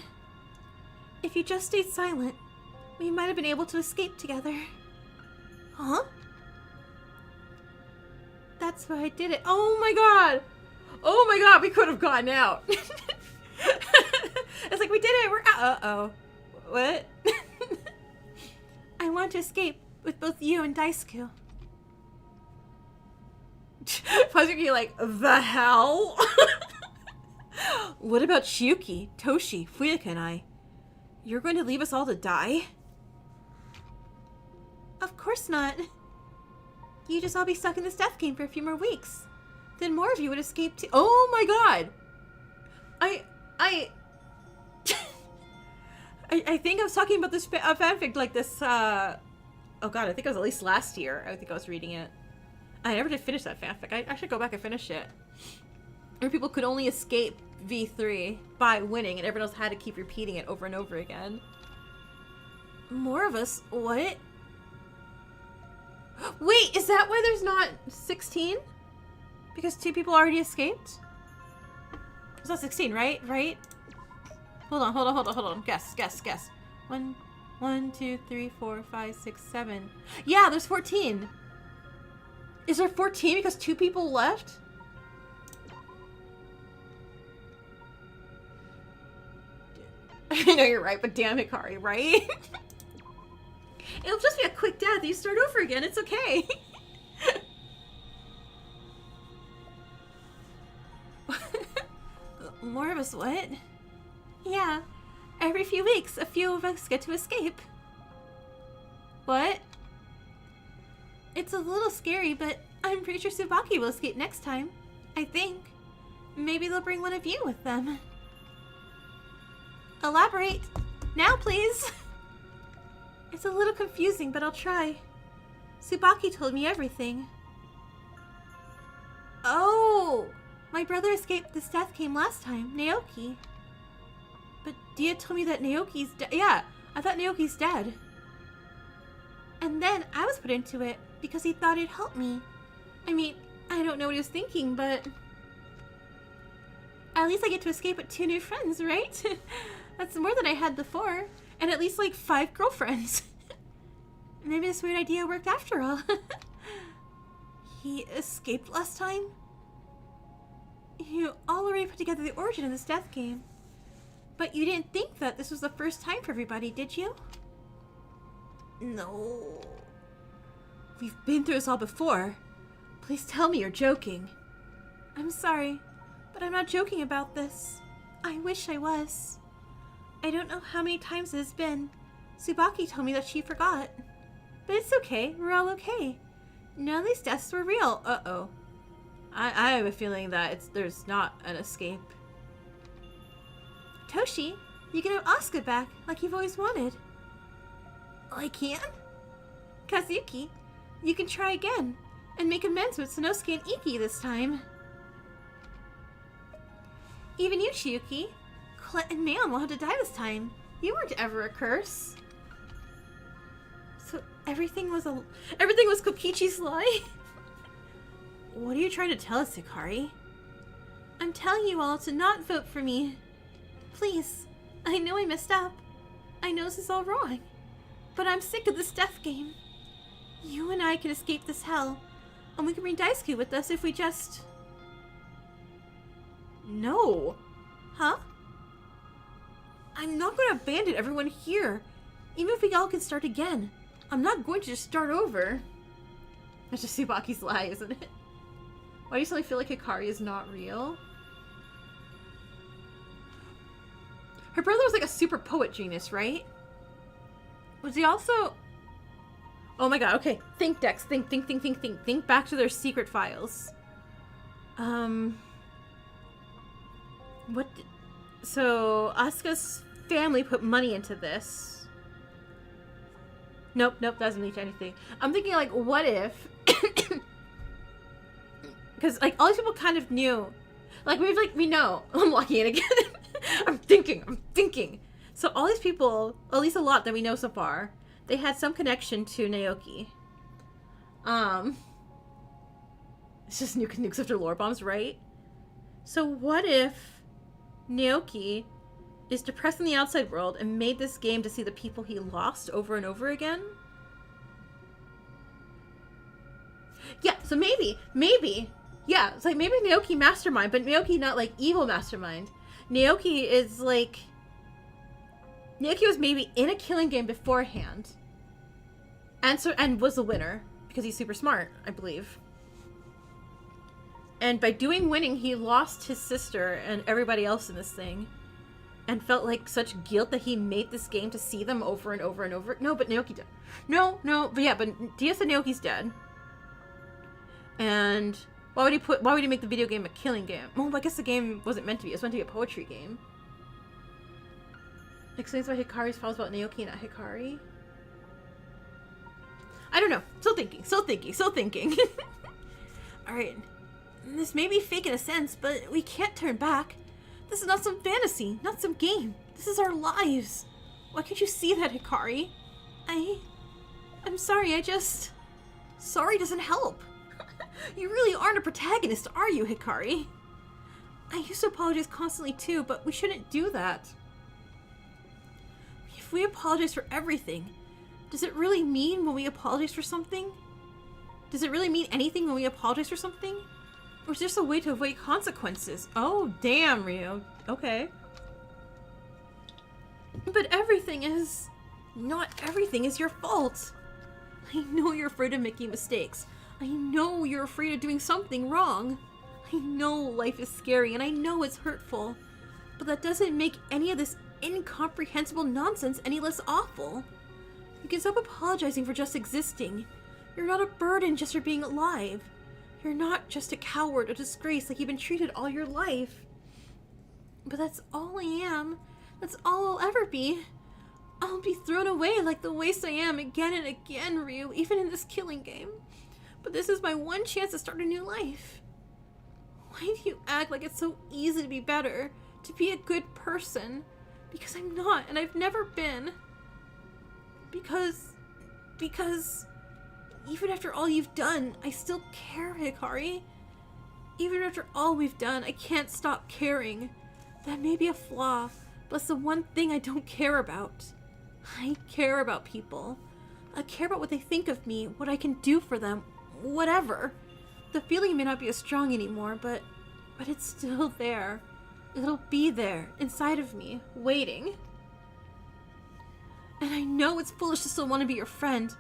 If you just stayed silent, we might have been able to escape together. Huh? That's why I did it. Oh my god! Oh my god, we could have gotten out. It's like, we did it, we're out. Uh-oh. What? I want to escape with both you and Daisuke. Pazuki like, the hell? What about Chiyuki, Toshi, Fuyuka, and I? You're going to leave us all to die? Of course not. You'd just all be stuck in this death game for a few more weeks. Then more of you would escape too. Oh my god! I think I was talking about this fanfic like this, oh god, I think it was at least last year. I think I was reading it. I never did finish that fanfic. I should go back and finish it. Where people could only escape V3 by winning, and everyone else had to keep repeating it over and over again. More of us? What? Wait, is that why there's not 16? Because 2 people already escaped? It's not 16, right? Right? Hold on. Guess. 1, 2, 3, 4, 5, 6, 7. Yeah, there's 14. Is there 14 because 2 people left? I know you're right, but damn Hikari, right? It'll just be a quick death. You start over again. It's okay. More of us what? Yeah. Every few weeks, a few of us get to escape. What? It's a little scary, but I'm pretty sure Tsubaki will escape next time. I think. Maybe they'll bring one of you with them. Elaborate. Now, please. It's a little confusing, but I'll try. Tsubaki told me everything. Oh! My brother escaped this death game last time, Naoki. But Dia told me that Naoki's dead. Yeah, I thought Naoki's dead. And then I was put into it because he thought it'd help me. I mean, I don't know what he was thinking, but... At least I get to escape with 2 new friends, right? That's more than I had before. And at least like 5 girlfriends. Maybe this weird idea worked after all. He escaped last time? You all already put together the origin of this death game. But you didn't think that this was the first time for everybody, did you? No. We've been through this all before. Please tell me you're joking. I'm sorry, but I'm not joking about this. I wish I was. I don't know how many times it has been. Tsubaki told me that she forgot. But it's okay, we're all okay. None of these deaths were real. Uh-oh. I have a feeling that there's not an escape. Toshi, you can have Asuka back, like you've always wanted. I can? Kazuki, you can try again, and make amends with Sanosuke and Iki this time. Even you, Chiyuki. Colette and Maon will have to die this time. You weren't ever a curse. So everything was Kokichi's lie? What are you trying to tell us, Hikari? I'm telling you all to not vote for me. Please, I know I messed up. I know this is all wrong. But I'm sick of this death game. You and I can escape this hell, and we can bring Daisuke with us if we just... No. Huh? I'm not going to abandon everyone here. Even if we all can start again. I'm not going to just start over. That's just Tsubaki's lie, isn't it? Why do you suddenly feel like Hikari is not real? Her brother was like a super poet genius, right? Was he also... Oh my god, okay. Think, Dex. Think back to their secret files. What? So Asuka's family put money into this. Nope, doesn't lead to anything. I'm thinking, like, what if? Because, like, all these people kind of knew. Like, we know. I'm locking it again. I'm thinking. So all these people, at least a lot that we know so far, they had some connection to Naoki. It's just nukes after lore bombs, right? So what if Naoki is depressed in the outside world and made this game to see the people he lost over and over again? Yeah, so maybe. Yeah, it's like maybe Naoki mastermind, but Naoki not like evil mastermind. Naoki is like... Naoki was maybe in a killing game beforehand. And was the winner, because he's super smart, I believe. And by winning, he lost his sister and everybody else in this thing. And felt like such guilt that he made this game to see them over and over and over. No, but Naoki died. No, but yeah, but Dia said Naoki's dead. And why would he make the video game a killing game? Well, I guess the game wasn't meant to be. It was meant to be a poetry game. Explains why Hikari's falls about Naoki, not Hikari. I don't know. Still thinking. Alright. This may be fake in a sense, but we can't turn back. This is not some fantasy, not some game. This is our lives. Why can't you see that, Hikari? I'm sorry, Sorry doesn't help. You really aren't a protagonist, are you, Hikari? I used to apologize constantly too, but we shouldn't do that. If we apologize for everything, does it really mean when we apologize for something? Does it really mean anything when we apologize for something? Or is there just a way to avoid consequences? Oh, damn, Ryo. Okay. But not everything is your fault. I know you're afraid of making mistakes. I know you're afraid of doing something wrong. I know life is scary and I know it's hurtful. But that doesn't make any of this incomprehensible nonsense any less awful. You can stop apologizing for just existing. You're not a burden just for being alive. You're not just a coward or disgrace like you've been treated all your life. But that's all I am. That's all I'll ever be. I'll be thrown away like the waste I am again and again, Ryu, even in this killing game. But this is my one chance to start a new life. Why do you act like it's so easy to be better, to be a good person? Because I'm not, and I've never been. Because even after all you've done, I still care, Hikari. Even after all we've done, I can't stop caring. That may be a flaw, but it's the one thing I don't care about. I care about people. I care about what they think of me, what I can do for them, whatever. The feeling may not be as strong anymore, but it's still there. It'll be there, inside of me, waiting. And I know it's foolish to still want to be your friend,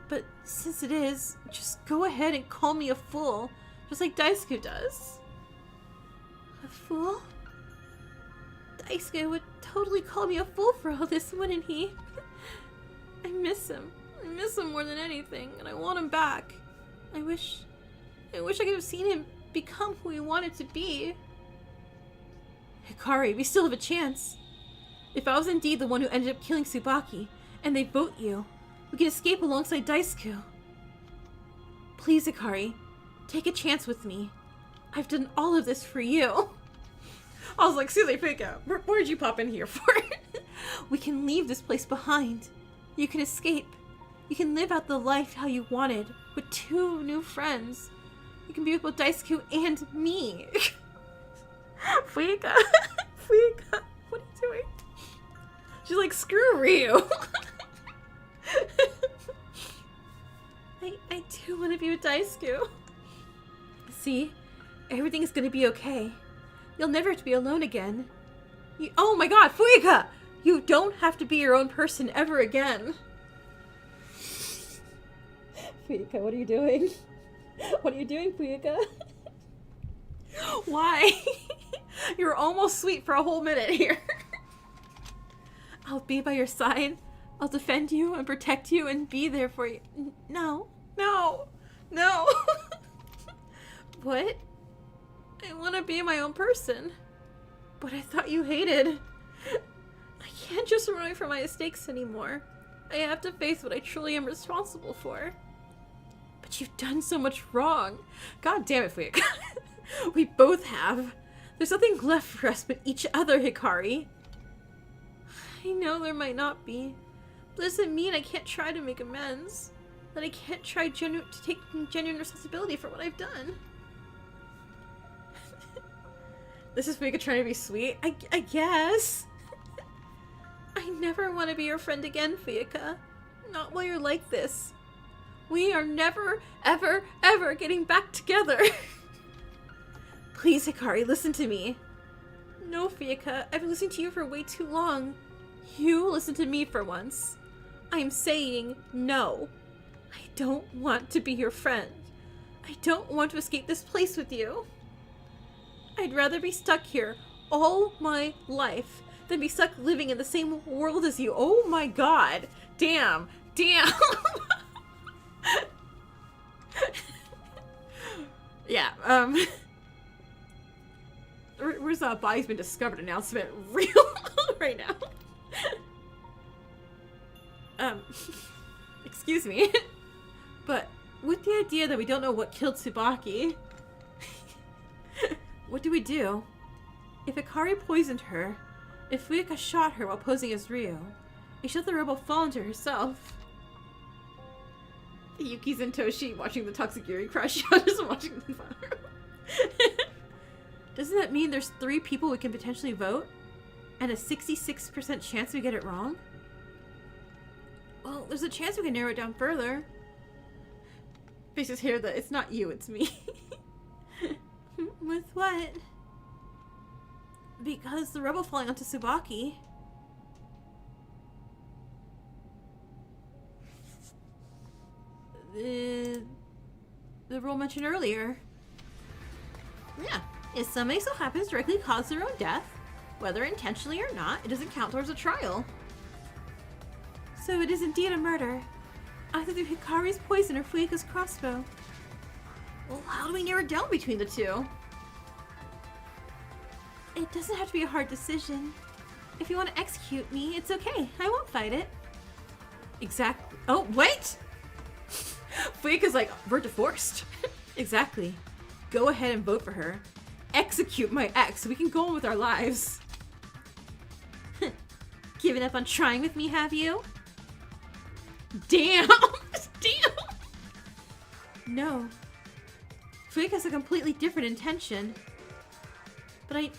but since it is, just go ahead and call me a fool, just like Daisuke does. A fool? Daisuke would totally call me a fool for all this, wouldn't he? I miss him. I miss him more than anything, and I want him back. I wish I could have seen him become who he wanted to be. Hikari, we still have a chance. If I was indeed the one who ended up killing Tsubaki, and they vote you, we can escape alongside Daisuke. Please, Hikari, take a chance with me. I've done all of this for you. I was like, Susie, pick up. What did you pop in here for? We can leave this place behind. You can escape. You can live out the life how you wanted, with 2 new friends. You can be with both Daisuke and me. Fuika, what are you doing? She's like, screw Ryu. I do want to be with Daisuke. See, everything is going to be okay. You'll never have to be alone again. Oh my god, Fuika! You don't have to be your own person ever again. Fuika, what are you doing? What are you doing, Fuika? Why? You're almost sweet for a whole minute here. I'll be by your side. I'll defend you and protect you and be there for you. No. What? I want to be my own person. But I thought you hated. I can't just run away from my mistakes anymore. I have to face what I truly am responsible for. But you've done so much wrong. God damn it, Fuika. We both have. There's nothing left for us but each other, Hikari. I know there might not be. But doesn't mean I can't try to make amends. That I can't try to take genuine responsibility for what I've done. This is Fuika trying to be sweet? I guess. I never want to be your friend again, Fuika. Not while you're like this. We are never, ever, ever getting back together. Please, Hikari, listen to me. No, Fuika, I've been listening to you for way too long. You listen to me for once. I'm saying no. I don't want to be your friend. I don't want to escape this place with you. I'd rather be stuck here all my life than be stuck living in the same world as you. Oh my god. Damn. Damn. Yeah, where's that body's been discovered announcement real right now? Excuse me. But with the idea that we don't know what killed Tsubaki, what do we do? If Hikari poisoned her, if Fuika shot her while posing as Ryo, she let the rebel fall into herself. Yuki's and Toshi watching the Toxigiri crash out, just watching the fire. Doesn't that mean there's 3 people we can potentially vote? And a 66% chance we get it wrong? Well, there's a chance we can narrow it down further. Faces here that it's not you, it's me. With what? Because the rebel falling onto Tsubaki. The rule mentioned earlier. Yeah, if somebody so happens to directly cause their own death, whether intentionally or not, it doesn't count towards a trial. So it is indeed a murder. Either through Hikari's poison or Fuika's crossbow. Well, how do we narrow it down between the two? It doesn't have to be a hard decision. If you want to execute me, it's okay. I won't fight it. Exactly. Oh, wait! Fuika's like, we're divorced. Exactly. Go ahead and vote for her. Execute my ex so we can go on with our lives. Given up on trying with me, have you? Damn! Damn! No. Fuika has a completely different intention. But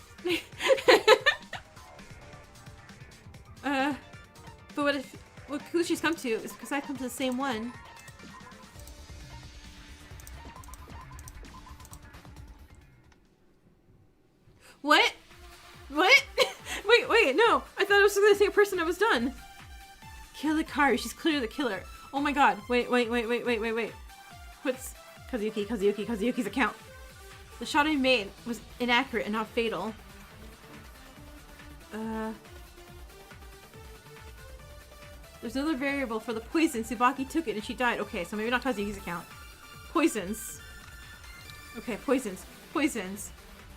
but what if what conclusion she's come to is because I come to the same one. What? What? wait, no. I thought I was gonna say a person I was done. Kill Hikari, she's clearly the killer. Oh my god. Wait. What's Kazuyuki's account? The shot I made was inaccurate and not fatal. There's another variable for the poison. Tsubaki took it and she died. Okay, so maybe not Kazuki's account. Poisons. Okay, poisons.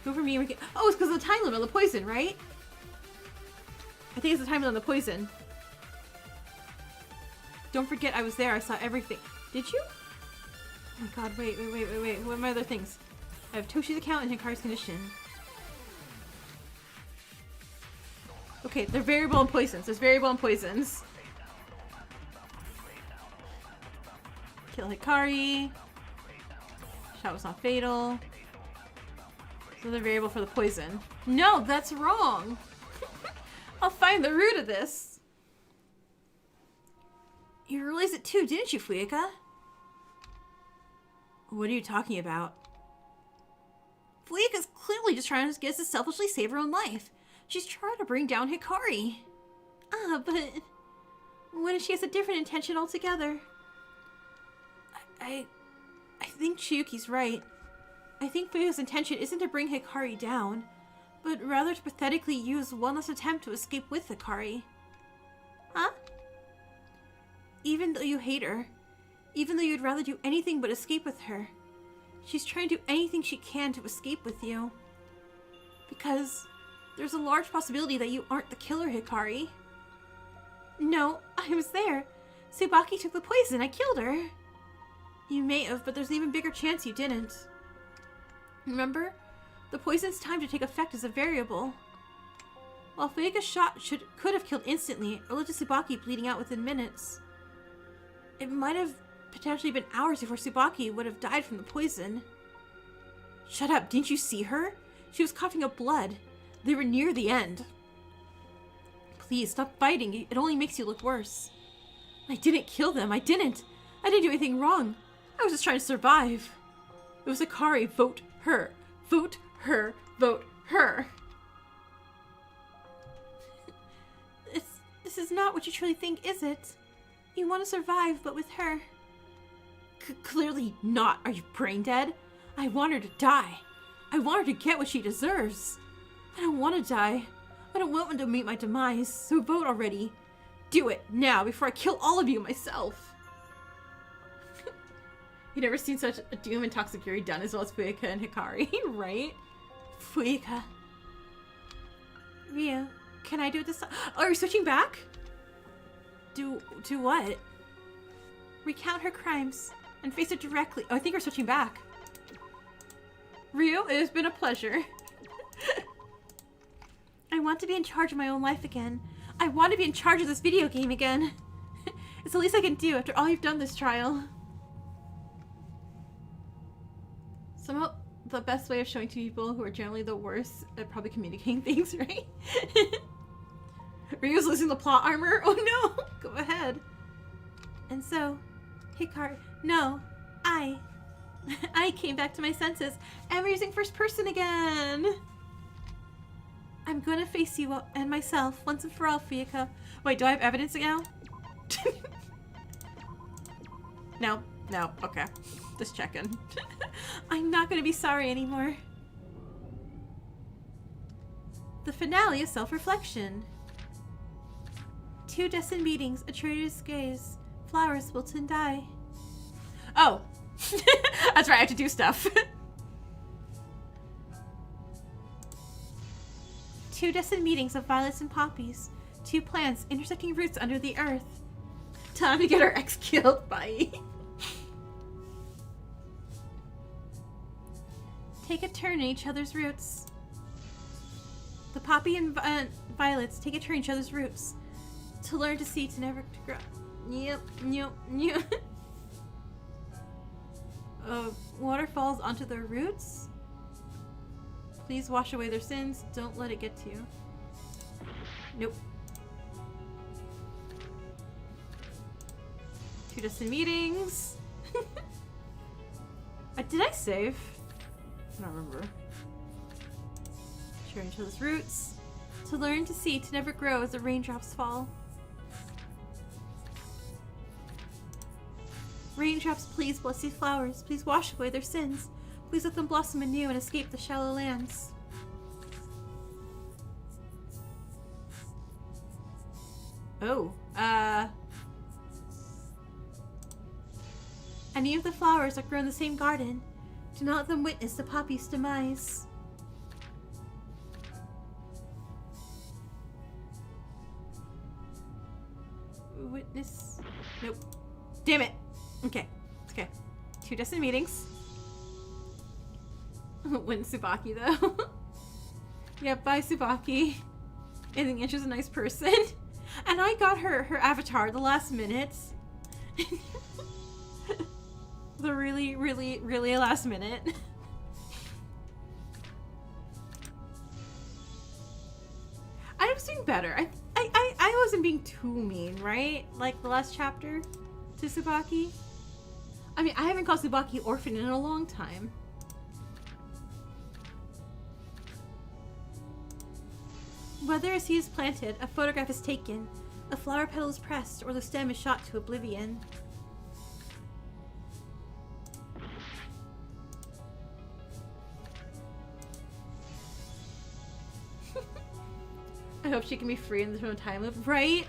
Go for me. Oh, it's because of the time limit on the poison, right? I think it's the time limit on the poison. Don't forget I was there. I saw everything. Did you? Oh my god, wait. What are my other things? I have Toshi's account and Hikari's condition. Okay, they're variable in poisons. There's variable in poisons. Kill Hikari. Shot was not fatal. So they're variable for the poison. No, that's wrong! I'll find the root of this. You realized it too, didn't you, Fuika? What are you talking about? Fuika's clearly just trying to get us to selfishly save her own life. She's trying to bring down Hikari. But what if she has a different intention altogether? I think Chiyuki's right. I think Fuika's intention isn't to bring Hikari down, but rather to pathetically use one last attempt to escape with Hikari. Huh? Even though you hate her, even though you'd rather do anything but escape with her, She's trying to do anything she can to escape with you. Because there's a large possibility that you aren't the killer, Hikari. No, I was there. Tsubaki took the poison. I killed her. You may have, but there's an even bigger chance you didn't. Remember? The poison's time to take effect is a variable. While Fuika's shot could have killed instantly, or led to Tsubaki bleeding out within minutes. It might have potentially been hours before Tsubaki would have died from the poison. Shut up, didn't you see her? She was coughing up blood. They were near the end. Please, stop fighting. It only makes you look worse. I didn't kill them. I didn't do anything wrong. I was just trying to survive. It was Hikari. Vote her. Vote her. Vote her. This is not what you truly think, is it? You want to survive, but with her. Clearly not. Are you brain dead? I want her to die. I want her to get what she deserves. I don't want to die. I don't want one to meet my demise, so vote already. Do it, now, before I kill all of you myself. You've never seen such a Doom and Toxic Fury done as well as Fuika and Hikari, right? Fuika. Ryu, can I do this? Oh, are we switching back? Do what? Recount her crimes and face it directly. Oh, I think we're switching back. Ryu, it has been a pleasure. I want to be in charge of my own life again. I want to be in charge of this video game again. It's the least I can do after all you've done this trial. Somehow, the best way of showing to people who are generally the worst at probably communicating things, right? Ryu's losing the plot armor? Oh no! Go ahead. And so, Hikari, no, I came back to my senses, and we're using first person again. I'm gonna face you and myself once and for all, Fuika. Wait, do I have evidence now? No, okay. Just checking. I'm not gonna be sorry anymore. The finale is self-reflection. 2 destined meetings, a traitor's gaze, flowers wilt and die. Oh! That's right, I have to do stuff. 2 destined meetings of violets and poppies. 2 plants intersecting roots under the earth. Time to get our ex killed. Bye. Take a turn in each other's roots. The poppy and violets take a turn in each other's roots. To learn to see, to never to grow. Yep. Water falls onto their roots. Please wash away their sins. Don't let it get to you. Nope. 2 distant meetings. Did I save? I don't remember. Share each other's roots. To learn to see, to never grow as the raindrops fall. Raindrops, please bless these flowers. Please wash away their sins. Please let them blossom anew and escape the shallow lands. Oh, Any of the flowers that grow in the same garden, do not let them witness the poppy's demise. Witness... Nope. Damn it! Okay. Okay. 2 destined meetings. Win Tsubaki, though. Yeah, bye, Tsubaki. I think Anshu's a nice person. And I got her avatar at the last minute. The really last minute. I was doing better. I wasn't being too mean, right? Like the last chapter to Tsubaki. I mean, I haven't called Tsubaki orphan in a long time. Whether a seed is planted, a photograph is taken, a flower petal is pressed, or the stem is shot to oblivion. I hope she can be free in this time loop, right?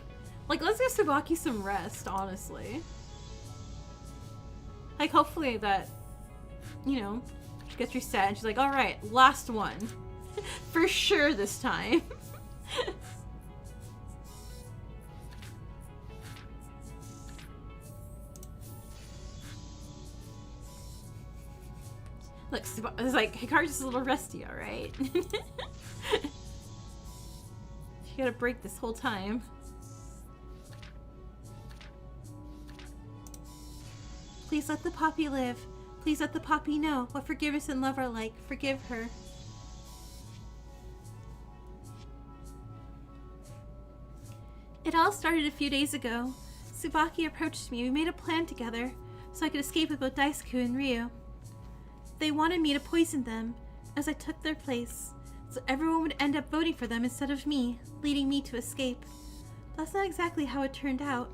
Like, let's give Tsubaki some rest, honestly. Like, hopefully that you know, she gets reset and she's like, alright, last one. For sure this time. Look, it's like, Hikari's just a little rusty, alright? She gotta break this whole time. Please let the Poppy live. Please let the Poppy know what forgiveness and love are like. Forgive her. It all started a few days ago. Tsubaki approached me. We made a plan together so I could escape with both Daisuke and Ryu. They wanted me to poison them as I took their place, so everyone would end up voting for them instead of me, leading me to escape. But that's not exactly how it turned out.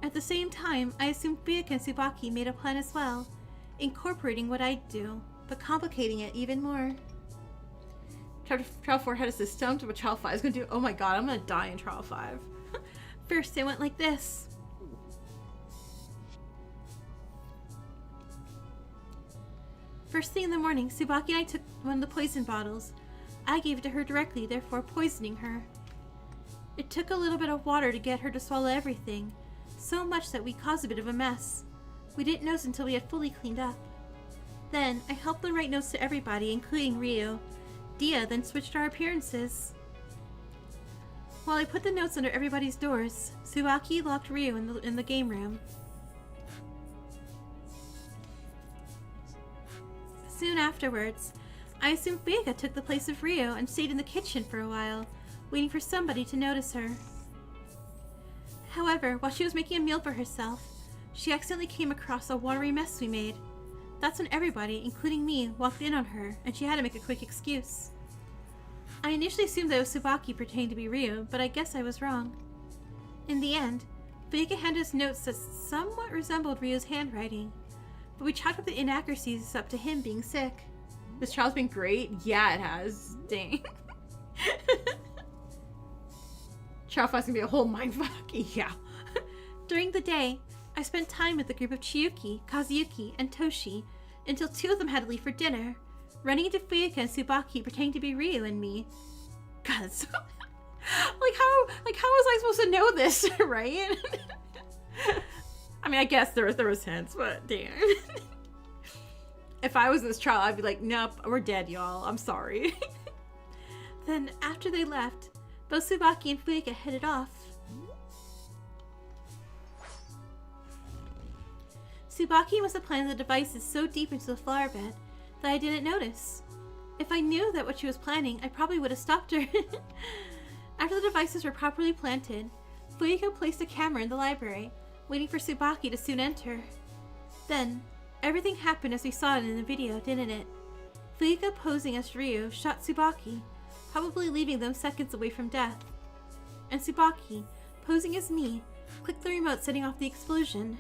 At the same time, I assumed Fuyuka and Tsubaki made a plan as well, incorporating what I'd do, but complicating it even more. Trial 4 had a system to what Trial 5 is going to do. Oh my god, I'm going to die in Trial 5. First, it went like this. First thing in the morning, Tsubaki and I took one of the poison bottles. I gave it to her directly, therefore poisoning her. It took a little bit of water to get her to swallow everything, so much that we caused a bit of a mess. We didn't notice until we had fully cleaned up. Then, I helped them write notes to everybody, including Ryu. Dia then switched our appearances. While I put the notes under everybody's doors, Tsubaki locked Ryu in the game room. Soon afterwards, I assumed Fuyuka took the place of Ryu and stayed in the kitchen for a while, waiting for somebody to notice her. However, while she was making a meal for herself, she accidentally came across a watery mess we made. That's when everybody, including me, walked in on her, and she had to make a quick excuse. I initially assumed that it was Tsubaki pretending to be Ryu, but I guess I was wrong. In the end, Fuyuka handed us notes that somewhat resembled Ryu's handwriting, but we chalked up the inaccuracies up to him being sick. This trial's been great? Yeah, it has. Dang. Trial 5's gonna be a whole mindfuck. Yeah. During the day, I spent time with a group of Chiyuki, Kazuyuki, and Toshi until two of them had to leave for dinner, running into Fuyuka and Tsubaki pretending to be Ryu and me. God, that's so... how was I supposed to know this, right? I mean, I guess there was hints, but damn. If I was in this trial, I'd be like, nope, we're dead, y'all. I'm sorry. Then, after they left, both Tsubaki and Fuyuka headed off. Tsubaki must have planted the devices so deep into the flower bed that I didn't notice. If I knew that what she was planning, I probably would have stopped her. After the devices were properly planted, Fuyuka placed a camera in the library, waiting for Tsubaki to soon enter. Then, everything happened as we saw it in the video, didn't it? Fuyuka posing as Ryu shot Tsubaki, probably leaving them seconds away from death. And Tsubaki, posing as me, clicked the remote setting off the explosion.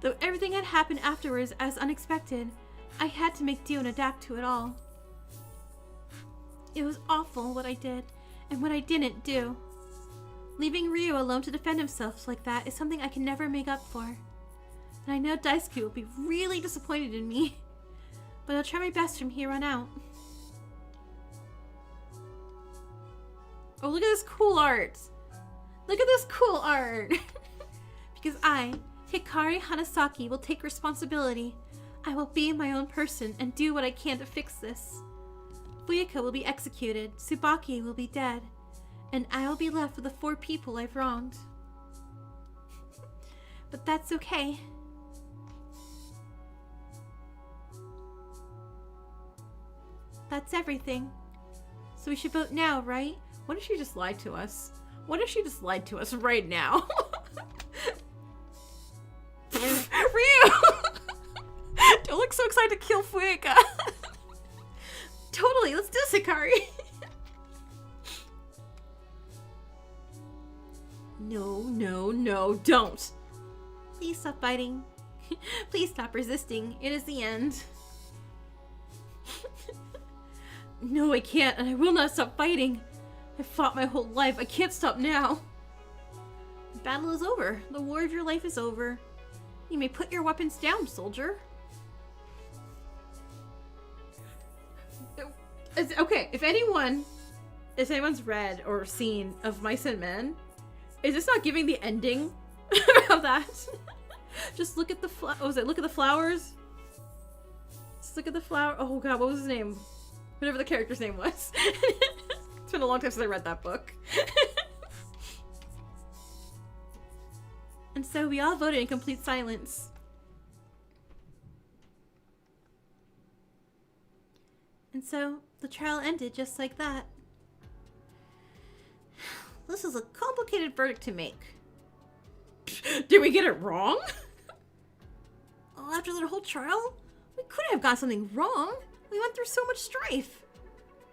Though everything had happened afterwards as unexpected, I had to make do and adapt to it all. It was awful what I did, and what I didn't do. Leaving Ryu alone to defend himself like that is something I can never make up for. And I know Daisuke will be really disappointed in me, but I'll try my best from here on out. Oh, look at this cool art! Look at this cool art! Because I, Hikari Hanasaki, will take responsibility. I will be my own person and do what I can to fix this. Fuyuka will be executed, Tsubaki will be dead, and I will be left with the 4 people I've wronged. But that's okay. That's everything. So we should vote now, right? What if she just lied to us? What if she just lied to us right now? Ryu! Don't look so excited to kill Fuyuka. Totally, let's do this, Hikari. No, don't. Please stop fighting. Please stop resisting. It is the end. No, I can't, and I will not stop fighting. I've fought my whole life. I can't stop now. battle is over. The war of your life is over. You may put your weapons down, soldier. Okay, if anyone's read or seen of Mice and Men, is this not giving the ending of that? Just look at the look at the flowers. Just look at the flower. Oh god, what was his name? Whatever the character's name was. It's been a long time since I read that book. And so we all voted in complete silence. And so the trial ended just like that. This is a complicated verdict to make. Did we get it wrong? Oh, after that whole trial? We couldn't have got something wrong. We went through so much strife.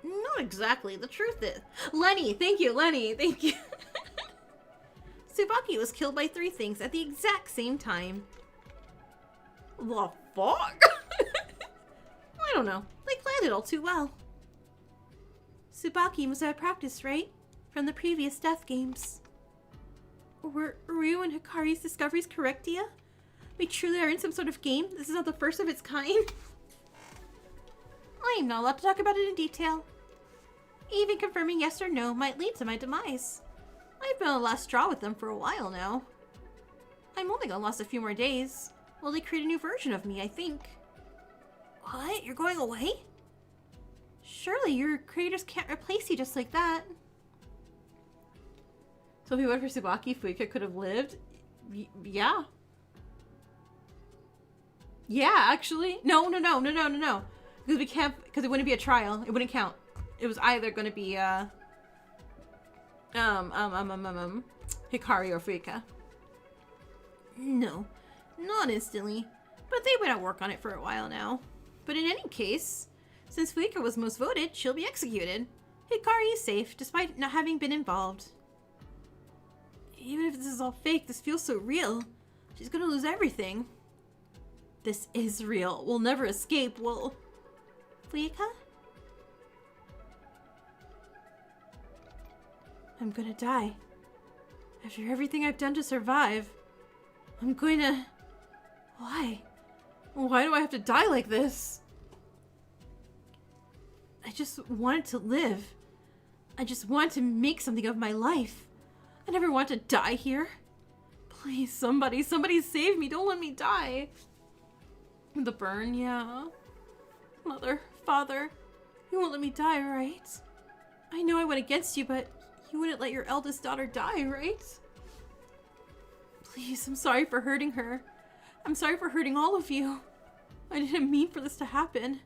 Not exactly. The truth is... Lenny! Thank you, Lenny! Thank you! Tsubaki was killed by 3 things at the exact same time. The fuck? I don't know. They planned it all too well. Tsubaki must have practiced, right? From the previous death games. Were Ryu and Hikari's discoveries correct, Dia? We truly are in some sort of game? This is not the first of its kind? I am not allowed to talk about it in detail. Even confirming yes or no might lead to my demise. I've been on the last straw with them for a while now. I'm only gonna last a few more days. Well, they create a new version of me, I think. What? You're going away? Surely your creators can't replace you just like that. So if we went for Tsubaki, Fuika could have lived? Yeah. Yeah, actually. No. Because we can't, because it wouldn't be a trial. It wouldn't count. It was either going to be, Hikari or Fuika. No, not instantly. But they would work on it for a while now. But in any case, since Fuika was most voted, she'll be executed. Hikari is safe, despite not having been involved. Even if this is all fake, this feels so real. She's gonna lose everything. This is real. We'll never escape. We'll... Fuika? I'm gonna die. After everything I've done to survive, I'm going to... Why? Why do I have to die like this? I just wanted to live. I just wanted to make something of my life. I never wanted to die here. Please, somebody save me. Don't let me die. The burn, yeah. Mother, father, you won't let me die, right? I know I went against you, but you wouldn't let your eldest daughter die, right? Please, I'm sorry for hurting her. I'm sorry for hurting all of you. I didn't mean for this to happen.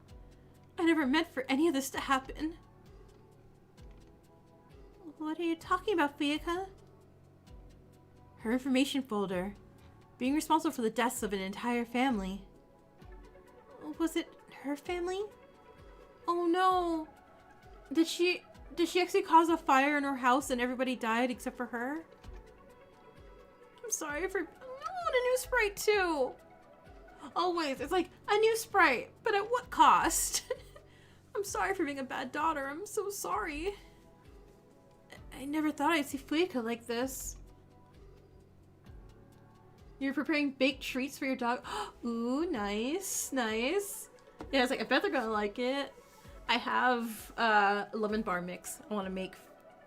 I never meant for any of this to happen. What are you talking about, Fuika? Her information folder. Being responsible for the deaths of an entire family. Was it her family? Oh no! Did she actually cause a fire in her house and everybody died except for her? I'm sorry for... I want a new sprite too! Always, it's like, a new sprite, but at what cost? I'm sorry for being a bad daughter, I'm so sorry. I never thought I'd see Fuika like this. You're preparing baked treats for your dog? Ooh, nice, nice. Yeah, it's like, I bet they're gonna like it. I have lemon bar mix I want to make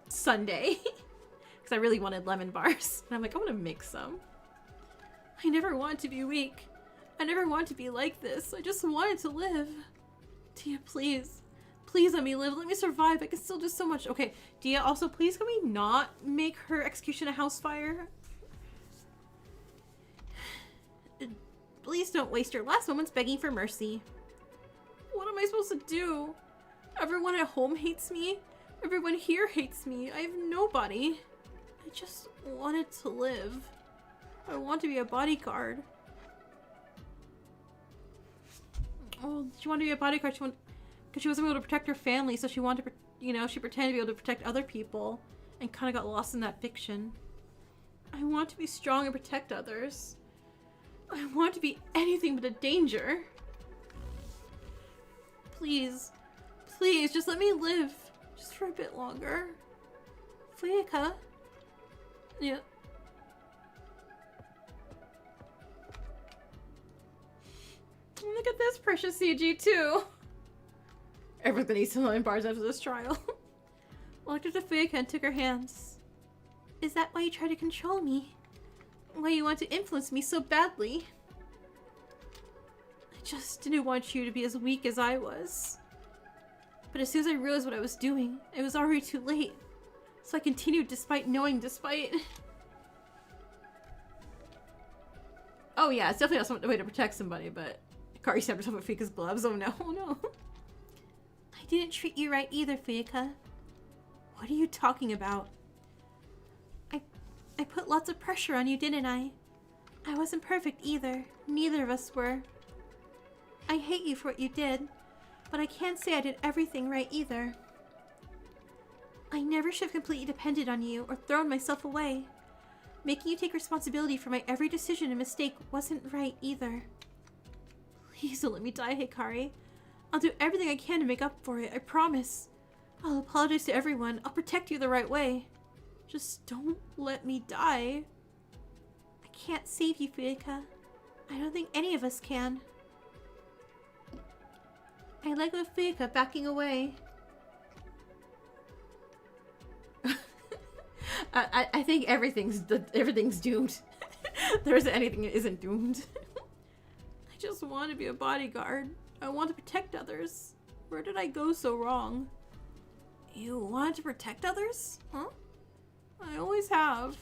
Sunday. Because I really wanted lemon bars. And I'm like, I want to make some. I never wanted to be weak. I never wanted to be like this. I just wanted to live. Dia, please. Please let me live. Let me survive. I can still do so much. Okay, Dia, also, please can we not make her execution a house fire? Please don't waste your last moments begging for mercy. What am I supposed to do? Everyone at home hates me. Everyone here hates me. I have nobody. I just wanted to live. I want to be a bodyguard. Oh, she wanted to be a bodyguard. Because she wasn't able to protect her family, so she wanted to, she pretended to be able to protect other people and kind of got lost in that fiction. I want to be strong and protect others. I want to be anything but a danger. Please, please, just let me live. Just for a bit longer. Fuika? Yeah. this precious CG too. Everyone's gonna eat some lemon bars after this trial. Looked at the Fuika and took her hands. Is that why you try to control me? Why you want to influence me so badly? I just didn't want you to be as weak as I was. But as soon as I realized what I was doing, it was already too late. So I continued despite knowing despite... Oh yeah, it's definitely not a way to protect somebody, but... Hikari stabbed herself with Fuika's gloves. Oh no, oh no. I didn't treat you right either, Fuika. What are you talking about? I put lots of pressure on you, didn't I? I wasn't perfect either. Neither of us were. I hate you for what you did, but I can't say I did everything right either. I never should have completely depended on you or thrown myself away. Making you take responsibility for my every decision and mistake wasn't right either. Please don't let me die, Hikari. I'll do everything I can to make up for it, I promise. I'll apologize to everyone. I'll protect you the right way. Just don't let me die. I can't save you, Fuika. I don't think any of us can. I let go of Fuika, backing away. I think everything's doomed. There isn't anything that isn't doomed. I just want to be a bodyguard. I want to protect others. Where did I go so wrong? You wanted to protect others? Huh? I always have.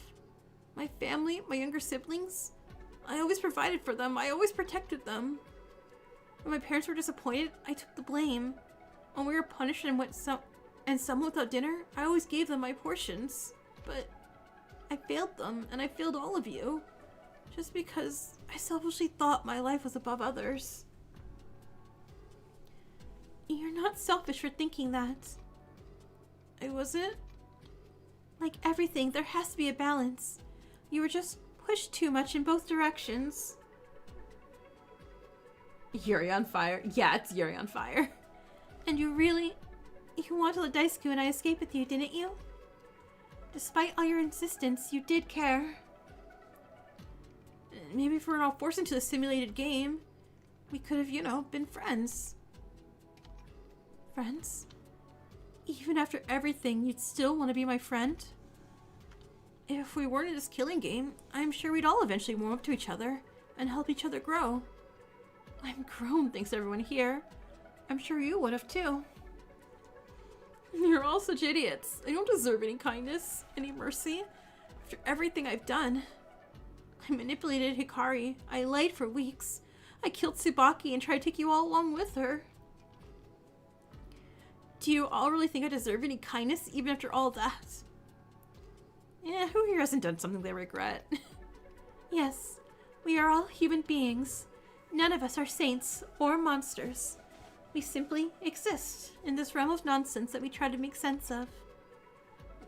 My family, my younger siblings. I always provided for them. I always protected them. When my parents were disappointed, I took the blame. When we were punished and someone without dinner, I always gave them my portions. But I failed them, and I failed all of you. Just because I selfishly thought my life was above others. You're not selfish for thinking that. I wasn't? Like everything, there has to be a balance. You were just pushed too much in both directions. Yuri on fire. Yeah, it's Yuri on fire. And you wanted to let Daisuke and I escape with you, didn't you? Despite all your insistence, you did care. Maybe if we were all forced into a simulated game, we could have, been friends. Friends? Even after everything, you'd still want to be my friend? If we weren't in this killing game, I'm sure we'd all eventually warm up to each other and help each other grow. I'm grown, thanks to everyone here. I'm sure you would have too. You're all such idiots. I don't deserve any kindness, any mercy. After everything I've done. I manipulated Hikari. I lied for weeks. I killed Tsubaki and tried to take you all along with her. Do you all really think I deserve any kindness even after all that? Yeah, who here hasn't done something they regret? Yes, we are all human beings. None of us are saints or monsters. We simply exist in this realm of nonsense that we try to make sense of.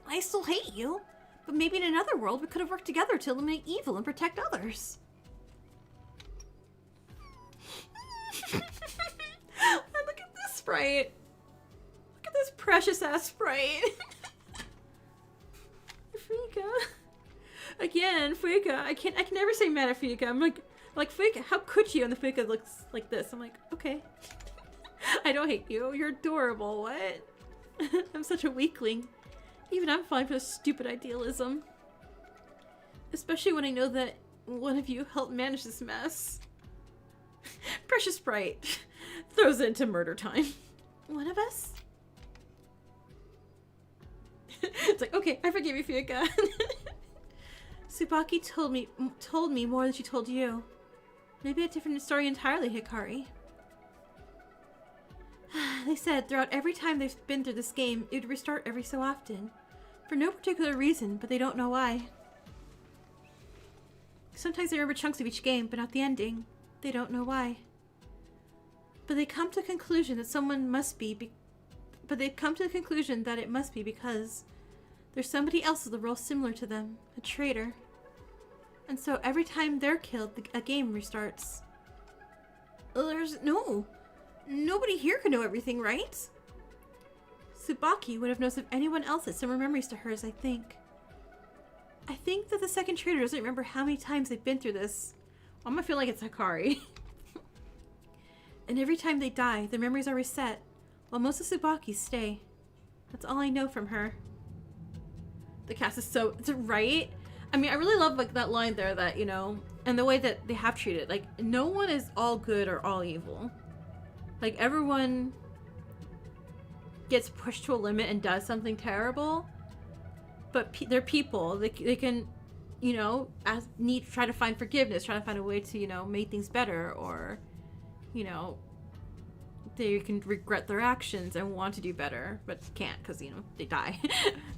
I still hate you, but maybe in another world we could have worked together to eliminate evil and protect others. And look at this sprite. Look at this precious ass sprite. Fuika. Again, Fuika. I can never say mad at Fuika. I'm like Fuika, how could you? And the Fuika looks like this. I'm like, okay. I don't hate you. You're adorable. What? I'm such a weakling. Even I'm fine for this stupid idealism. Especially when I know that one of you helped manage this mess. Precious Sprite throws it into murder time. One of us? It's like, okay, I forgive you, Fuika. Tsubaki told me more than she told you. Maybe a different story entirely, Hikari. They said throughout every time they've been through this game, it would restart every so often. For no particular reason, but they don't know why. Sometimes they remember chunks of each game, but not the ending. They don't know why. But they come to the conclusion that it must be because there's somebody else with a role similar to them, a traitor. And so every time they're killed, a game restarts. Nobody here could know everything, right? Tsubaki would have known if anyone else had similar memories to hers, I think. I think that the second traitor doesn't remember how many times they've been through this. I'm gonna feel like it's Hikari. And every time they die, their memories are reset, while most of Tsubaki's stay. That's all I know from her. The cast is so... It's right? I mean, I really love like that line there that, you know, and the way that they have treated. Like, no one is all good or all evil. Like, everyone gets pushed to a limit and does something terrible. But they're people. They can, you know, try to find forgiveness, try to find a way to, you know, make things better, or, you know, they can regret their actions and want to do better, but can't because, you know, they die.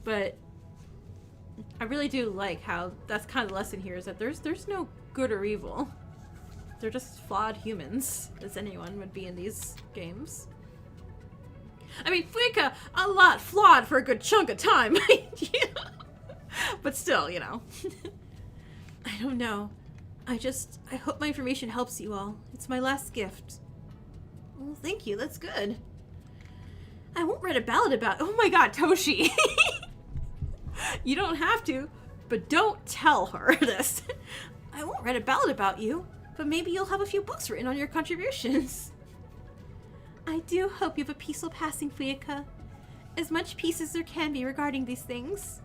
But I really do like how that's kind of the lesson here, is that there's no good or evil. They're just flawed humans, as anyone would be in these games. I mean, Fuika, a lot flawed for a good chunk of time. Yeah. But still, you know. I don't know. I hope my information helps you all. It's my last gift. Well, thank you. That's good. I won't write a ballad about... Oh my god, Toshi. You don't have to, but don't tell her this. I won't write a ballad about you, but maybe you'll have a few books written on your contributions. I do hope you have a peaceful passing, Fuyaka. As much peace as there can be regarding these things.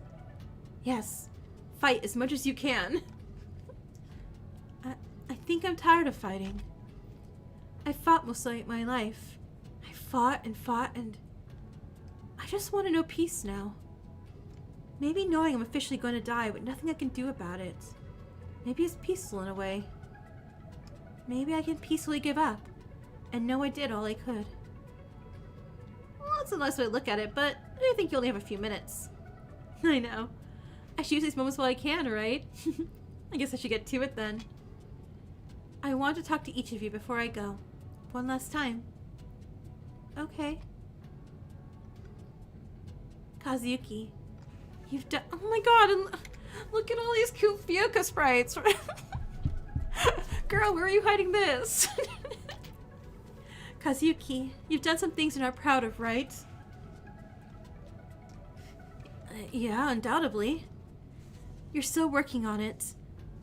Yes, fight as much as you can. I think I'm tired of fighting. I fought most of my life. I fought, and I just want to know peace now. Maybe knowing I'm officially going to die, but nothing I can do about it. Maybe it's peaceful in a way. Maybe I can peacefully give up and know I did all I could. Well, that's a nice way to look at it, but I think you only have a few minutes. I know. I should use these moments while I can, right? I guess I should get to it then. I want to talk to each of you before I go. One last time. Okay. Kazuyuki, you've done... Oh my god, and look at all these cute Fuyaka sprites. Girl, where are you hiding this? Kazuyuki, you've done some things you're not proud of, right? Yeah, undoubtedly. You're still working on it.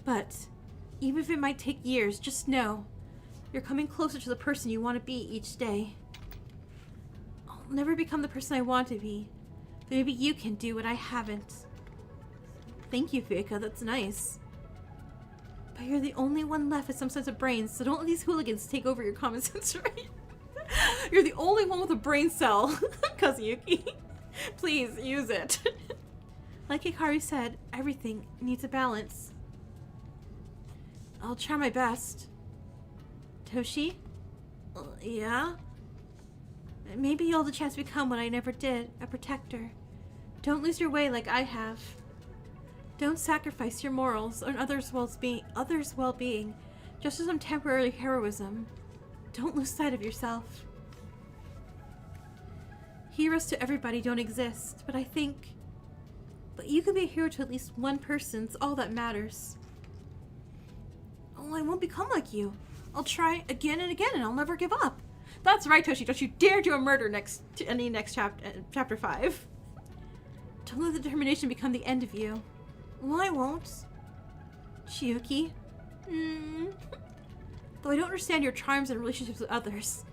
But, even if it might take years, just know, you're coming closer to the person you want to be each day. I'll never become the person I want to be, but maybe you can do what I haven't. Thank you, Fuyaka, that's nice. But you're the only one left with some sense of brains, so don't let these hooligans take over your common sense, right? You're the only one with a brain cell, Kazuyuki. Please, use it. Like Hikaru said, everything needs a balance. I'll try my best. Toshi? Yeah? Maybe you'll have the chance to become what I never did, a protector. Don't lose your way like I have. Don't sacrifice your morals or others' well-being just for some temporary heroism. Don't lose sight of yourself. Heroes to everybody don't exist, but you can be a hero to at least one person. It's all that matters. Oh, I won't become like you. I'll try again and again, and I'll never give up. That's right, Toshi. Don't you dare do a murder next chapter 5. Don't let the determination become the end of you. Well, I won't. Chiyuki. Though I don't understand your charms and relationships with others,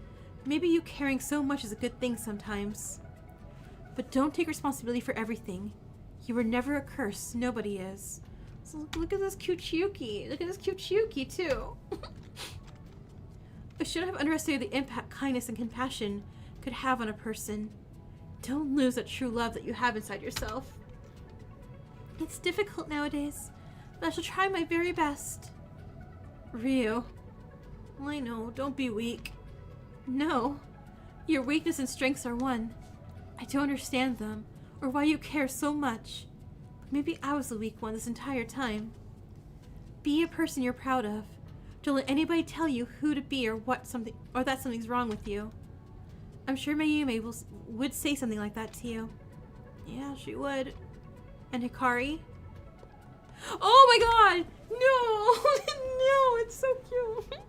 maybe you caring so much is a good thing sometimes. But don't take responsibility for everything. You were never a curse. Nobody is. So look at this cute Chiyuki. Look at this cute Chiyuki, too. I shouldn't have underestimated the impact kindness and compassion could have on a person. Don't lose that true love that you have inside yourself. It's difficult nowadays, but I shall try my very best. Ryu. I know, don't be weak. No. Your weakness and strengths are one. I don't understand them, or why you care so much. But maybe I was the weak one this entire time. Be a person you're proud of. Don't let anybody tell you who to be or that something's wrong with you. I'm sure Mayume would say something like that to you. Yeah, she would. And Hikari? Oh my god! No! No, it's so cute.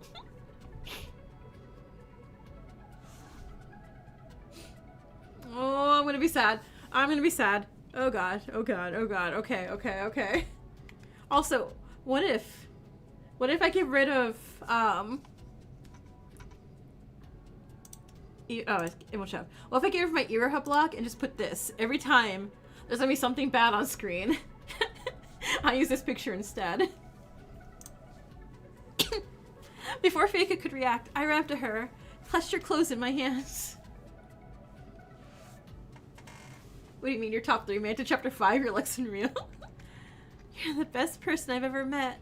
Oh, I'm gonna be sad. I'm gonna be sad. Oh god, oh god, oh god. Okay, okay, okay. Also, what if I get rid of, Oh, it won't show. Well, if I get rid of my Iroha block and just put this, every time there's gonna be something bad on screen, I'll use this picture instead. Before Faka could react, I ran up to her, clutched her clothes in my hands. What do you mean, you're top 3 man to chapter 5, you're Lexan real? You're the best person I've ever met.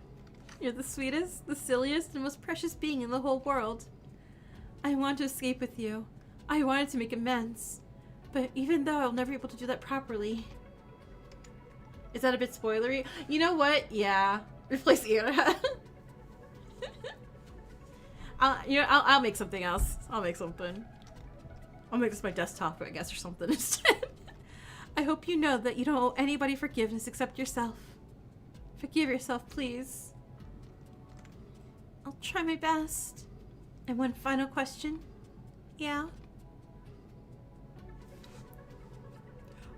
You're the sweetest, the silliest, and most precious being in the whole world. I want to escape with you. I wanted to make amends. But even though I'll never be able to do that properly... Is that a bit spoilery? You know what? Yeah. Replace Ira. I'll make something else. I'll make something. I'll make this my desktop, I guess, or something instead. I hope you know that you don't owe anybody forgiveness except yourself. Forgive yourself, please. I'll try my best. And one final question. Yeah?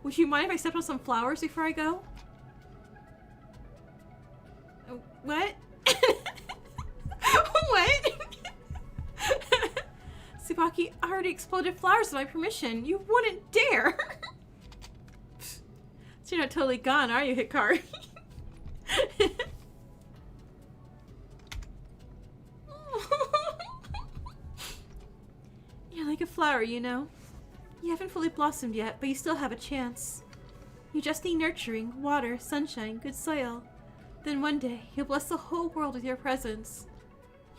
Would you mind if I stepped on some flowers before I go? What? What? Tsubaki already exploded flowers with my permission. You wouldn't dare. So you're not totally gone, are you, Hikari? You're like a flower, you know. You haven't fully blossomed yet, but you still have a chance. You just need nurturing, water, sunshine, good soil. Then one day, you'll bless the whole world with your presence.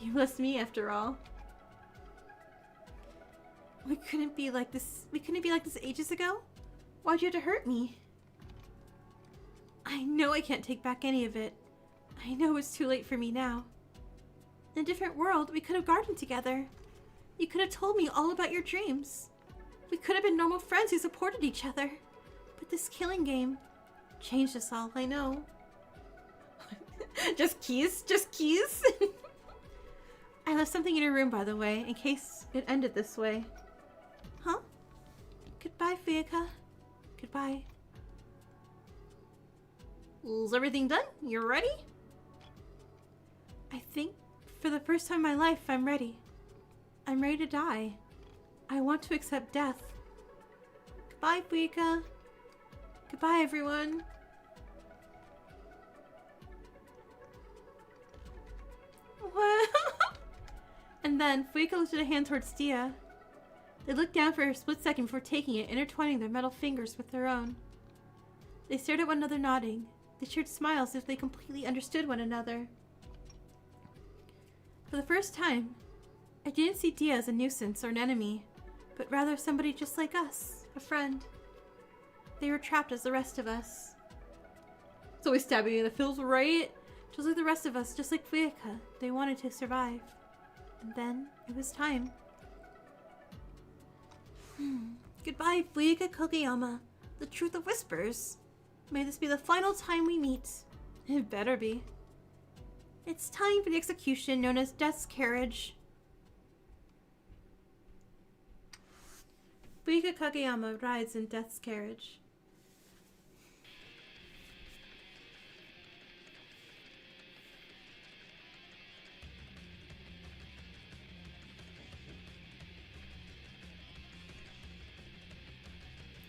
You blessed me, after all. We couldn't be like this ages ago? Why'd you have to hurt me? I know I can't take back any of it. I know it's too late for me now. In a different world, we could have gardened together. You could have told me all about your dreams. We could have been normal friends who supported each other. But this killing game changed us all, I know. Just keys? Just keys? I left something in your room, by the way, in case it ended this way. Huh? Goodbye, Fuyaka. Goodbye. Is everything done? You're ready? I think for the first time in my life, I'm ready. I'm ready to die. I want to accept death. Goodbye, Fuyaka. Goodbye, everyone. What? And then Fuyaka lifted a hand towards Dia. They looked down for a split second before taking it, intertwining their metal fingers with their own. They stared at one another, nodding. They shared smiles as if they completely understood one another. For the first time, I didn't see Dia as a nuisance or an enemy, but rather somebody just like us, a friend. They were trapped as the rest of us. It's always stabbing me in the feels, right? Just like the rest of us, just like Fuyaka, they wanted to survive. And then, it was time. Goodbye, Fuyaka Kageyama, the truth of whispers. May this be the final time we meet. It better be. It's time for the execution known as Death's Carriage. Fuyaka Kageyama rides in Death's Carriage.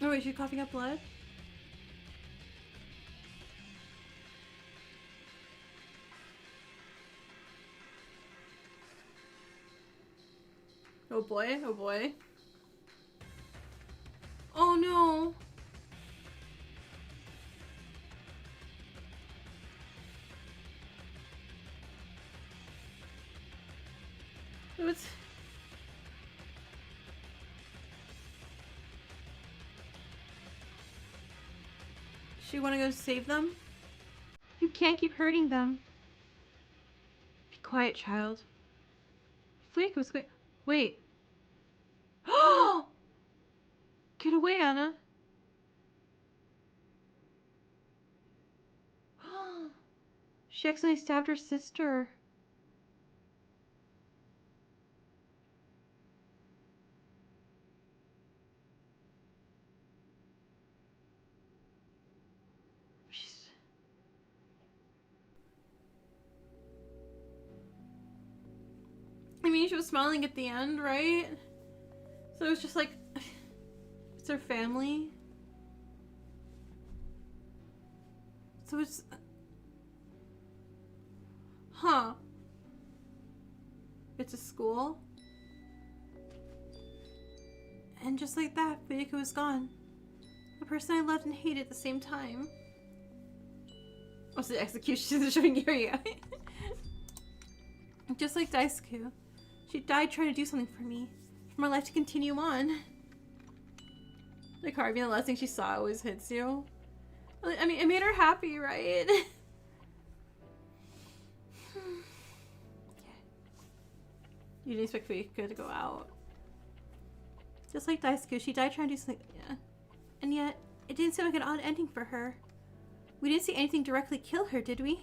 Oh wait, she's coughing up blood? Oh boy, oh boy. Oh no! What's... Do you want to go save them? You can't keep hurting them. Be quiet, child. Fuyaka was going... Wait. Get away, Anna. She accidentally stabbed her sister. I mean, she was smiling at the end, right? So it's just like, it's her family. So it's, huh? It's a school. And just like that, Fuyuka was gone. The person I loved and hated at the same time. What's the execution showing area? Just like Daisuke, she died trying to do something for me, for my life to continue on. The card being the last thing she saw always hits you. I mean, it made her happy, right? You didn't expect Fuyuka to go out. Just like Daisuke, she died trying to do something. Yeah. And yet, it didn't seem like an odd ending for her. We didn't see anything directly kill her, did we?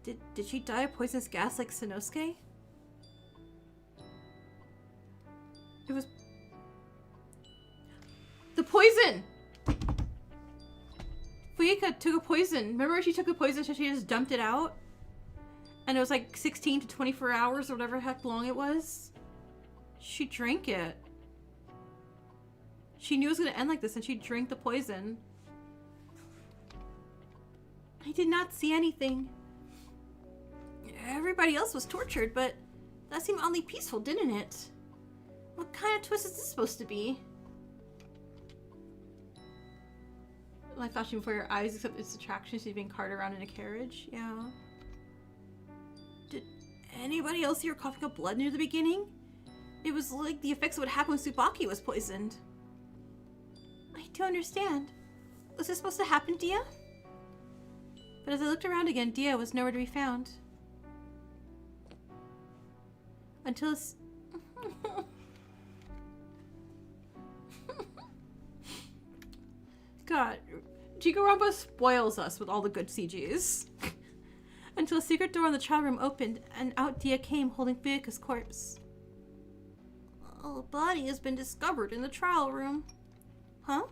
Did she die of poisonous gas like Sanosuke? It was... The poison! Fuyuka took a poison. Remember when she took a poison so she just dumped it out? And it was like 16 to 24 hours or whatever the heck long it was? She drank it. She knew it was going to end like this and she drank the poison. I did not see anything. Everybody else was tortured, but that seemed oddly peaceful, didn't it? What kind of twist is this supposed to be? Light flashing before your eyes, except its attraction to being carted around in a carriage. Yeah. Did anybody else see her coughing up blood near the beginning? It was like the effects of what happened when Tsubaki was poisoned. I don't understand. Was this supposed to happen, Dia? But as I looked around again, Dia was nowhere to be found. Until it's... God, Jikoronpa spoils us with all the good CGs. Until a secret door in the trial room opened, and out Dia came holding Fuyuka's corpse. A body has been discovered in the trial room. Huh?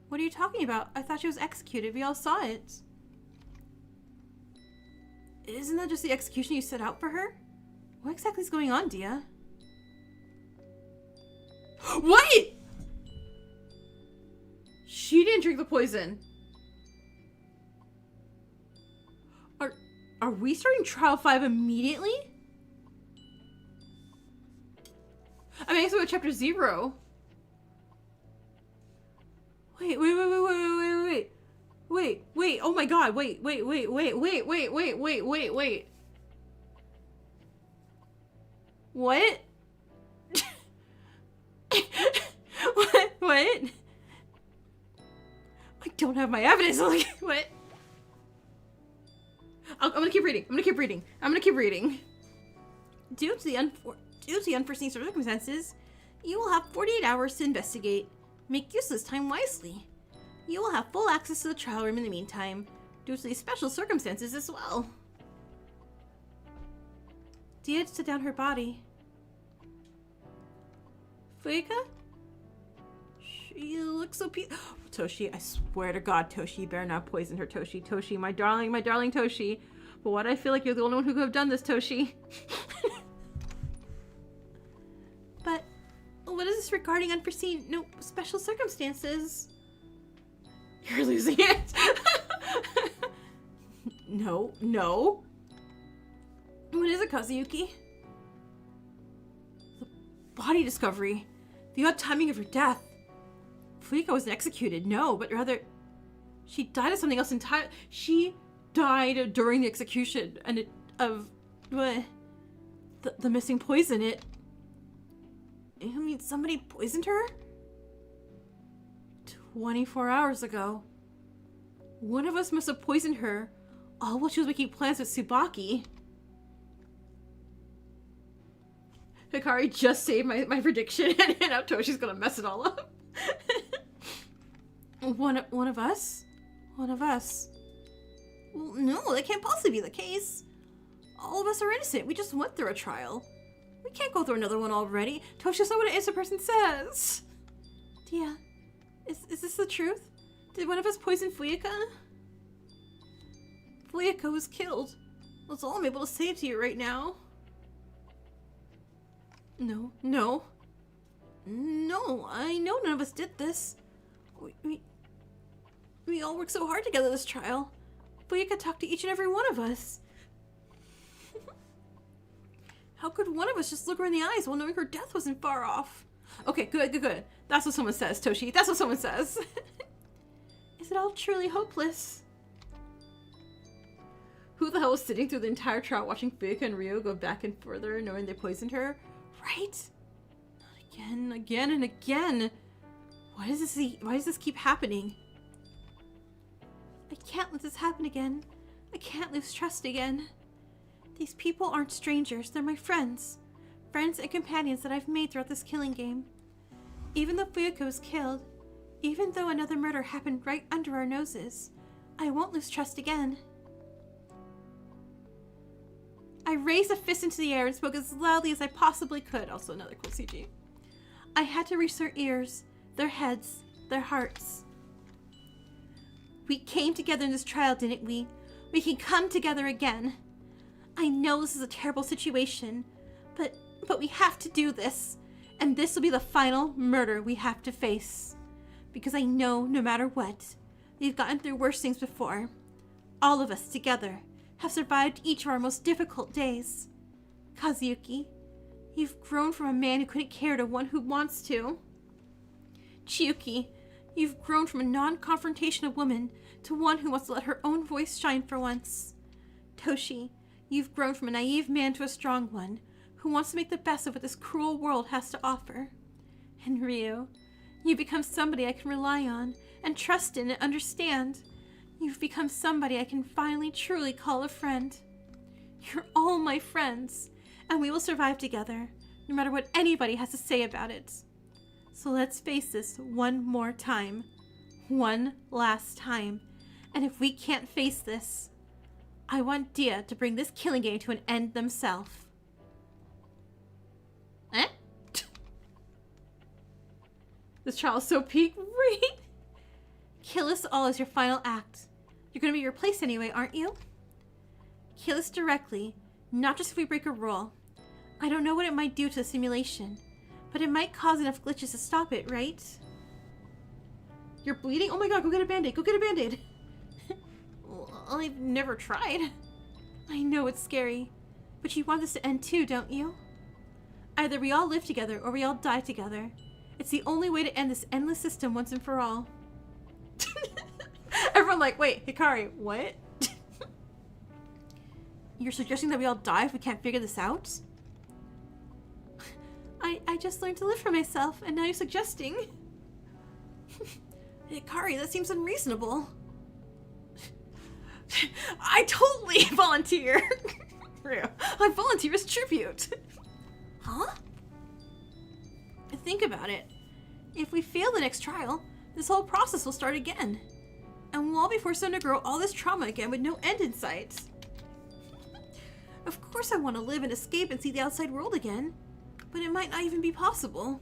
What are you talking about? I thought she was executed. We all saw it. Isn't that just the execution you set out for her? What exactly is going on, Dia? What?! She didn't drink the poison. Are we starting trial 5 immediately? I mean, I guess we're at chapter 0. Wait, oh my god, wait. What? What? I don't have my evidence. Like, what? I'm gonna keep reading. Due to the unforeseen circumstances, you will have 48 hours to investigate. Make use of this time wisely. You will have full access to the trial room in the meantime, due to these special circumstances as well. Dia had set down her body. Fuyuka? She looks so Toshi, I swear to God, Toshi, you better not poison her, Toshi. Toshi, my darling Toshi. But why do I feel like you're the only one who could have done this, Toshi? But what is this regarding unforeseen, no special circumstances? You're losing it. No. What is it, Kazuyuki? The body discovery. The odd timing of her death. Fuyuka wasn't executed, no, but rather she died of something else entirely. She died during the execution, and the missing poison. Somebody poisoned her? 24 hours ago. One of us must have poisoned her, all while she was making plans with Tsubaki. Hikari just saved my prediction, and now Toshi's gonna mess it all up. One of us? One of us. Well, no, that can't possibly be the case. All of us are innocent. We just went through a trial. We can't go through another one already. Toshi's not what an innocent person says. Dia, is this the truth? Did one of us poison Fuyuka? Fuyuka was killed. That's all I'm able to say to you right now. No, no. No, I know none of us did this. We all worked so hard together this trial. Fuyuka talked to each and every one of us. How could one of us just look her in the eyes while knowing her death wasn't far off? Okay, good. That's what someone says, Toshi. That's what someone says. Is it all truly hopeless? Who the hell was sitting through the entire trial watching Fuyuka and Ryo go back and further knowing they poisoned her? Right? Not again and again. Why does this keep happening? I can't let this happen again. I can't lose trust again. These people aren't strangers. They're my friends. Friends and companions that I've made throughout this killing game. Even though Fuyuka was killed, even though another murder happened right under our noses, I won't lose trust again. I raised a fist into the air and spoke as loudly as I possibly could. Also another cool CG. I had to reach their ears, their heads, their hearts. We came together in this trial, didn't we? We can come together again. I know this is a terrible situation, but we have to do this. And this will be the final murder we have to face. Because I know, no matter what, we've gotten through worse things before. All of us together have survived each of our most difficult days. Kazuyuki, you've grown from a man who couldn't care to one who wants to. Chiyuki, you've grown from a non-confrontational woman to one who wants to let her own voice shine for once. Toshi, you've grown from a naive man to a strong one who wants to make the best of what this cruel world has to offer. And Ryo, you've become somebody I can rely on and trust in and understand. You've become somebody I can finally truly call a friend. You're all my friends, and we will survive together, no matter what anybody has to say about it. So let's face this one more time. One last time. And if we can't face this, I want Dia to bring this killing game to an end themselves. Eh? This trial is so peak, right? Kill us all as your final act. You're gonna be replaced anyway, aren't you? Kill us directly, not just if we break a rule. I don't know what it might do to the simulation, but it might cause enough glitches to stop it, right? You're bleeding? Oh my god, go get a band-aid, go get a band-aid! Well, I've never tried. I know it's scary, but you want this to end too, don't you? Either we all live together or we all die together. It's the only way to end this endless system once and for all. Everyone like, wait, Hikari, what? You're suggesting that we all die if we can't figure this out? I just learned to live for myself, and now you're suggesting? Hikari, that seems unreasonable. I totally volunteer. I volunteer as tribute. Huh? Think about it. If we fail the next trial, this whole process will start again. And we'll all be forced to undergo all this trauma again with no end in sight. Of course I want to live and escape and see the outside world again, but it might not even be possible.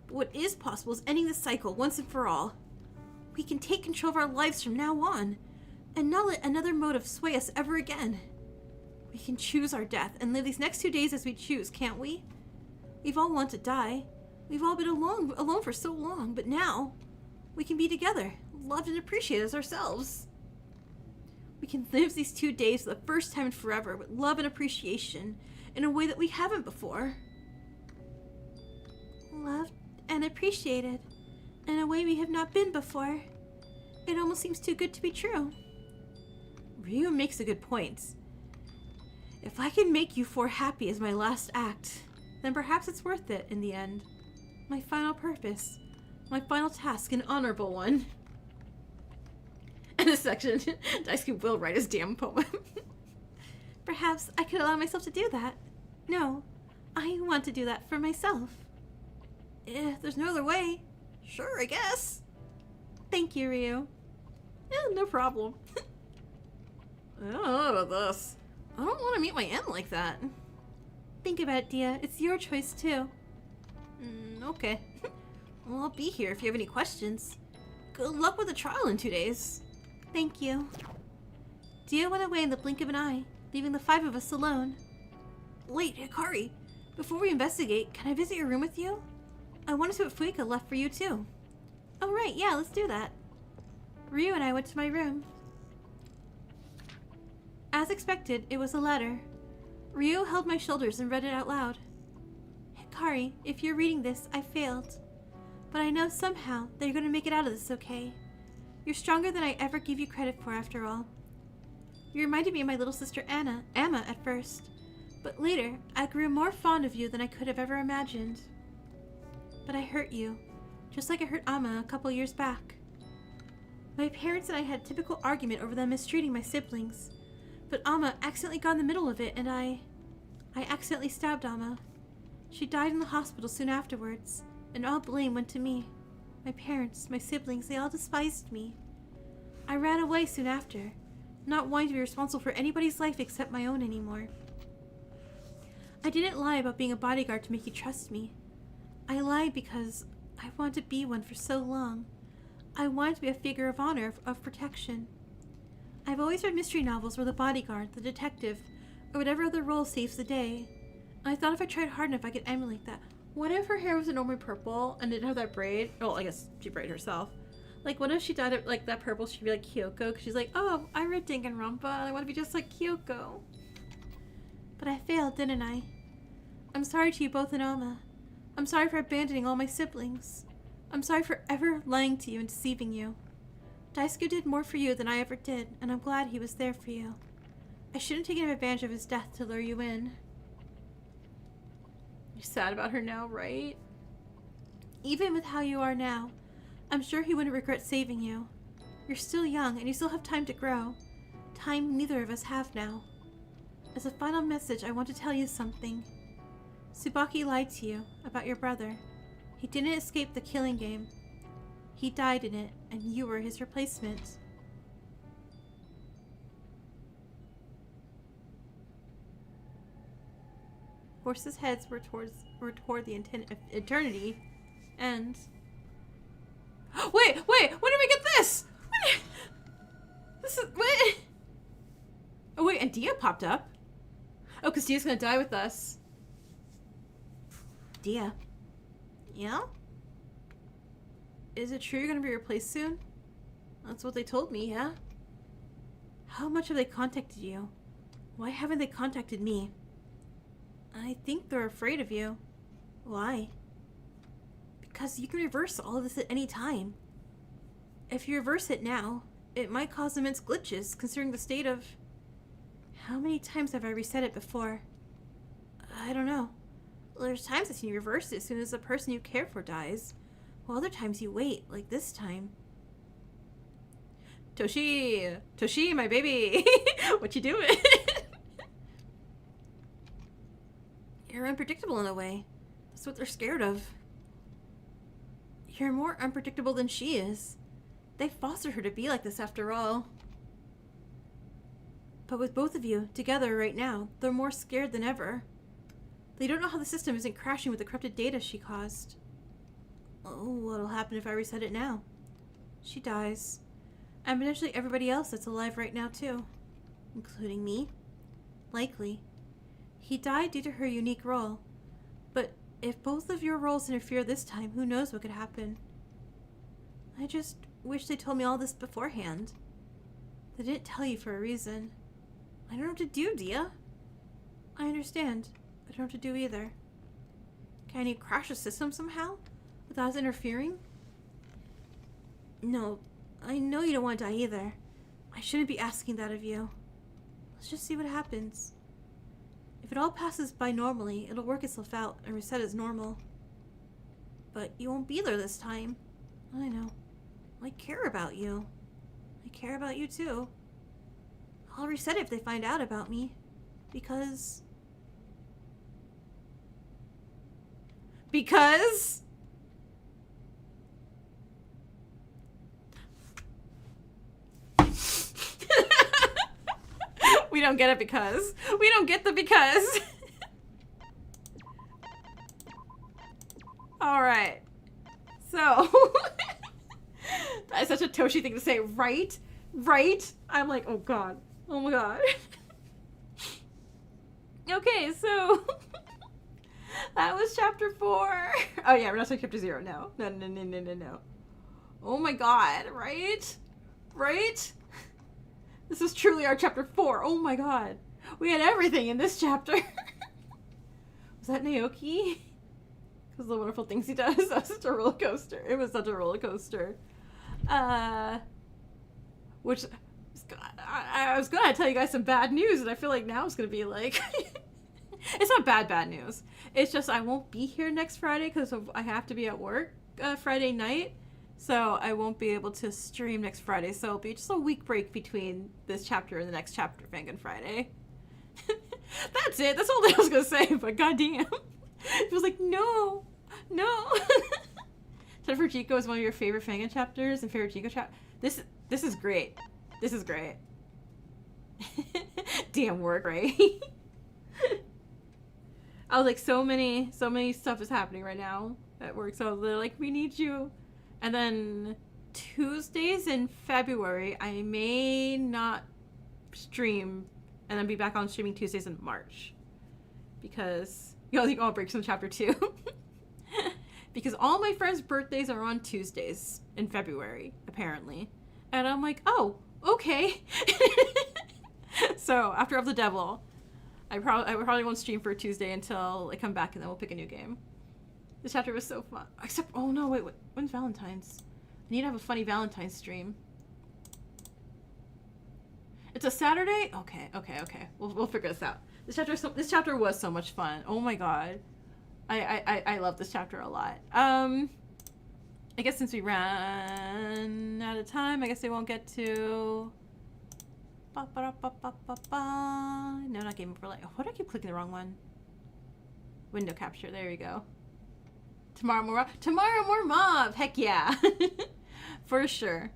But what is possible is ending this cycle once and for all. We can take control of our lives from now on, and not let another motive sway us ever again. We can choose our death and live these next 2 days as we choose, can't we? We've all wanted to die. We've all been alone for so long, but now we can be together, loved and appreciated as ourselves. We can live these 2 days for the first time in forever with love and appreciation in a way that we haven't before. Loved and appreciated in a way we have not been before. It almost seems too good to be true. Ryu makes a good point. If I can make you four happy as my last act, then perhaps it's worth it in the end. My final purpose. My final task, an honorable one. In this section, Daisuke will write his damn poem. Perhaps I could allow myself to do that. No, I want to do that for myself. If there's no other way, sure, I guess. Thank you, Ryu. Yeah, no problem. I don't know about this. I don't want to meet my end like that. Think about it, Dia. It's your choice, too. Okay. Well, I'll be here if you have any questions. Good luck with the trial in 2 days. Thank you. Dia went away in the blink of an eye, leaving the 5 of us alone. Wait, Hikari. Before we investigate, can I visit your room with you? I want to see what Fuika left for you too. Oh right, yeah, let's do that. Ryu and I went to my room. As expected, it was a letter. Ryu held my shoulders and read it out loud. Hikari, if you're reading this, I failed. But I know somehow that you're going to make it out of this okay. You're stronger than I ever gave you credit for after all. You reminded me of my little sister Emma at first. But later, I grew more fond of you than I could have ever imagined. But I hurt you, just like I hurt Amma a couple years back. My parents and I had a typical argument over them mistreating my siblings. But Amma accidentally got in the middle of it and I accidentally stabbed Amma. She died in the hospital soon afterwards, and all blame went to me. My parents, my siblings, they all despised me. I ran away soon after, not wanting to be responsible for anybody's life except my own anymore. I didn't lie about being a bodyguard to make you trust me. I lied because I wanted to be one for so long. I wanted to be a figure of honor, of protection. I've always read mystery novels where the bodyguard, the detective, or whatever other role saves the day. I thought if I tried hard enough I could emulate that. What if her hair was normally purple and didn't have that braid? Oh, I guess she braided herself. Like, what if she dyed it like that purple? She'd be like Kyoko, because she's like, oh, I read Danganronpa, and I want to be just like Kyoko. But I failed, didn't I? I'm sorry to you both and Oma. I'm sorry for abandoning all my siblings. I'm sorry for ever lying to you and deceiving you. Daisuke did more for you than I ever did, and I'm glad he was there for you. I shouldn't have taken advantage of his death to lure you in. You're sad about her now, right? Even with how you are now, I'm sure he wouldn't regret saving you. You're still young, and you still have time to grow. Time neither of us have now. As a final message, I want to tell you something. Tsubaki lied to you about your brother. He didn't escape the killing game. He died in it, and you were his replacement. Horses' heads were toward the eternity, and... Wait! When did we get this? This is... What? Oh wait, and Dia popped up. Oh, because Dia's gonna die with us. Dia. Yeah? Is it true you're gonna be replaced soon? That's what they told me, yeah? How much have they contacted you? Why haven't they contacted me? I think they're afraid of you. Why? Because you can reverse all of this at any time. If you reverse it now, it might cause immense glitches, considering the state of... How many times have I reset it before? I don't know. There's times I've seen you reverse it as soon as the person you care for dies, while other times you wait, like this time. Toshi, my baby! What you doing? You're unpredictable in a way. That's what they're scared of. You're more unpredictable than she is. They fostered her to be like this after all. But with both of you together right now, they're more scared than ever. They don't know how the system isn't crashing with the corrupted data she caused. Oh, what'll happen if I reset it now? She dies. And potentially everybody else that's alive right now too. Including me. Likely. He died due to her unique role. But if both of your roles interfere this time, who knows what could happen? I just wish they told me all this beforehand. They didn't tell you for a reason. I don't know what to do, Dia. I understand. I don't know what to do either. Can you crash the system somehow? Without us interfering? No, I know you don't want to die either. I shouldn't be asking that of you. Let's just see what happens. If it all passes by normally, it'll work itself out and reset as normal. But you won't be there this time. I know. I care about you. I care about you too. I'll reset it if they find out about me. Because... We don't get it because. We don't get the because. Alright. So. That is such a Toshi thing to say, right? Right? I'm like, oh god. Oh my god. Okay, so. That was chapter 4. Oh yeah, we're not saying chapter 0. No. No. Oh my god, right? Right? This is truly our chapter 4. Oh my god. We had everything in this chapter. Was that Naoki? Because the wonderful things he does. That was such a roller coaster. It was such a roller coaster. Which I was gonna tell you guys some bad news, and I feel like now it's gonna be like it's not bad news. It's just I won't be here next Friday because I have to be at work Friday night, so I won't be able to stream next Friday. So it'll be just a week break between this chapter and the next chapter of Fangan Friday. That's it. That's all I was gonna say. But goddamn, it was like no. Jennifer Jiko is one of your favorite Fangan chapters and favorite Jiko chapter. This is great. This is great. Damn work, right? I was like, so many stuff is happening right now at work. So they're like, we need you. And then Tuesdays in February, I may not stream, and then be back on streaming Tuesdays in March, because you know, I'll break some chapter 2. Because all my friends' birthdays are on Tuesdays in February, apparently. And I'm like, oh, okay. So after Of the Devil, I probably won't stream for Tuesday until I come back, and then we'll pick a new game. This chapter was so fun. Except, oh no, wait, when's Valentine's? I need to have a funny Valentine's stream. It's a Saturday? Okay. We'll figure this out. This chapter was so much fun. Oh my god. I love this chapter a lot. I guess since we ran out of time, I guess they won't get to... No, not Game Over Light. Why do I keep clicking the wrong one? Window capture. There you go. Tomorrow more mob. Heck yeah. For sure.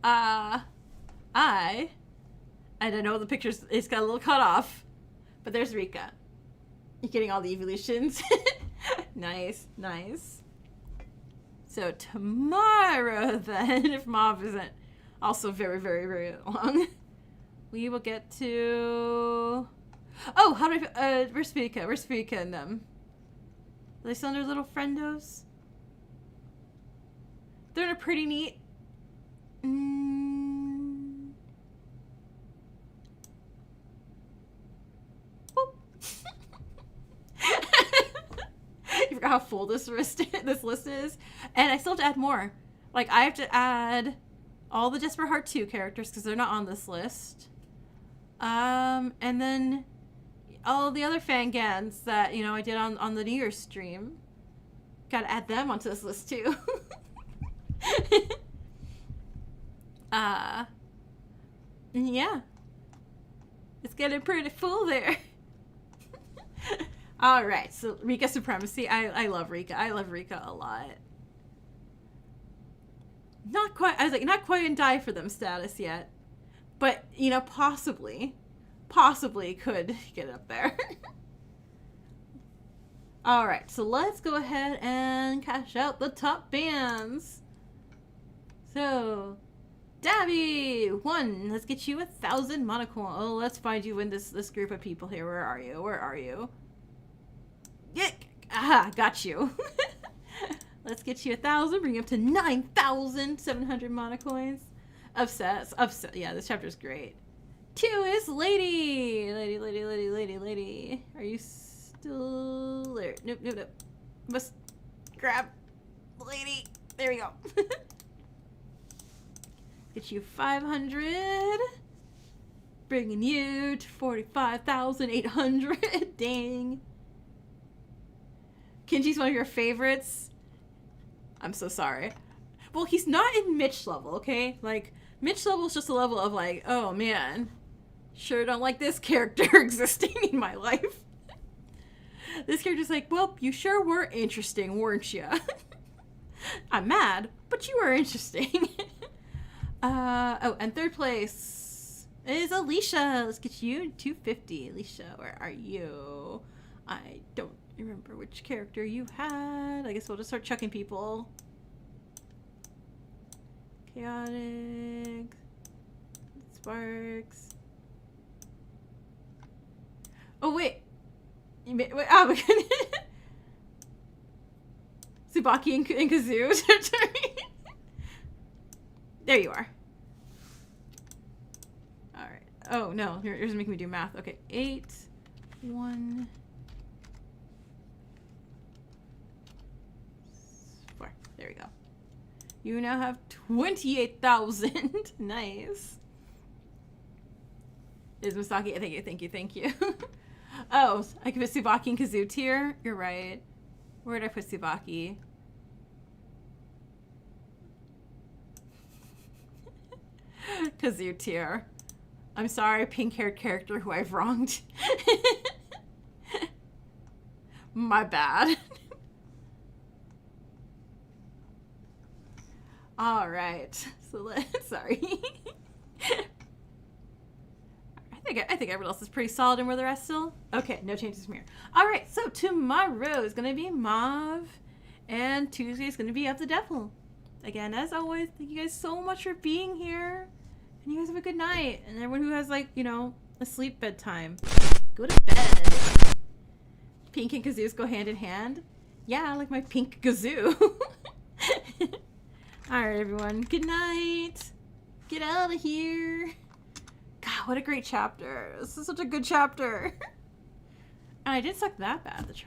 I don't know, the pictures, it's got a little cut off, but there's Rika. You're getting all the evolutions. Nice. So tomorrow then, if mob isn't also very, very, very long, we will get to... Oh, how do I... where's Vika? Where's Vika and them? Are they still in their little friendos? They're in a pretty neat... You forgot how full this list is. And I still have to add more. Like, I have to add all the Desperate Heart 2 characters because they're not on this list. And then all the other Fangans that, you know, I did on the New Year's stream. Gotta add them onto this list too. Yeah. It's getting pretty full there. Alright, so Rika Supremacy. I love Rika. I love Rika a lot. Not quite in die for them status yet. But, you know, possibly could get up there. Alright, so let's go ahead and cash out the top bands. So, Dabby, 1. Let's get you 1,000 monocoin. Oh, let's find you in this group of people here. Where are you? Yeah, aha, got you. Let's get you 1,000. Bring you up to 9,700 monocoins. Upset. Yeah, this chapter is great. 2 is Lady. Lady. Are you still there? Nope. Must grab Lady. There we go. Get you 500. Bringing you to 45,800. Dang. Kenji's one of your favorites. I'm so sorry. Well, he's not in Mitch level, okay? Like, Mitch level is just a level of like, oh man, sure don't like this character existing in my life. This character's like, well, you sure were interesting, weren't you? I'm mad, but you were interesting. Oh, and 3rd place is Alicia. Let's get you 250. Alicia, where are you? I don't remember which character you had. I guess we'll just start chucking people. Chaotic. Sparks. Oh, wait. Oh, my goodness. Tsubaki and Kazoo. There you are. Alright. Oh, no. You're just making me do math. Okay. 8, 1, 4. There we go. You now have 28,000. Nice. Is Misaki? Thank you. Oh, I can put Tsubaki and Kazoo tier. You're right. Where did I put Tsubaki? Kazoo tier. I'm sorry, pink-haired character who I've wronged. My bad. All right. So let's. Sorry. I think everyone else is pretty solid, and we're the rest still. Okay, no changes from here. All right. So tomorrow is gonna be Mauve, and Tuesday is gonna be Of the Devil. Again, as always, thank you guys so much for being here, and you guys have a good night. And everyone who has, like, you know, a sleep bedtime, go to bed. Pink and Kazoos go hand in hand. Yeah, like my pink Kazoo. All right, everyone. Good night. Get out of here. God, what a great chapter. This is such a good chapter. And I didn't suck that bad at the try.